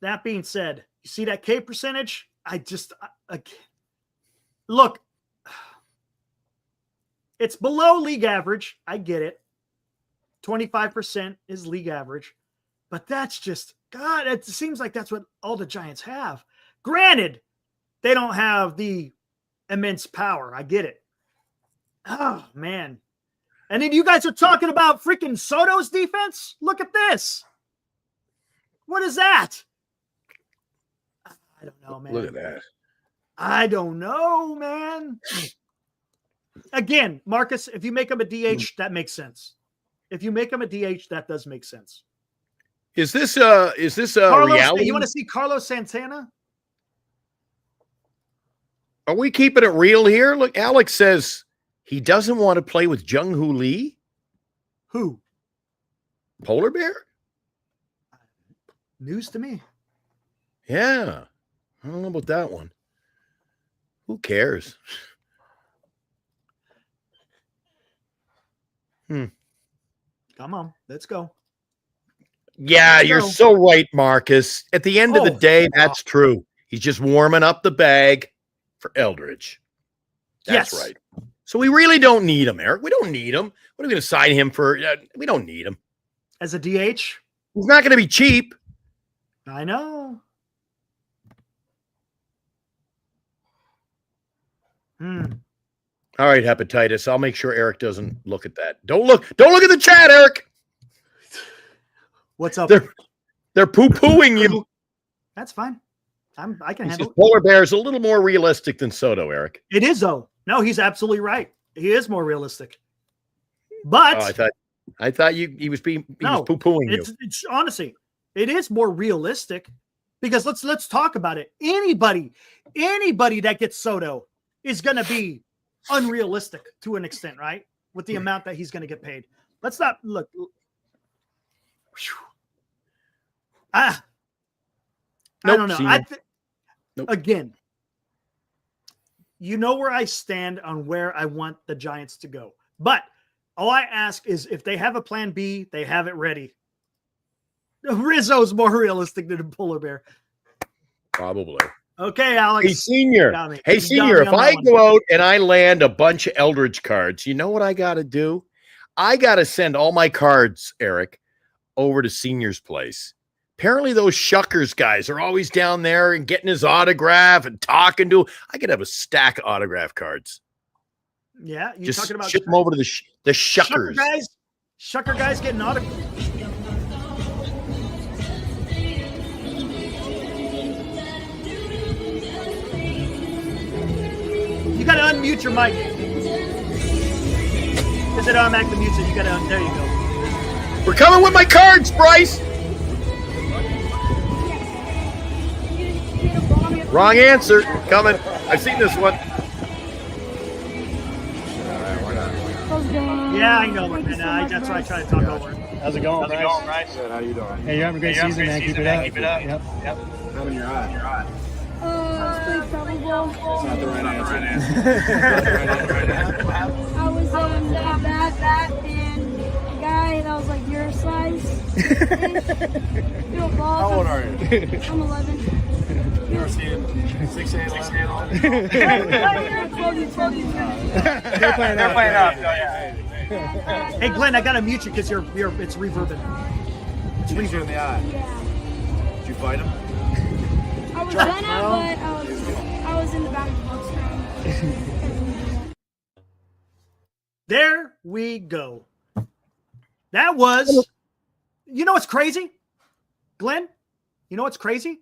That being said, you see that K percentage? Look, it's below league average. I get it. 25% is league average, but that's just, God, it seems like that's what all the Giants have. Granted, they don't have the immense power. I get it. Oh, man. And then you guys are talking about freaking Soto's defense? Look at this. What is that? I don't know, man. Look at that. I don't know, man. Again, Marcus, if you make him a DH, that makes sense. If you make him a DH, that does make sense. Is this Carlos, reality? You want to see Carlos Santana? Are we keeping it real here? Look, Alex says he doesn't want to play with Jung-Hoo Lee. Who? Polar Bear? News to me. Yeah. I don't know about that one. Who cares? Come on, let's go. Yeah, you're so right, Marcus. At the end of the day, that's true. He's just warming up the bag for Eldridge. That's right. So we really don't need him, Eric. We don't need him. What are we going to sign him for? We don't need him. As a DH? He's not going to be cheap. I know. All right, hepatitis. I'll make sure Eric doesn't look at that. Don't look at the chat, Eric. What's up? They're poo-pooing you. That's fine. I can handle it. Polar bear is a little more realistic than Soto, Eric. It is, though. No, he's absolutely right. He is more realistic. But I thought he was poo-pooing you. It's honestly, it is more realistic because let's talk about it. Anybody that gets Soto is going to be unrealistic to an extent, right? With the amount that he's going to get paid. Let's not look. I don't know. Again, you know where I stand on where I want the Giants to go. But all I ask is if they have a plan B, they have it ready. Rizzo's more realistic than a polar bear. Probably. Okay, Alex. Hey, Senior. If I go out and I land a bunch of Eldridge cards, you know what I got to do? I got to send all my cards, Eric, over to Senior's place. Apparently those Shuckers guys are always down there and getting his autograph and talking to him. I could have a stack of autograph cards. Yeah, you just talking about ship them over to the Shuckers. Shucker guys getting autographs. You got to unmute your mic. Is it automatically mutes it? You got to. There you go. We're coming with my cards, Bryce. Wrong answer. Coming. I've seen this one. Yeah, I know, and that's why I try to talk over it. How's it going, Bryce? Good. How you doing? Hey, you're having a great season, man. Keep it up. Yep. Having your eye. Play travel ball. It's not the right answer. I was at bat, and a guy that was like your size threw a ball. How old are you? I'm 11. You ever seen 6'8", 6'8"? They're playing up. Hey, Glenn, I gotta mute you because it's reverbing. It's Did you shoot in the eye? Yeah. Did you fight him? I was gonna, but I was in the back of the box room. There we go. That was, you know what's crazy? Glenn, you know what's crazy?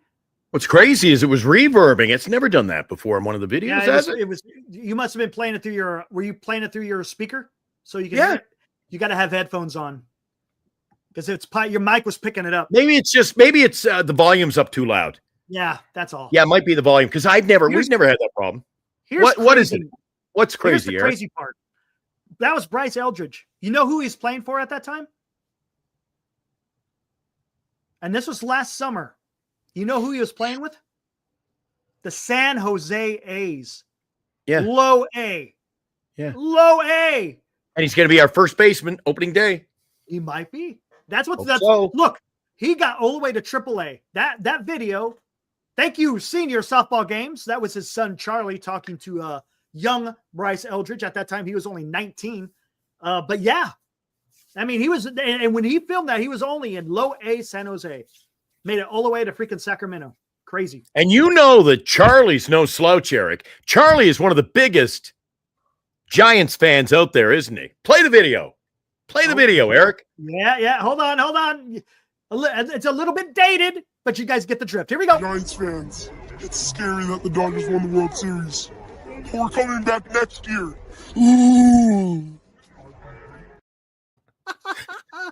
What's crazy is it was reverbing. It's never done that before in one of the videos, has it? It was. You must have been playing it through were you playing it through your speaker? So you can hear it? You got to have headphones on. Because your mic was picking it up. Maybe it's the volume's up too loud. Yeah, that's all. Yeah, it might be the volume because we've never had that problem. What is it? What's crazy? Here's the crazy part. That was Bryce Eldridge. You know who he's playing for at that time? And this was last summer. You know who he was playing with? The San Jose A's. Yeah. Low A. Yeah. Low A. And he's going to be our first baseman opening day. He might be. That's what. So. Look, he got all the way to AAA. That video. Thank you, Senior Softball Games. That was his son Charlie talking to young Bryce Eldridge. At that time, he was only 19. But yeah, I mean, he was. And when he filmed that, he was only in Low A San Jose. Made it all the way to freaking Sacramento. Crazy. And you know that Charlie's no slouch, Eric. Charlie is one of the biggest Giants fans out there, isn't he? Play the video. Play the video, Eric. Yeah. Hold on. It's a little bit dated, but you guys get the drift. Here we go. Giants fans, it's scary that the Dodgers won the World Series. We're coming back next year. Ooh.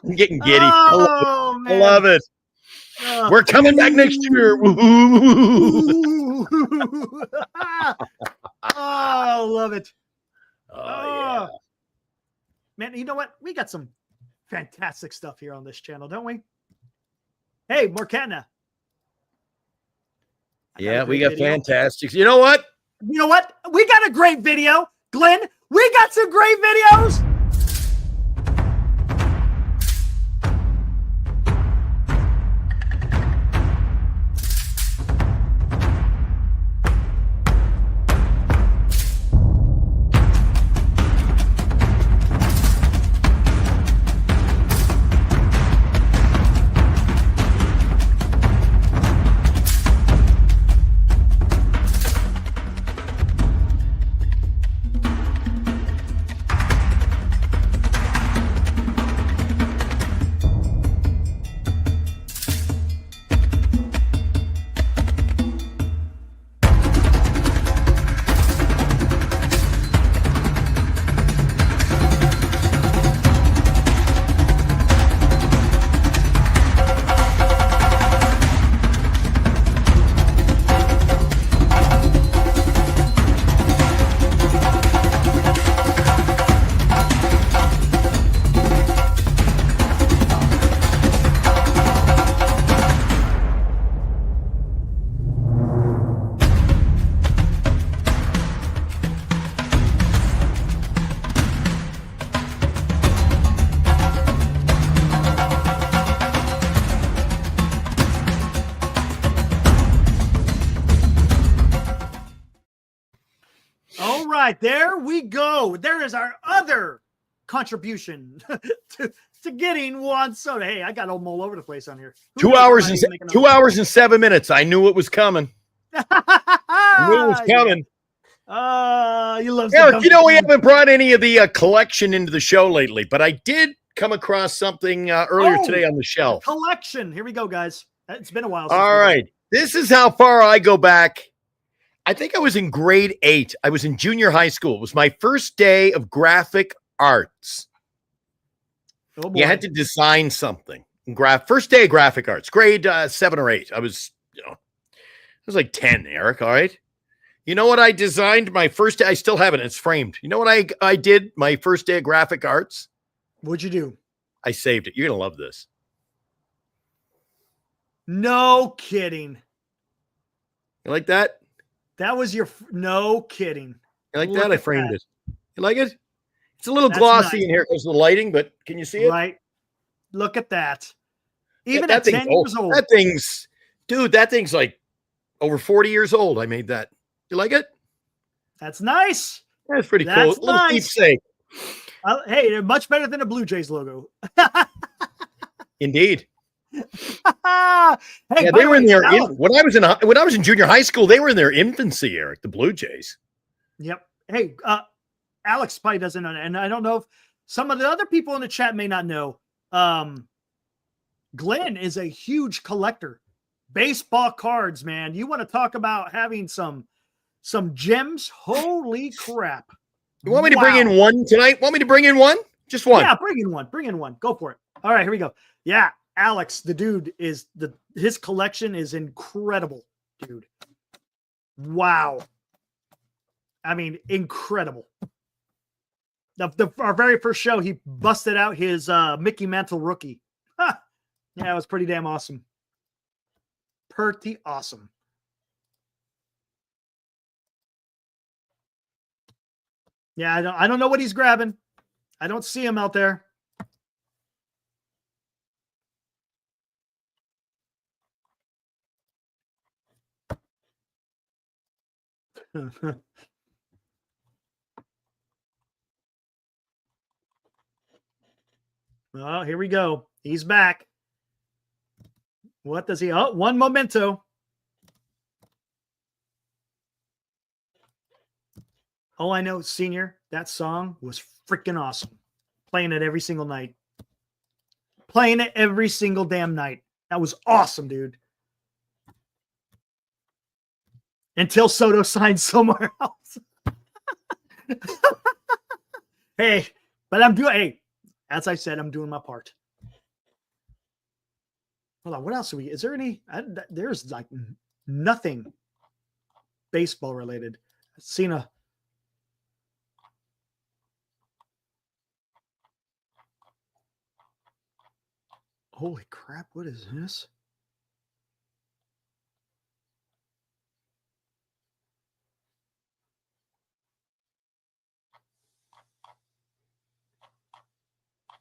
I'm getting giddy. Oh, I love it. We're coming back next year. Oh, love it. Yeah. Man, you know what? We got some fantastic stuff here on this channel, don't we? Hey, Morcana. Yeah, we got fantastic. You know what? We got a great video. Glenn, we got some great videos. right, there we go. There is our other contribution to getting Juan Soto. Hey, I got them all over the place on here. 2 hours and 7 minutes. I knew it was coming. I knew it was coming. You love Eric, we haven't brought any of the collection into the show lately, but I did come across something earlier today on the shelf. Collection. Here we go, guys. It's been a while. All right. This is how far I go back. I think I was in grade 8. I was in junior high school. It was my first day of graphic arts. Oh boy. You had to design something. First day of graphic arts, grade 7 or 8. I was like 10, Eric. All right. You know what I designed my first day? I still have it. It's framed. You know what I did my first day of graphic arts? What'd you do? I saved it. You're going to love this. No kidding. You like that? That was your no kidding. You like that? I framed it. You like it? It's a little glossy in here because of the lighting, but can you see it? Right. Look at that. Even that at 10 years old. That thing's like over 40 years old. I made that. You like it? That's nice. That's pretty cool. That's A little nice. keepsake. Hey, they're much better than a Blue Jays logo. Indeed. Hey, Yeah, they were in their when I was in junior high school. They were in their infancy, Eric. The Blue Jays. Yep. Hey, Alex probably doesn't know, and I don't know if some of the other people in the chat may not know. Glenn is a huge collector. Baseball cards, man. You want to talk about having some gems? Holy crap! You want me to bring in one tonight? Want me to bring in one? Just one? Yeah, bring in one. Bring in one. Go for it. All right, here we go. Yeah, Alex, the dude is his collection is incredible, dude. Wow. I mean, incredible. Our very first show, he busted out his Mickey Mantle rookie. Huh. Yeah, it was pretty damn awesome. Pretty awesome. Yeah, I don't know what he's grabbing. I don't see him out there. Oh, here we go. He's back. What does he? Oh, one memento. Oh, I know, Senior. That song was freaking awesome. Playing it every single night. Playing it every single damn night. That was awesome, dude. Until Soto signed somewhere else. Hey, but as I said, I'm doing my part. Hold on, what else is there any? There's like nothing baseball related. I've seen a. Holy crap, what is this?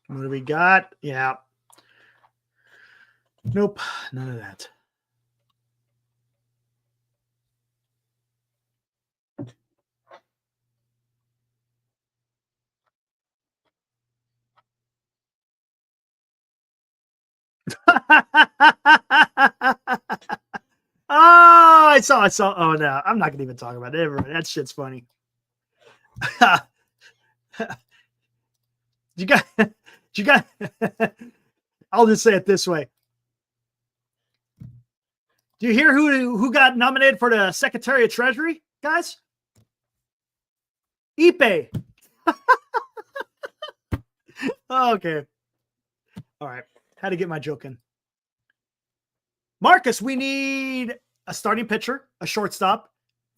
What do we got? Yeah. Nope, none of that. I saw. Oh no, I'm not gonna even talk about it. That shit's funny. You got. I'll just say it this way. Do you hear who got nominated for the Secretary of Treasury, guys? Ipe. Okay. All right. Had to get my joke in. Marcus, we need a starting pitcher, a shortstop.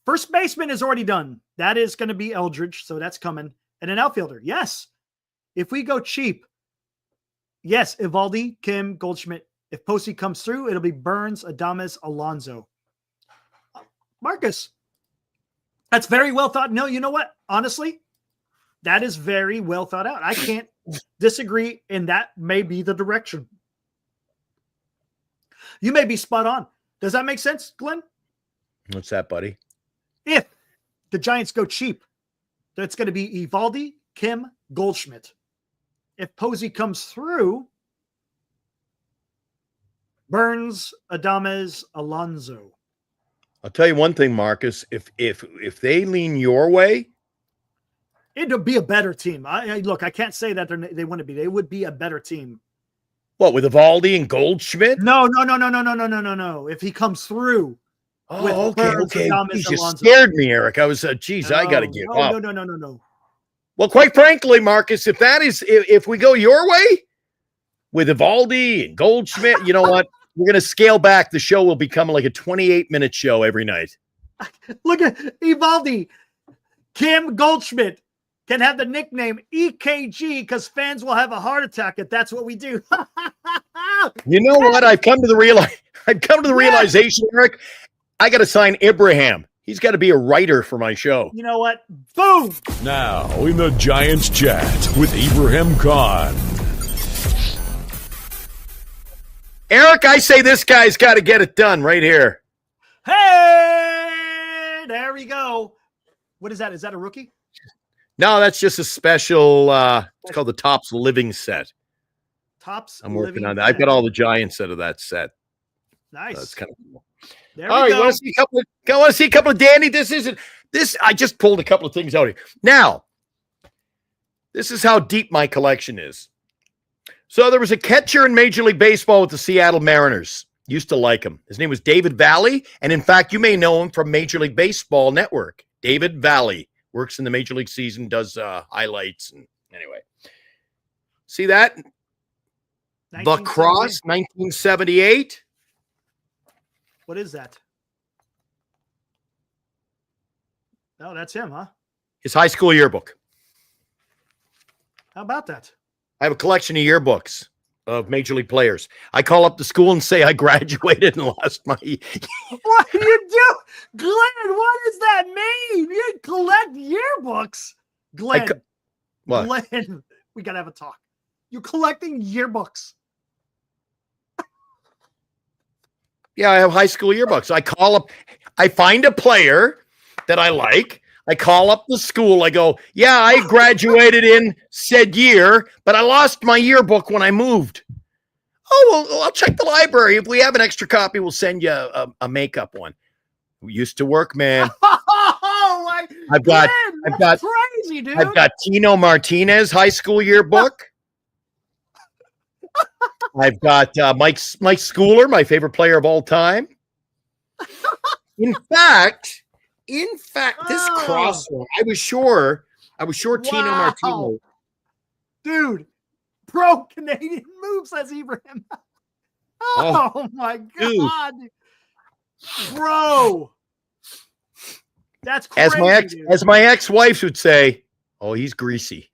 First baseman is already done. That is going to be Eldridge, so that's coming. And an outfielder. Yes. If we go cheap, yes, Evaldi, Kim, Goldschmidt. If Posey comes through, it'll be Burns, Adames, Alonso. Marcus, that's very well thought. No, you know what? Honestly, that is very well thought out. I can't disagree, and that may be the direction. You may be spot on. Does that make sense, Glenn? What's that, buddy? If the Giants go cheap, That's going to be Evaldi, Kim, Goldschmidt. If Posey comes through, Burns, Adames, Alonso. I'll tell you one thing, Marcus. If they lean your way, it'll be a better team. Look, I can't say that they wouldn't be. They would be a better team. What, with Evaldi and Goldschmidt? No. If he comes through. Oh, Burns, okay. Adames, You just Alonso. scared me, Eric. I was, geez, I got to give up. No. Well, quite frankly, Marcus, if we go your way with Evaldi and Goldschmidt, you know what? We're going to scale back. The show will become like a 28-minute show every night. Look at Evaldi. Kim Goldschmidt can have the nickname EKG because fans will have a heart attack if that's what we do. You know what? I've come to the realization, Eric. I got to sign Ibrahim. He's got to be a writer for my show. You know what? Boom! Now, in the Giants Chat with Ibrahim Khan. Eric, I say this guy's got to get it done right here. Hey! There we go. What is that? Is that a rookie? No, that's just a special, it's called the Topps Living Set. Topps I'm working Living on that. I've got all the Giants out of that set. Nice. That's kind of cool. There All we right, go. want to see a couple of Danny? I just pulled a couple of things out here. Now, this is how deep my collection is. So there was a catcher in Major League Baseball with the Seattle Mariners. Used to like him. His name was David Valley, and in fact, you may know him from Major League Baseball Network. David Valley works in the Major League season, does highlights, and anyway. See that? The Cross, 1978. What is that? Oh, that's him, huh? His high school yearbook. How about that? I have a collection of yearbooks of Major League players. I call up the school and say I graduated and lost my... What do you do? Glenn, what does that mean? You collect yearbooks. Glenn. What? Glenn, we got to have a talk. You're collecting yearbooks. Yeah, I have high school yearbooks. I find a player that I like. I call up the school. I go, yeah, I graduated in said year, but I lost my yearbook when I moved. Oh, well, I'll check the library. If we have an extra copy, we'll send you a makeup one. We used to work, man. Oh my! I've got crazy, dude. I've got Tino Martinez high school yearbook. I've got Mike Schooler, my favorite player of all time. In fact, this cross one, I was sure Tino Martinez. Dude, pro Canadian moves as Ibrahim. Oh my God. Bro. That's crazy. As my ex-wife would say, oh, he's greasy.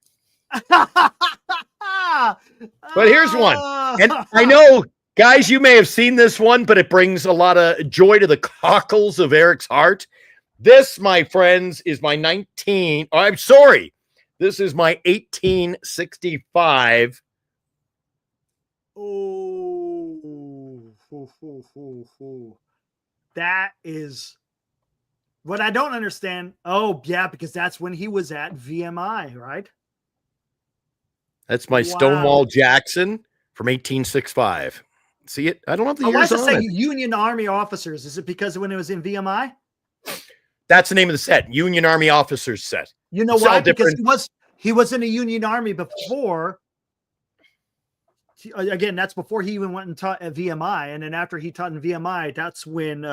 But here's one. And I know, guys, you may have seen this one, but it brings a lot of joy to the cockles of Eric's heart. This, my friends, is my this is my 1865. Oh, that is what I don't understand. Oh, yeah, because that's when he was at VMI, right? That's my Stonewall Jackson from 1865. See it? I don't know if the why years does it on say it. Union Army officers? Is it because when it was in VMI? That's the name of the set, Union Army Officers set. You know why? Because he was in the Union Army before. Again, that's before he even went and taught at VMI. And then after he taught in VMI, that's when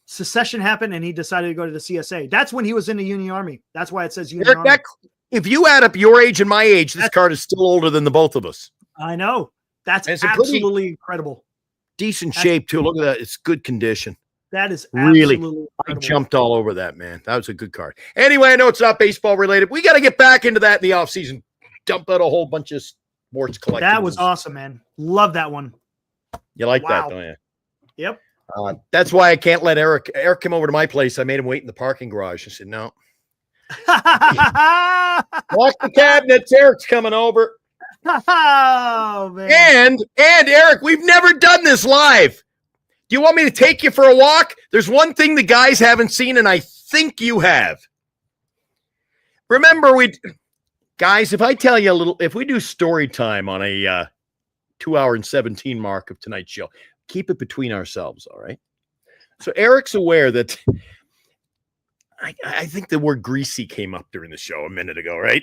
secession happened and he decided to go to the CSA. That's when he was in the Union Army. That's why it says Union Army. If you add up your age and my age, this card is still older than the both of us. I know. That's absolutely incredible. Decent shape, too. Look at that. It's good condition. That is really incredible. I jumped all over that, man. That was a good card. Anyway, I know it's not baseball related. We got to get back into that in the offseason. Dump out a whole bunch of sports collectibles. That was awesome, man. Love that one. You like that, don't you? Yep. That's why I can't let Eric come over to my place. I made him wait in the parking garage. I said, no. Lock the cabinets. Eric's coming over. Oh, man. And Eric, we've never done this live. Do you want me to take you for a walk? There's one thing the guys haven't seen, and I think you have. Remember, guys, if I tell you a little, if we do story time on a 2 hour and 17 mark of tonight's show, keep it between ourselves, all right? So Eric's aware that I think the word greasy came up during the show a minute ago, right?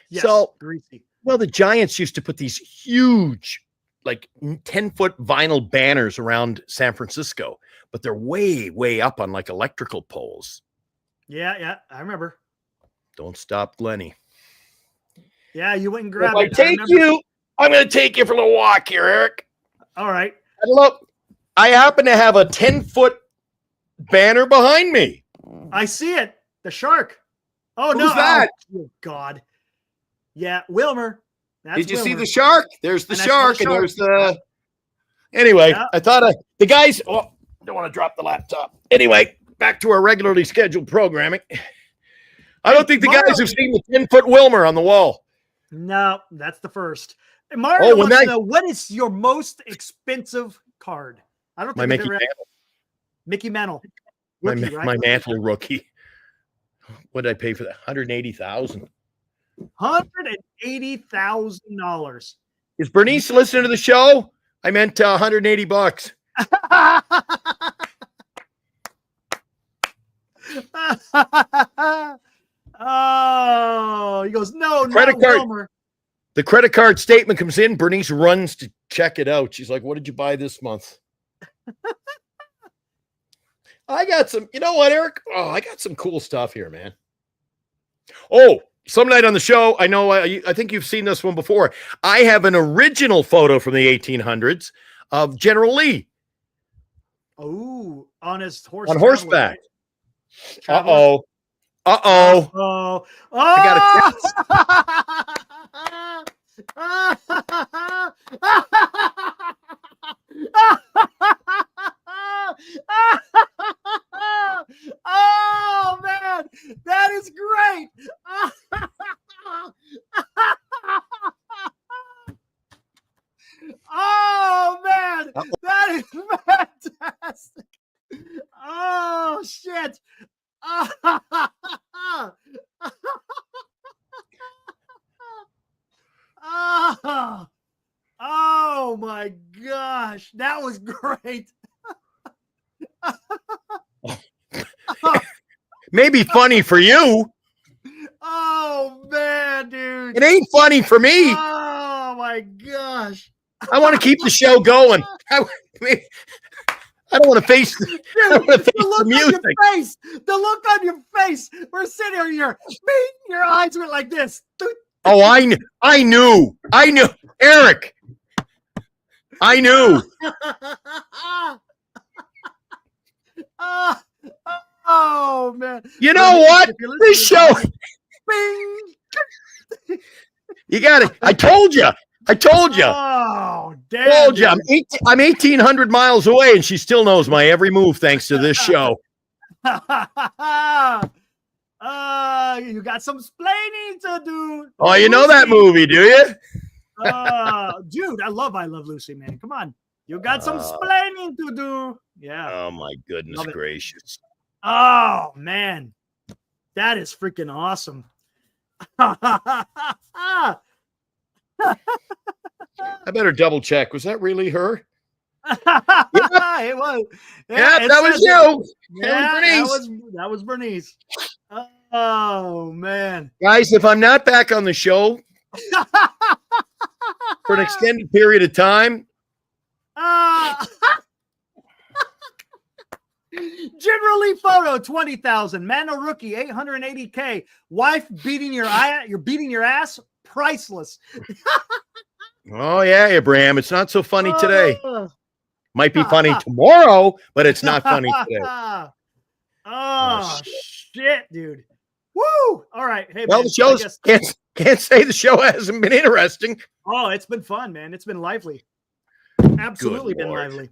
Yes, so greasy. Well, the Giants used to put these huge, like 10-foot vinyl banners around San Francisco, but they're way, way up on like electrical poles. Yeah, I remember. Don't stop, Glenny. Yeah, you went and grabbed If it. I'm going to take you for a walk here, Eric. All right. And look, I happen to have a 10-foot banner behind me. I see it. The shark. Oh, Who's no. that? Oh, God. Yeah, Wilmer. Did you see the shark? There's the And I shark, saw the and there's shark. the. Anyway, Yeah. I thought the guys. Oh, don't want to drop the laptop. Anyway, back to our regularly scheduled programming. I don't think the Mario- guys have seen the 10-foot Wilmer on the wall. No, that's the first. And Mario wants to know, what is your most expensive card? I don't My think Mickey Mantle. Mickey Mantle. My, Rookie, right? my Mantle rookie. What did I pay for that? $180,000. $180,000. Is Bernice listening to the show? I meant $180. Oh, he goes, no, Credit not card. Wilmer. The credit card statement comes in. Bernice runs to check it out. She's like, what did you buy this month? I got some, you know what, Eric? Oh, I got some cool stuff here, man. Oh, some night on the show, I know, I think you've seen this one before. I have an original photo from the 1800s of General Lee. Oh, on his horse. On horseback. Traveler. Uh-oh. Oh. I Oh man, that is great. Oh man, that is fantastic. Oh shit. Oh my gosh, that was great. Maybe funny for you. Oh man, dude. It ain't funny for me. Oh my gosh. I want to keep the show going. I don't want to face the music. The look on your face. We're sitting here. Your eyes went like this. Oh, I knew. Eric. I knew. Oh man. You know what? This show. You got it. I told you. Oh, damn. Told you. I'm 1,800 miles away, and she still knows my every move thanks to this show. You got some splaining to do. Oh, you know that movie, do you? Dude, I love Lucy, man. Come on. You got some splaining to do. Yeah. Oh, my goodness gracious. Oh, man. That is freaking awesome. I better double check. Was that really her? It was. Yeah, that was you. Yeah, that was Bernice. Oh man, guys, if I'm not back on the show for an extended period of time, Generally photo 20,000, Mano rookie 880K, wife beating your ass, priceless. Oh yeah, Abraham, it's not so funny today. Might be funny tomorrow, but it's not funny today. Oh shit, dude. Woo! All right. Hey, well, man, the show can't say the show hasn't been interesting. Oh, it's been fun, man. It's been lively. Absolutely been lively.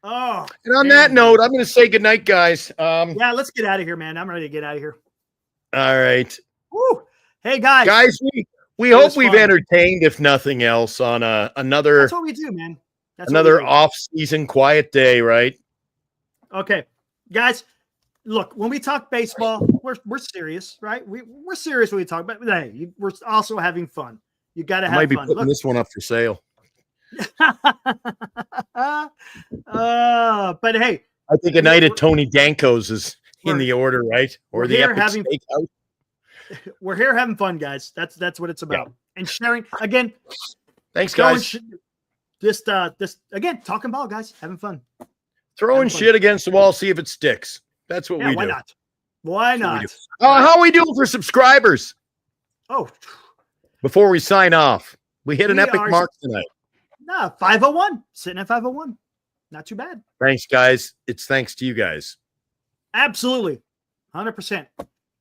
Oh. And on that note, I'm going to say goodnight, guys. Yeah, let's get out of here, man. I'm ready to get out of here. All right. Woo! Hey, guys. Guys, we hope we've entertained, if nothing else, on another. That's what we do, man. That's another off-season quiet day, right? Okay, guys. look, when we talk baseball, we're serious, right? We're serious when we talk, but hey, we're also having fun. You got to have I might be fun. putting Look. this one up for sale. But hey, I think a night at Tony Danko's is in the order, right? Or the Epic Steakhouse. We're here having fun, guys. That's what it's about. Yeah. And sharing again. Thanks, guys. Just again, talking ball, guys, having fun. Throwing shit against the wall, see if it sticks. That's what we do. Why not? Why not? How are we doing for subscribers? Oh, before we sign off, we hit an epic mark tonight. 501, sitting at 501. Not too bad. Thanks, guys. It's thanks to you guys. Absolutely. 100%.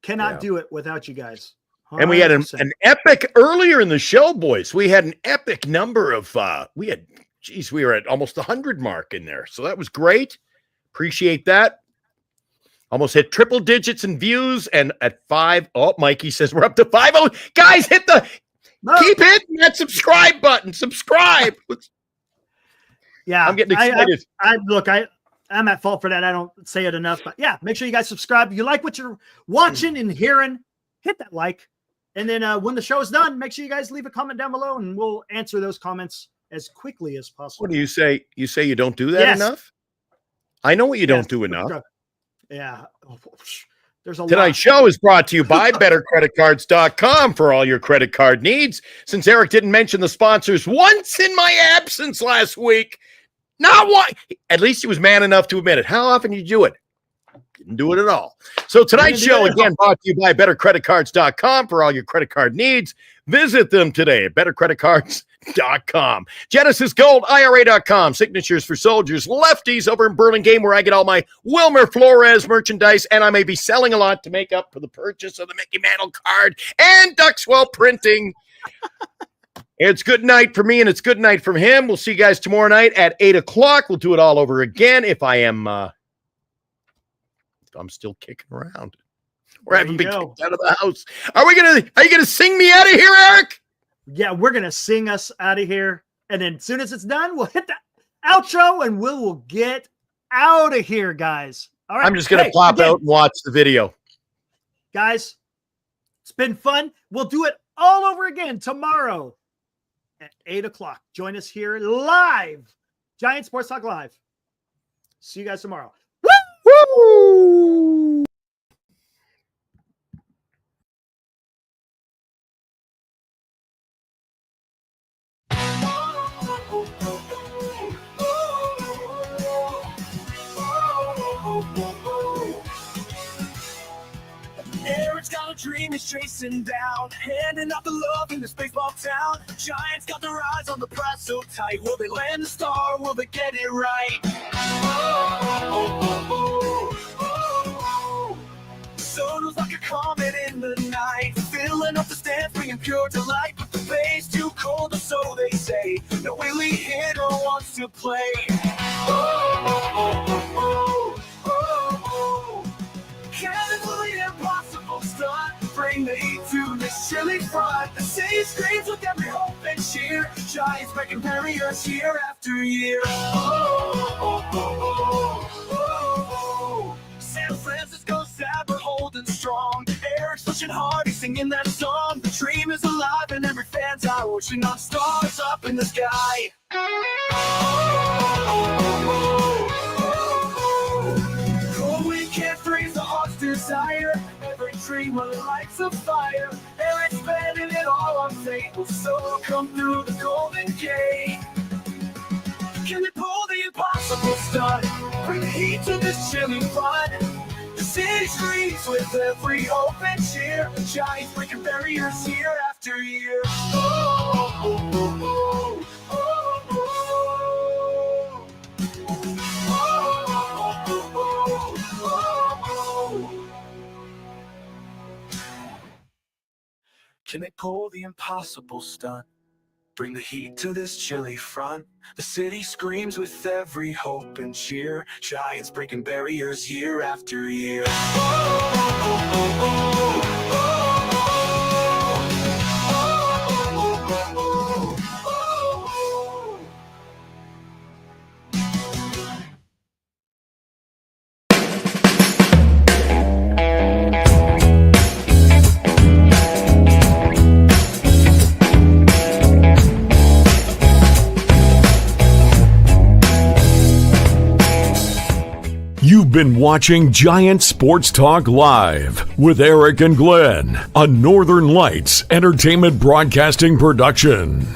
Cannot do it without you guys. 100%. And we had an epic earlier in the show, boys. We had an epic number of, we were at almost the 100 mark in there. So that was great. Appreciate that. Almost hit triple digits in views. And at 5, Mikey says we're up to 50. Guys, keep hitting that subscribe button. Subscribe. Yeah. I'm getting excited. I'm at fault for that. I don't say it enough, but yeah, make sure you guys subscribe. If you like what you're watching and hearing, hit that like. And then when the show is done, make sure you guys leave a comment down below and we'll answer those comments as quickly as possible. What do you say? You say you don't do that enough? I know what you don't do enough. Yeah. There's a Tonight's show is brought to you by bettercreditcards.com for all your credit card needs. Since Eric didn't mention the sponsors once in my absence last week, not one. At least he was man enough to admit it. How often did you do it? Didn't do it at all. So tonight's show, again, brought to you by bettercreditcards.com for all your credit card needs. Visit them today at bettercreditcards.com. Genesis Gold, IRA.com. Signatures for soldiers, lefties over in Burlingame, where I get all my Wilmer Flores merchandise, and I may be selling a lot to make up for the purchase of the Mickey Mantle card and Duxwell Printing. It's good night for me, and it's good night from him. We'll see you guys tomorrow night at 8 o'clock. We'll do it all over again if I'm still kicking around. Or I haven't been kicked out of the house. Are you gonna sing me out of here, Eric? Yeah, we're gonna sing us out of here. And then as soon as it's done, we'll hit the outro and we will get out of here, guys. All right. I'm just gonna pop out and watch the video. Guys, it's been fun. We'll do it all over again tomorrow at 8 o'clock. Join us here live. Giant Sports Talk Live. See you guys tomorrow. Woo! Eric's got a dream he's chasing down, handing out the love in this baseball town. Giants got their eyes on the prize so tight. Will they land the star? Will they get it right? Sun was like a comet in the night, filling up the stands, bringing pure delight. But the base too cold, or so they say. No Willie hitter wants to play. Cannon will the impossible stunt, bring the heat to this chilly front. The city screams with every hope and cheer. Giants breaking barriers year after year. San Francisco Sabbath holding strong. Eric's pushing hard, he's singing that song. The dream is alive and every fan's out, wishing on stars up in the sky. Oh, we can't freeze the heart's desire. Every dream lights a fire. Eric's spending it all on tape. So come through the Golden Gate. Can they pull the impossible stunt? Bring the heat to this chilly front. The city screams with every hope and cheer. The Giants breaking barriers year after year. Can they pull the impossible stunt? Bring the heat to this chilly front. The city screams with every hope and cheer. Giants breaking barriers year after year. You've been watching Giant Sports Talk Live with Eric and Glenn, a Northern Lights Entertainment Broadcasting production.